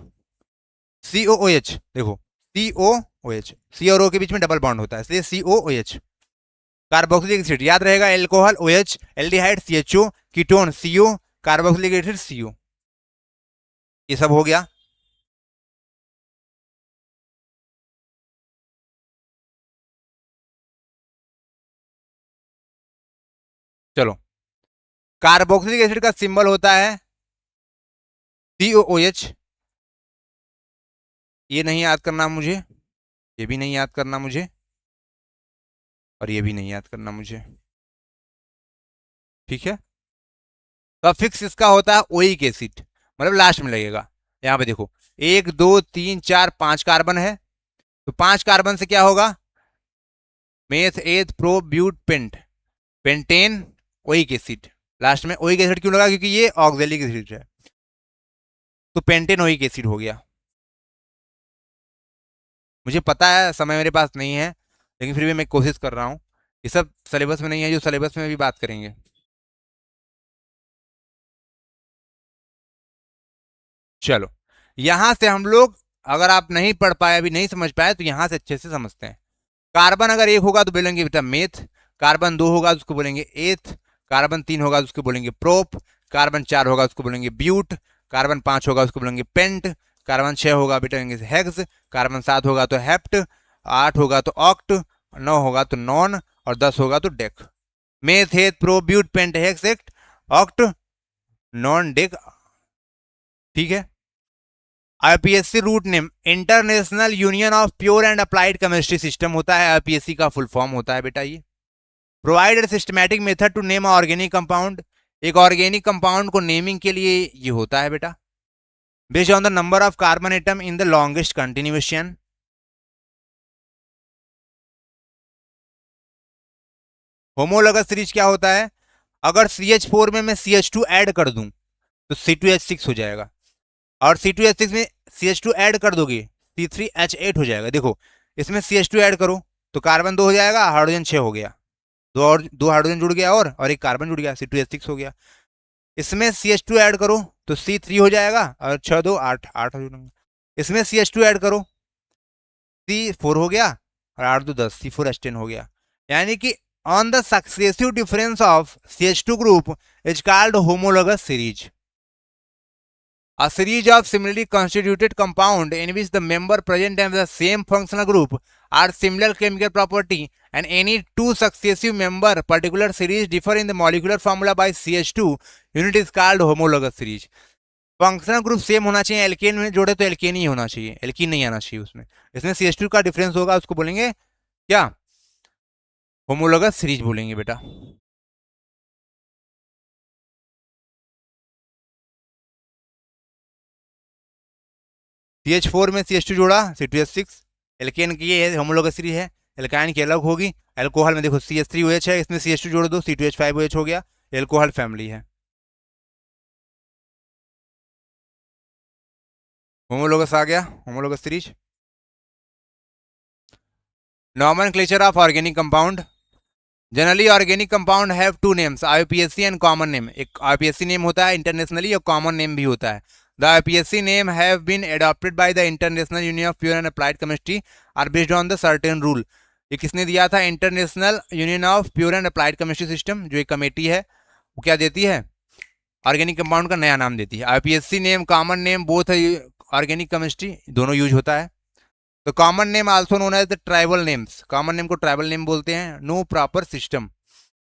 COOH देखो, COOH, C और O के बीच में डबल बॉन्ड होता है, इसलिए COOH। कार्बोक्सिलिक एसिड याद रहेगा, alcohol OH, aldehyde CHO, ketone CO, carboxylic acid CO। ये सब हो गया। चलो, कार्बोक्सिलिक एसिड का सिंबल होता है COOH। ये नहीं याद करना मुझे, ये भी नहीं याद करना मुझे, और ये भी नहीं याद करना मुझे, ठीक है। तो फिक्स इसका होता है ओइक एसिड, मतलब लास्ट में लगेगा। यहां पे देखो 1 2 3 4 5 कार्बन है, तो 5 कार्बन से क्या होगा? Meth, eth, pro, but, pent, pentane, oic acid. Last में ओइक एसिड क्यों लगा? क्योंकि ये ऑक्जेलिक एसिड है, तो पेंटेन ओइक एसिड हो गया। मुझे पता है समय मेरे पास नहीं है, लेकिन फिर भी मैं कोशिश कर रहा हूँ। ये सब सिलेबस में नहीं है, जो सिलेबस में भी बात करेंगे। चलो, यहां से हम लोग, अगर आप नहीं पढ़ पाए, अभी नहीं समझ पाए, तो यहां से अच्छे से समझते हैं। कार्बन अगर 1 होगा तो बोलेंगे बेटा मेथ, कार्बन 2 होगा तो उसको बोलेंगे एथ, कार्बन 3 होगा तो उसको बोलेंगे प्रोप, कार्बन 4 होगा तो उसको बोलेंगे ब्यूट, कार्बन 5 होगा उसको बोलेंगे पेंट, कार्बन 6 होगा बेटा हेक्स, कार्बन 7 होगा तो हेप्ट, 8 होगा तो ऑक्ट, 9 होगा तो नॉन, और 10 होगा तो dec. Meth, eth, pro, but, pent, hex, hept, oct, non, dec, ठीक है। IPSC root name International Union of Pure and Applied Chemistry system होता है। IPSC का फुल फॉर्म होता है बेटा ये। Provide a systematic method to name organic compound, एक ऑर्गेनिक कंपाउंड को नेमिंग के लिए ये होता है बेटा। Based on the number of carbon atom in the longest continuation. Homologous series क्या होता है? अगर CH4 में मैं CH2 ऐड कर दूं तो C2H6 हो जाएगा, और C2H6 में CH2 ऐड कर दोगे C3H8 हो जाएगा। देखो, इसमें CH2 ऐड करो तो कार्बन 2 हो जाएगा, हाइड्रोजन 6 हो गया, दो हाइड्रोजन जुड़ गया, और एक कार्बन जुड़ गया, C2H6 हो गया। इसमें CH2 ऐड करो तो C3 हो जाएगा, और 6 2 8 8 हो जाएगा। इसमें CH2 ऐड करो, C4 हो गया, और 8 2 10, C4H10 हो गया। यानी कि on the successive difference of CH2 group is called homologous series. A series of similarly constituted compound in which the member present in the same functional group are similar chemical property and any two successive member particular series differ in the molecular formula by CH2 unit is called homologous series। Functional group same होना चाहिए, alkene में जोड़े तो alkene ही होना चाहिए, alkene नहीं आना चाहिए उसमें। इसमें CH2 का डिफरेंस होगा, उसको बोलेंगे क्या? होमोलॉगस सीरीज बोलेंगे बेटा। CH4 में CH2 जोड़ा, C2H6, एल्केन की ये होमोलॉगस सीरीज है। एल्काइन की अलग होगी। एल्कोहल में देखो CH3OH है, इसमें CH2 जोड़ दो, C2H5OH हो गया, एल्कोहल फैमिली है। होमोलॉगस आ गया, homologous series. Nomenclature of organic compound, generally organic compound have two names, IUPAC and common name. एक आईयूपीएसी नेम होता है इंटरनेशनली और कॉमन नेम भी होता है। The IUPAC name have been adopted by the International Union of Pure and Applied Chemistry are based on the certain rule. ये किसने दिया था? International Union of Pure and Applied Chemistry system, जो एक committee है, वो क्या देती है? ऑर्गेनिक कंपाउंड का नया नाम देती है। IUPAC name, common name, both organic chemistry दोनों यूज होता है। तो common name also known as the tribal names, common name को ट्राइबल नेम बोलते हैं। No proper system,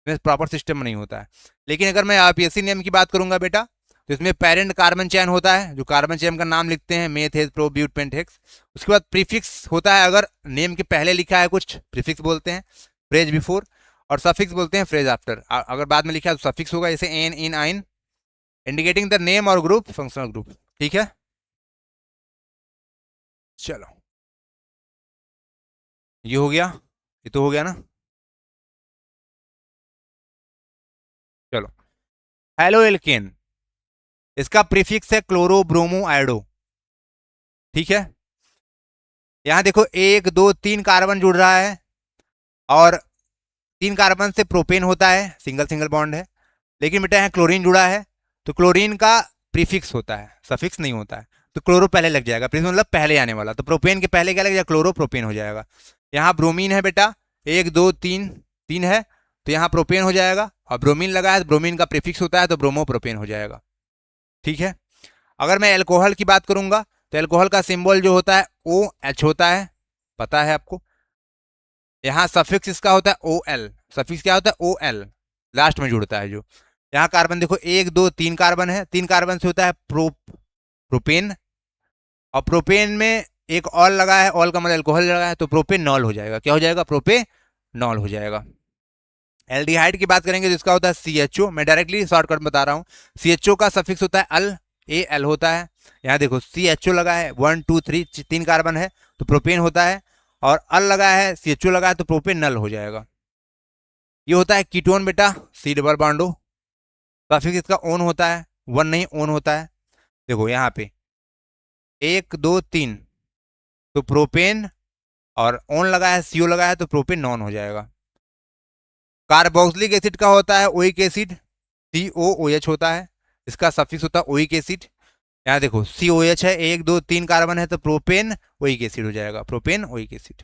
proper system नहीं होता है। लेकिन अगर मैं आईयूपीएसी नेम की बात करूंगा बेटा, तो इसमें पेरेंट कार्बन चेन होता है, जो कार्बन चेन का नाम लिखते हैं, meth, eth, pro, but, pent, hex. उसके बाद प्रीफिक्स होता है, अगर नेम के पहले लिखा है कुछ, प्रीफिक्स बोलते हैं, फ्रेज बिफोर, और सफिक्स बोलते हैं, फ्रेज आफ्टर। अगर बाद में लिखा है तो सफिक्स होगा, जैसे एन, इन, आइन, इंडिकेटिंग द नेम और ग्रुप, फंक्शनल ग्रुप। ठीक है, चलो ये हो गया, ये तो हो गया ना। चलो, हेलो एल्केन, इसका प्रीफिक्स है क्लोरो, ब्रोमो, आयोडो। ठीक है, यहां देखो 1 2 3 कार्बन जुड़ रहा है, और 3 कार्बन से प्रोपेन होता है, सिंगल सिंगल बॉन्ड है। लेकिन बेटा यहाँ क्लोरीन जुड़ा है, तो क्लोरीन का प्रीफिक्स होता है, सफिक्स नहीं होता है। तो क्लोरो पहले लग जाएगा, प्रीफिक्स मतलब पहले आने वाला, तो प्रोपेन के पहले क्या लग जाएगा? क्लोरो, प्रोपेन हो जाएगा। यहाँ ब्रोमीन है बेटा, 1 2 3 3 है, तो यहाँ प्रोपेन हो जाएगा, और ब्रोमीन लगा है तो ब्रोमीन का प्रीफिक्स होता है, तो ब्रोमो, प्रोपेन हो जाएगा। ठीक है, अगर मैं एल्कोहल की बात करूंगा, तो एल्कोहल का सिंबल जो होता है OH होता है, पता है आपको। यहाँ सफिक्स इसका होता है OL, सफिक्स क्या होता है? OL, लास्ट में जुड़ता है जो। यहाँ कार्बन देखो 1 2 3 कार्बन है, 3 कार्बन से होता है प्रोपेन, और प्रोपेन में एक ऑल लगा है, ऑल का मतलब एल्कोहल लगा है, तो प्रोपेनॉल हो जाएगा। क्या हो जाएगा? प्रोपेनॉल हो जाएगा। एल्डिहाइड की बात करेंगे तो इसका होता है CHO, मैं डायरेक्टली शॉर्टकट बता रहा हूँ। CHO का सफिक्स होता है अल, AL होता है। यहाँ देखो CHO लगा है, 1 2 3 3 कार्बन है, तो प्रोपेन होता है, और अल लगा है, CHO लगा है, तो प्रोपेनल हो जाएगा। ये होता है कीटोन बेटा, C डबल बॉन्डो। सफिक्स इसका ओन होता है, 1 नहीं, ओन होता है। देखो यहाँ पे 1 2 3, तो प्रोपेन, और ओन लगा है, CO लगा है, तो प्रोपेन नॉन हो जाएगा। कार्बोक्सिलिक एसिड का होता है ओइक एसिड, COOH होता है, इसका सफिक्स होता है ओइक एसिड। यहाँ देखो COH है, 1 2 3 कार्बन है, तो प्रोपेन ओइक एसिड हो जाएगा, प्रोपेन ओइक एसिड।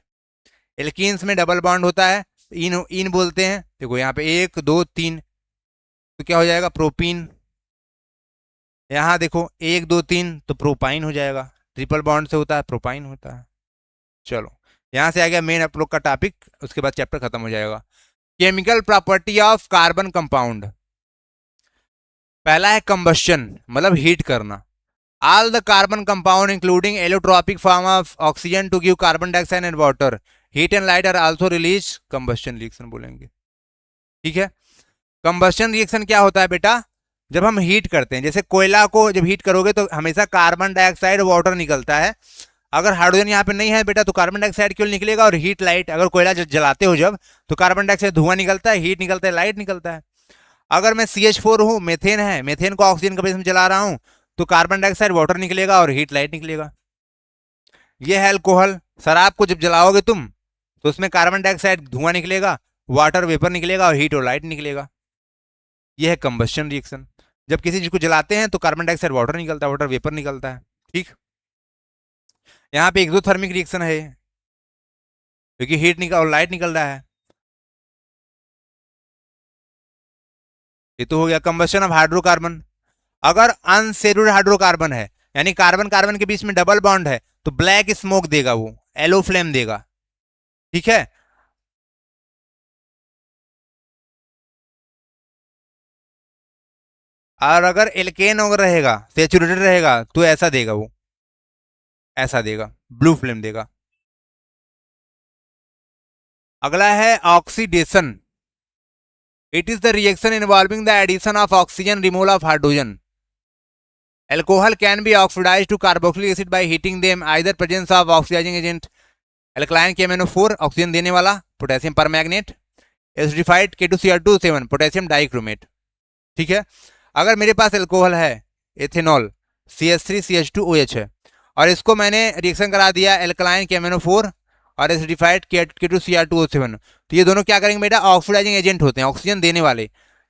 एल्कीन्स में डबल बॉन्ड होता है, इन बोलते हैं। देखो यहाँ पे 1 2 3, तो क्या हो जाएगा? प्रोपीन। यहाँ देखो 1 2 3, तो प्रोपाइन हो जाएगा, ट्रिपल बॉन्ड से होता है, प्रोपाइन होता है। चलो, यहाँ से आ गया मेन आप लोग का टॉपिक, उसके बाद चैप्टर खत्म हो जाएगा। Chemical property of carbon compound. पहला है कंबस्शन, मतलब हीट करना। All the carbon compound including allotropic form of oxygen to give carbon dioxide and water, heat and light are also release combustion reaction बोलेंगे। ठीक है, कंबस्शन रिएक्शन क्या होता है बेटा? जब हम हीट करते हैं, जैसे कोयला को जब हीट करोगे तो हमेशा कार्बन डाइऑक्साइड, वाटर निकलता है। अगर हाइड्रोजन यहाँ पे नहीं है बेटा, तो कार्बन डाइऑक्साइड क्यों निकलेगा? और हीट, लाइट, अगर कोयला जलाते हो जब, तो कार्बन डाइऑक्साइड, धुआं निकलता है, हीट निकलता है, लाइट निकलता है। अगर मैं CH4 हूँ, मेथेन है, मेथेन को ऑक्सीजन के बेस में जला रहा हूँ, तो कार्बन डाइऑक्साइड, वाटर निकलेगा, और हीट, लाइट निकलेगा। ये है अल्कोहल। शराब को जब जलाओगे तुम, तो उसमें कार्बन डाइऑक्साइड, धुआं निकलेगा, वाटर वेपर निकलेगा, और हीट और लाइट निकलेगा। यह है कंबस्शन रिएक्शन। जब किसी चीज को जलाते हैं तो कार्बन डाइऑक्साइड, वाटर निकलता है, वाटर वेपर निकलता है। ठीक, यहाँ पे एक्सोथर्मिक रिएक्शन है, क्योंकि हीट निकल और लाइट निकल रहा है। ये तो हो गया कंबस्शन ऑफ हाइड्रोकार्बन। अगर अनसेरुड हाइड्रोकार्बन है, यानी कार्बन कार्बन के बीच में डबल बॉन्ड है, तो ब्लैक स्मोक देगा, वो येलो फ्लेम देगा। ठीक है, और अगर एल्केन अगर रहेगा, सेचुरेटेड रहेगा, तो ऐसा देगा, वो ऐसा देगा, ब्लू फ्लेम देगा। अगला है oxidation. It is the reaction involving the addition of oxygen, removal of hydrogen. Alcohol can be oxidized to carboxylic acid by heating them, either presence of oxidizing agent alkaline KMnO4 oxygen देने वाला, potassium परमैग्नेट, acidified K2Cr2 7 potassium dichromate. ठीक है, अगर मेरे पास alcohol है, ethanol, CH3CH2OH है, और इसको मैंने रिएक्शन करा दिया एल्कलाइन KMnO4 और एसिडिफाइड K2Cr2O7, तो ये दोनों क्या करेंगे बेटा, ऑक्सीडाइजिंग एजेंट होते हैं, ऑक्सीजन देने वाले,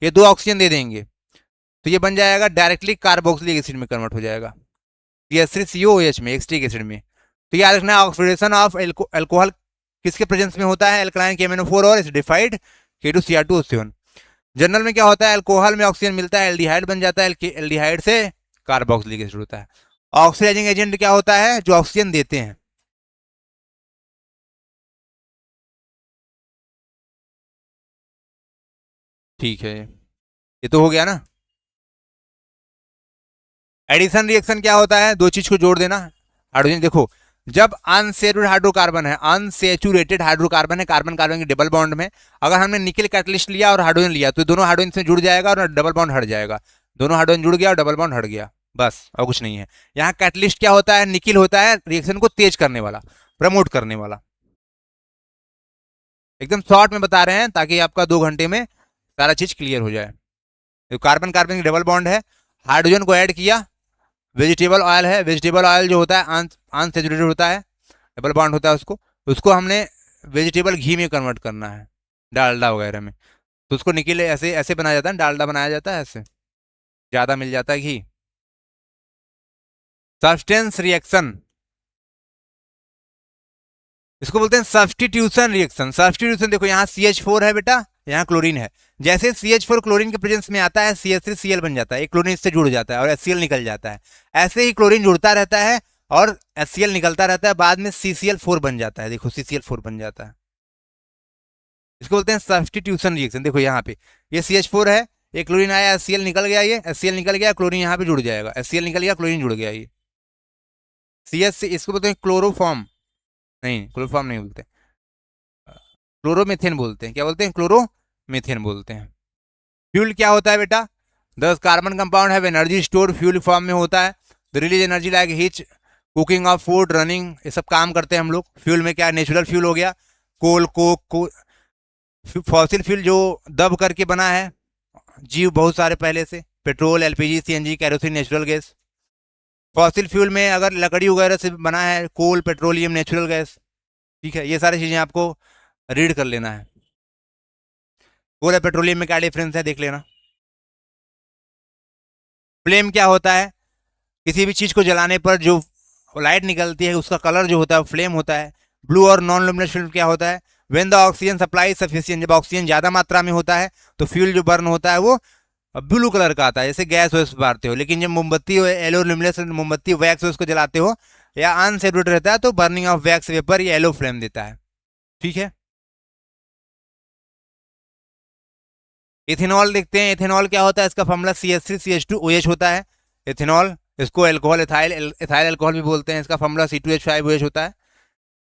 ये दो ऑक्सीजन दे देंगे तो ये बन जाएगा डायरेक्टली कार्बोक्सिलिक एसिड में कन्वर्ट हो जाएगा, CH3COOH में, एक्सिटिक एसिड में। तो याद रखना ऑक्सीडेशन ऑफ अल्कोहल किसके प्रेजेंस में होता है, एल्कलाइन KMnO4 और एसिडिफाइड K2Cr2O7। जनरल में क्या होता है, अल्कोहल में ऑक्सीजन मिलता है, एल्डिहाइड बन जाता है, एल्डिहाइड से कार्बोक्सिलिक एसिड होता है। ऑक्सीडाइजिंग एजेंट क्या होता है, जो ऑक्सीजन देते हैं। ठीक है, ये तो हो गया ना। एडिशन रिएक्शन क्या होता है, दो चीज को जोड़ देना। हाइड्रोजन देखो, जब अनसैचुरेटेड हाइड्रोकार्बन है, अनसैचुरेटेड हाइड्रोकार्बन है, कार्बन कार्बन के डबल बॉन्ड में, अगर हमने निकल कैटलिस्ट लिया और हाइड्रोजन लिया तो दोनों हाइड्रोजन से जुड़ जाएगा और डबल बॉन्ड हट जाएगा, दोनों हाइड्रोजन जुड़ गया और डबल बॉन्ड हट गया, बस और कुछ नहीं है। यहाँ कैटलिस्ट क्या होता है, निकिल होता है, रिएक्शन को तेज करने वाला, प्रमोट करने वाला। एकदम शॉर्ट में बता रहे हैं ताकि आपका 2 घंटे में सारा चीज क्लियर हो जाए। तो कार्बन कार्बन की डबल बॉन्ड है, हाइड्रोजन को ऐड किया, वेजिटेबल ऑयल है, वेजिटेबल ऑयल जो होता है अनसैचुरेटेड होता है, डबल बॉन्ड होता है, उसको हमने वेजिटेबल घी में कन्वर्ट करना है, डालडा वगैरह में, तो उसको निकले ऐसे ऐसे बनाया जाता है, डालडा बनाया जाता है, ऐसे ज़्यादा मिल जाता है घी। सब्सटेंस रिएक्शन, इसको बोलते हैं सब्स्टिट्यूशन रिएक्शन। सब्स्टिट्यूशन देखो, यहाँ CH4 है बेटा, यहाँ क्लोरीन है, जैसे CH4 क्लोरीन के प्रेजेंस में आता है CH3Cl बन जाता है, एक क्लोरीन इससे जुड़ जाता है और HCl निकल जाता है। ऐसे ही क्लोरीन जुड़ता रहता है और HCl निकलता रहता है, बाद में CCl4 बन जाता है, देखो CCl4 बन जाता है। इसको बोलते हैं सब्स्टिट्यूशन रिएक्शन। देखो यहाँ पे ये CH4 है, एक क्लोरीन आया, HCl निकल गया, ये HCl निकल गया, क्लोरीन यहाँ पे जुड़ जाएगा, HCl निकल गया, क्लोरीन जुड़ गया, ये CH, इसको बोलते हैं क्लोरोफॉर्म, नहीं क्लोरोफॉर्म नहीं बोलते, क्लोरोमीथेन बोलते हैं। क्या बोलते हैं, क्लोरोमीथेन बोलते हैं। फ्यूल क्या होता है बेटा, 10 कार्बन कंपाउंड है, एनर्जी स्टोर फ्यूल फॉर्म में होता है, the release energy like heat, cooking of food, running, ये सब काम करते हैं हम लोग। फ्यूल में क्या, नेचुरल फ्यूल हो गया, कोल कोक, फॉसिल फ्यूल जो दब करके बना है, जीव बहुत सारे पहले से, petrol, LPG, CNG, kerosene, natural gas. Fossil fuel में अगर लकड़ी वगैरह से बना है, कोल, पेट्रोलियम, नेचुरल गैस। ठीक है, ये सारी चीज़ें आपको रीड कर लेना है। कोल और पेट्रोलियम में क्या डिफरेंस है देख लेना। फ्लेम क्या होता है, किसी भी चीज़ को जलाने पर जो लाइट निकलती है उसका कलर जो होता है फ्लेम होता है। ब्लू और नॉन लुमिनस फ्लेम क्या होता है, when the oxygen supply sufficient, जब ऑक्सीजन ज़्यादा मात्रा में होता है तो फ्यूल जो बर्न होता है वो ब्लू कलर का आता है, जैसे गैस वैस मारते हो। लेकिन जब मोमबत्ती हो, येलो लुमिनस मोमबत्ती वैक्स उसको जलाते हो या अनसैचुरेटेड रहता है तो burning of wax vapour yellow flame देता है। ठीक है, इथेनॉल देखते हैं। इथेनॉल क्या होता है, इसका फॉर्मूला CH3CH2OH होता है, इथेनॉल। इसको एल्कोहल, एथाइल एल्कोहल भी बोलते हैं, इसका फॉर्मूला C2H5OH होता है।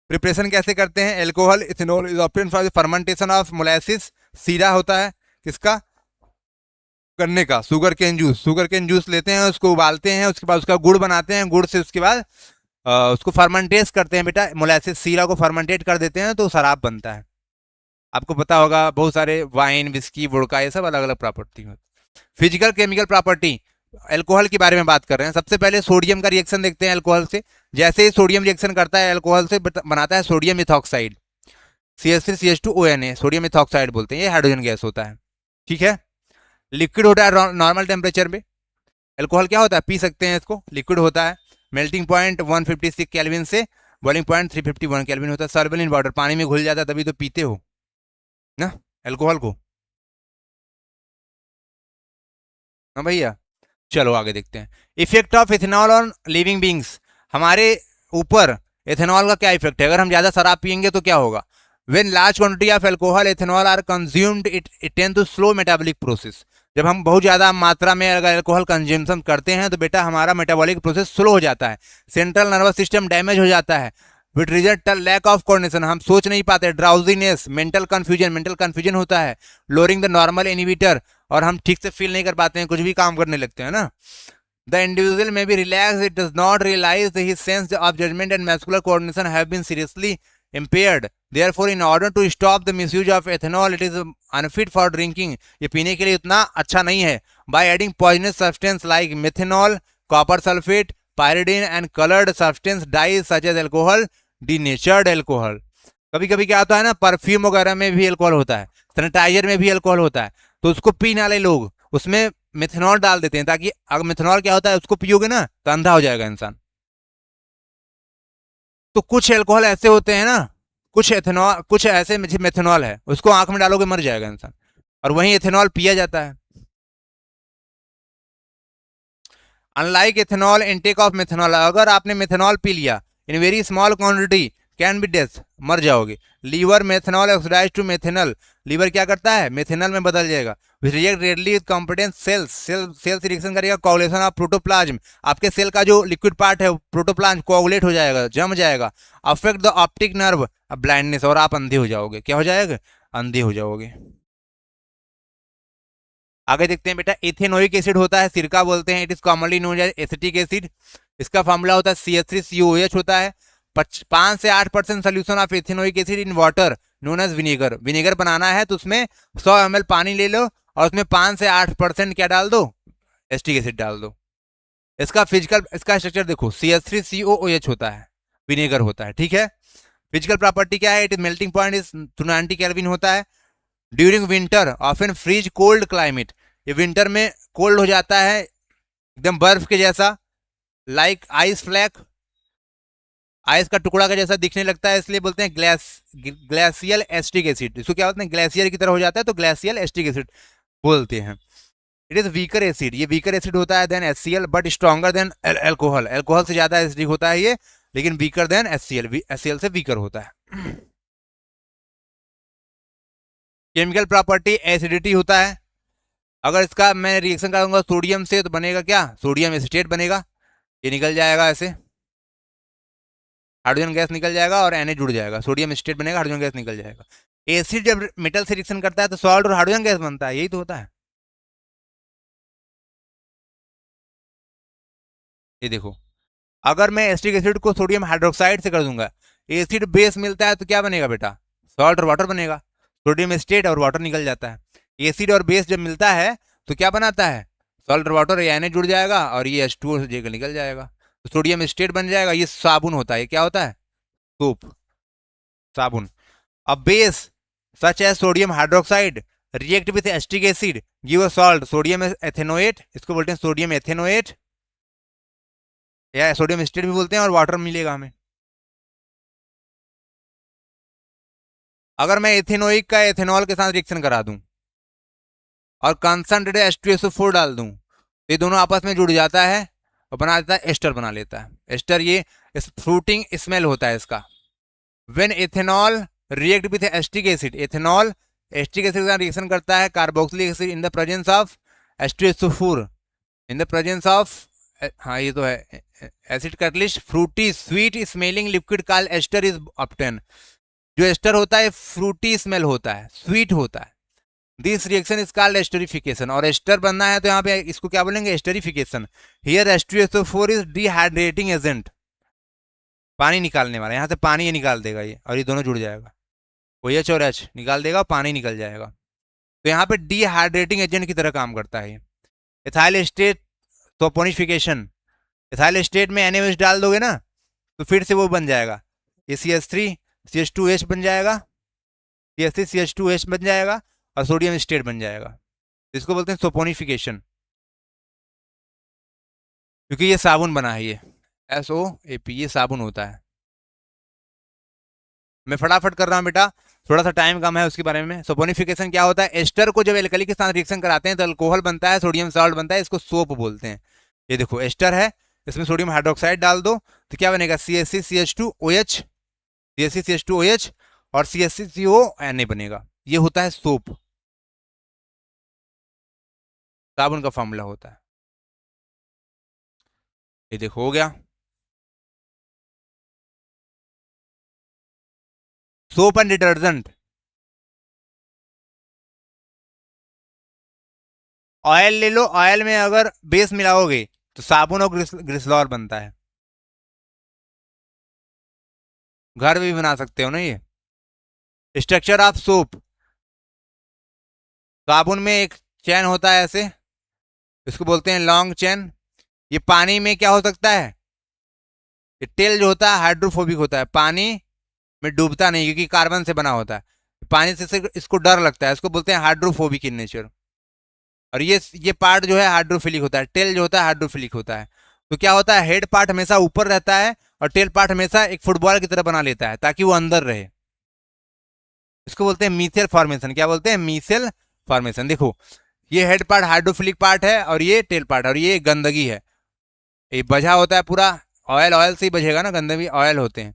प्रिपरेशन कैसे करते हैं, alcohol ethanol is obtained for the fermentation of molasses, सीरा होता है किसका, गन्ने का, sugar cane juice, sugar cane juice लेते हैं, उसको उबालते हैं, उसके बाद उसका गुड़ बनाते हैं, गुड़ से उसके बाद उसको फर्मेंटेट करते हैं बेटा, मोलासिस सीरा को फर्मेंटेट कर देते हैं तो शराब बनता है। आपको पता होगा बहुत सारे वाइन, विस्की, वोडका, ये सब अलग अलग प्रॉपर्टी होती है। फिजिकल केमिकल प्रॉपर्टी, अल्कोहल के बारे में बात कर रहे हैं। सबसे पहले सोडियम का रिएक्शन देखते हैं अल्कोहल से। जैसे ही सोडियम रिएक्शन करता है अल्कोहल से, बनाता है sodium ethoxide, CH3CH2ONA, sodium ethoxide बोलते हैं, ये हाइड्रोजन गैस होता है। ठीक है, लिक्विड होता है नॉर्मल टेम्परेचर में। अल्कोहल क्या होता है, पी सकते हैं इसको, लिक्विड होता है। मेल्टिंग पॉइंट 156 केल्विन से बॉइलिंग पॉइंट 351 केल्विन होता है। सॉल्युबल इन वाटर, पानी में घुल जाता है, तभी तो पीते हो ना अल्कोहल को। हाँ भैया, चलो आगे देखते हैं। Effect of ethanol on living beings, हमारे ऊपर इथेनॉल का क्या इफेक्ट है। अगर हम ज्यादा शराब पियेंगे तो क्या होगा, when large quantity of alcohol ethanol are consumed it tend to slow metabolic process. जब हम बहुत ज्यादा मात्रा में अगर अल्कोहल कंज्यूमशन करते हैं तो बेटा हमारा मेटाबॉलिक प्रोसेस स्लो हो जाता है, सेंट्रल नर्वस सिस्टम डैमेज हो जाता है, with result lack of coordination, हम सोच नहीं पाते, ड्राउजीनेस, मेंटल कंफ्यूजन होता है, लोअरिंग द नॉर्मल इनहिबिटर, और हम ठीक से फील नहीं कर पाते हैं, कुछ भी काम करने लगते हैं ना। द इंडिविजुअल में be relax, it does not realize his sense of judgement and muscular coordination have been seriously impaired. Therefore, in order to stop the misuse of ethanol, it is unfit for drinking. ये पीने के लिए उतना अच्छा नहीं है. By adding poisonous substance like methanol, copper sulfate, pyridine and colored substance dyes such as alcohol, denatured alcohol. कभी कभी क्या होता है ना, परफ्यूम वगैरह में भी अल्कोहल होता है, सैनिटाइजर में भी अल्कोहल होता है, तो उसको पीने वाले लोग उसमें मिथेनॉल डाल देते हैं, ताकि अगर मिथेनॉल क्या होता है, उसको पियोगे ना तो अंधा हो जाएगा इंसान। तो कुछ अल्कोहल ऐसे होते हैं ना, कुछ एथेनॉल, कुछ ऐसे मेथेनॉल है, उसको आंख में डालोगे मर जाएगा इंसान, और वही एथेनॉल पिया जाता है। Unlike ethanol, intake of methanol, अगर आपने मिथेनॉल पी लिया in very small quantity can be death, मर जाओगे। Liver methanol oxidise to methanal, liver क्या करता है, मेथेनल में बदल जाएगा। React readily competent cells, cell से रिएक्शन करेगा, कोगुलेशन ऑफ प्रोटोप्लाज्म, आपके सेल का जो लिक्विड पार्ट है प्रोटोप्लाज्म कोगुलेट हो जाएगा, जम जाएगा। Affect the optic nerve, blindness, और आप अंधे हो जाओगे। क्या हो जाएगा, अंधे हो जाओगे। आगे देखते हैं बेटा, इथेनोइक एसिड होता है, सिरका बोलते हैं, it is commonly known as acetic acid. इसका फॉर्मूला होता है CH3COOH होता है। 5 से 8% solution of ethanoic acid in water known as vinegar. Vinegar बनाना है तो उसमें 100 ml पानी ले लो और उसमें 5 से 8% क्या डाल दो, एसिटिक एसिड डाल दो। इसका फिजिकल, इसका स्ट्रक्चर देखो, CH3COOH होता है, विनेगर होता है, ठीक है। फिजिकल प्रॉपर्टी क्या है, it is melting point is 290 kelvin होता है। During winter often freeze cold climate, ये विंटर में कोल्ड हो जाता है एकदम बर्फ के जैसा, लाइक आइस फ्लैक, आइस का टुकड़ा का जैसा दिखने लगता है, इसलिए बोलते हैं ग्लेशियल एस्टिक एसिड। इसको क्या बोलते हैं, ग्लेशियर की तरह हो जाता है तो ग्लेशियल एस्टिक एसिड बोलते हैं। इट इज वीकर एसिड, ये वीकर एसिड होता है than HCl, but stronger than alcohol, alcohol से ज्यादा एसिडिक होता है ये, लेकिन वीकर देन HCl, HCl से वीकर होता है। केमिकल प्रॉपर्टी एसिडिटी होता है। अगर इसका मैं रिएक्शन करूंगा सोडियम से तो बनेगा क्या, सोडियम एसिटेट बनेगा, ये निकल जाएगा ऐसे, हाइड्रोजन गैस निकल जाएगा और Na जुड़ जाएगा, सोडियम एसिटेट बनेगा, हाइड्रोजन गैस निकल जाएगा। एसिड जब मेटल से रिएक्शन करता है तो सॉल्ट और हाइड्रोजन गैस बनता है, यही तो होता है। ये देखो, अगर मैं एसिटिक एसिड को सोडियम हाइड्रोक्साइड से कर दूंगा, एसिड बेस मिलता है तो क्या बनेगा बेटा, सॉल्ट और वाटर बनेगा, सोडियम एसिटेट और वाटर निकल जाता है। एसिड और बेस जब मिलता है तो क्या बनाता है, सॉल्ट और वाटर, ये Na जुड़ जाएगा और ये H2O से निकल जाएगा, तो सोडियम एसिटेट बन जाएगा। ये साबुन होता है, ये क्या होता है, सोप, साबुन। अब बेस सच है sodium hydroxide react with acetic acid give a salt, sodium ethanoate, इसको बोलते हैं सोडियम एथेनोएट या सोडियम एसिटेट भी बोलते हैं, और वाटर मिलेगा हमें। अगर मैं एथेनोइक का एथेनॉल के साथ रिएक्शन करा दूं और कंसंट्रेटेड H2SO4 डाल दूं, तो ये दोनों आपस में जुड़ जाता है और बना देता है एस्टर, बना लेता है एस्टर। ये फ्रूटिंग स्मेल होता है इसका। When ethanol react with acetic acid, ethanol acetic acid के साथ रिएक्शन करता है carboxylic acid in the presence of H2SO4, in the presence of, हाँ ये तो है, acid catalyst, fruity sweet smelling liquid called ester is obtain. जो ester होता है फ्रूटी स्मेल होता है, स्वीट होता है। This reaction is called esterification, और एस्टर बनना है तो यहाँ पे इसको क्या बोलेंगे, esterification. Here H2SO4 is dehydrating agent, पानी निकालने वाला, यहाँ से पानी ये निकाल देगा ये, और ये दोनों जुड़ जाएगा, वो H और H निकाल देगा, पानी निकल जाएगा। तो यहाँ पे डिहाइड्रेटिंग एजेंट की तरह काम करता है ये। एथाइल एस्टेट सोपोनिफिकेशन, एथाइल एस्टेट में NaOH डाल दोगे ना तो फिर से वो बन जाएगा, ये CH3CH2H बन जाएगा, CH3CH2H बन जाएगा और सोडियम स्टेट बन जाएगा। इसको बोलते हैं सोपोनिफिकेशन, क्योंकि ये साबुन बना है, ये SOAP, ये साबुन होता है। मैं फटाफट कर रहा हूँ बेटा, थोड़ा सा टाइम कम है उसके बारे में। सोपोनिफिकेशन क्या होता है, एस्टर को जब एल्कली के साथ रिएक्शन कराते हैं तो अल्कोहल बनता है, सोडियम सॉल्ट बनता है, इसको सोप बोलते हैं। ये देखो एस्टर है, इसमें सोडियम हाइड्रोक्साइड डाल दो तो क्या बनेगा, CH3CH2OH, CH3CH2OH और CH3CONA बनेगा, ये होता है सोप, साबुन का फॉर्मूला होता है। ये देखो हो गया, सोप एंड डिटर्जेंट। ऑयल ले लो, ऑयल में अगर बेस मिलाओगे तो साबुन और ग्रिसलॉल बनता है, घर में भी बना सकते हो ना ये। स्ट्रक्चर ऑफ सोप, साबुन में एक चैन होता है ऐसे, इसको बोलते हैं लॉन्ग चैन। ये पानी में क्या हो सकता है, ये टेल जो होता है हाइड्रोफोबिक होता है, पानी में डूबता नहीं क्योंकि कार्बन से बना होता है, पानी से इसको डर लगता है, इसको बोलते हैं हाइड्रोफोबिक इन नेचर। और ये पार्ट जो है हाइड्रोफिलिक होता है, टेल जो होता है हाइड्रोफिलिक होता है। तो क्या होता है, हेड पार्ट हमेशा ऊपर रहता है और टेल पार्ट हमेशा एक फुटबॉल की तरह बना लेता है ताकि वो अंदर रहे। इसको बोलते हैं मीसेल फॉर्मेशन। क्या बोलते हैं, मीसेल फॉर्मेशन। देखो ये हेड पार्ट हाइड्रोफिलिक पार्ट है और ये टेल पार्ट, और ये गंदगी है, ये बजा होता है पूरा, ऑयल ऑयल से ही बजेगा ना, गंदगी ऑयल होते हैं।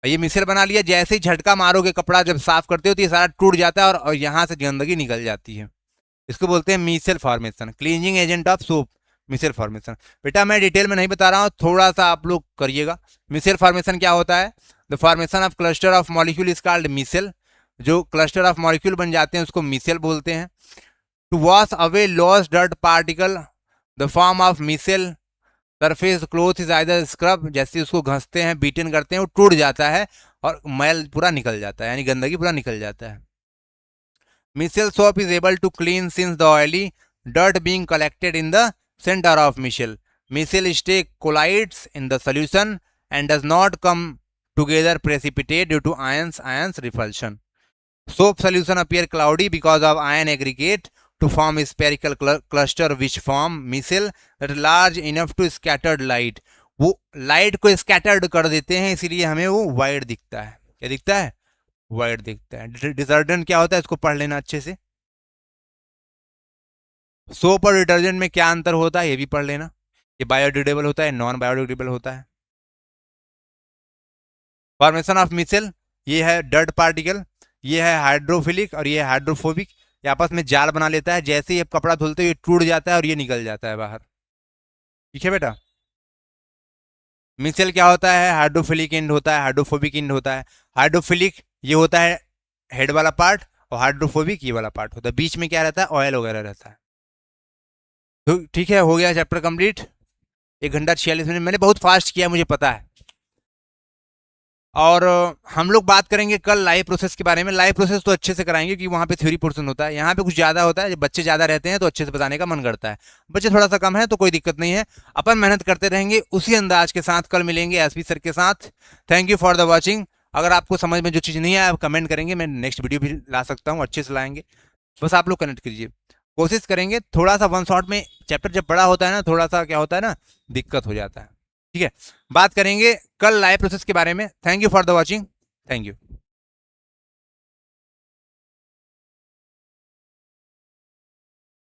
ये मिसल बना लिया, जैसे ही झटका मारोगे कपड़ा जब साफ करते हो तो ये सारा टूट जाता है और यहाँ से गंदगी निकल जाती है। इसको बोलते हैं micelle formation, cleaning agent of soap, micelle formation. बेटा मैं डिटेल में नहीं बता रहा हूँ, थोड़ा सा आप लोग करिएगा। मिसल फॉर्मेशन क्या होता है, the formation of cluster of molecule is called micelle. जो क्लस्टर ऑफ मॉलिक्यूल बन जाते हैं उसको मिसल बोलते हैं। To wash away loss dirt particle, the form of micelle surface cloth is either scrub, जैसे उसको घसते हैं बीटन करते हैं वो टूट जाता है और मैल पूरा निकल जाता है, यानी गंदगी पूरा निकल जाता है। Micelle soap is able to clean since the oily dirt being collected in the center of micelle. Micelle stay collides in the solution and does not come together precipitate due to ions repulsion. Soap solution appear cloudy because of ion aggregate to form a spherical cluster which form micelle that are large enough to scattered light. वो light को scattered कर देते हैं इसीलिए हमें वो white दिखता है। क्या दिखता है, वाइट दिखता है। डिटर्जेंट क्या होता है इसको पढ़ लेना अच्छे से। सोप और डिटर्जेंट में क्या अंतर होता है ये भी पढ़ लेना। ये बायोडिग्रेडेबल होता है, नॉन बायोडिग्रेडेबल होता है। फॉर्मेशन ऑफ मिसेल, ये है डर्ट पार्टिकल, ये है हाइड्रोफिलिक और ये है हाइड्रोफोबिक। ये आपस में जाल बना लेता है, जैसे ही कपड़ा धुलते हुए टूट जाता है और ये निकल जाता है बाहर। ठीक है बेटा। मिसेल क्या होता है, हाइड्रोफिलिक एंड होता है, हाइड्रोफोबिक एंड होता है। हाइड्रोफिलिक ये होता है हेड वाला पार्ट और हाइड्रोफोबिक ये वाला पार्ट होता है, बीच में क्या रहता है, ऑयल वगैरह रहता है। तो ठीक है, हो गया चैप्टर कंप्लीट। 1 घंटा 46 मिनट, मैंने बहुत फास्ट किया मुझे पता है। और हम लोग बात करेंगे कल लाइव प्रोसेस के बारे में। लाइव प्रोसेस तो अच्छे से कराएंगे क्योंकि वहाँ पे थ्योरी पोर्शन होता है, यहाँ पे कुछ ज़्यादा होता है। जब बच्चे ज़्यादा रहते हैं तो अच्छे से बताने का मन करता है, बच्चे थोड़ा सा कम है तो कोई दिक्कत नहीं है, अपन मेहनत करते रहेंगे उसी अंदाज के साथ। कल मिलेंगे एसपी सर के साथ। Thank you for the watching. अगर आपको समझ में जो चीज़ नहीं आया आप कमेंट करेंगे, मैं नेक्स्ट वीडियो भी ला सकता हूँ, अच्छे से लाएंगे। बस आप लोग कनेक्ट कीजिए, कोशिश करेंगे। थोड़ा सा वन शॉट में चैप्टर जब बड़ा होता है ना, थोड़ा सा क्या होता है ना, दिक्कत हो जाता है। ठीक है, बात करेंगे कल लाइव प्रोसेस के बारे में। Thank you for the watching, thank you.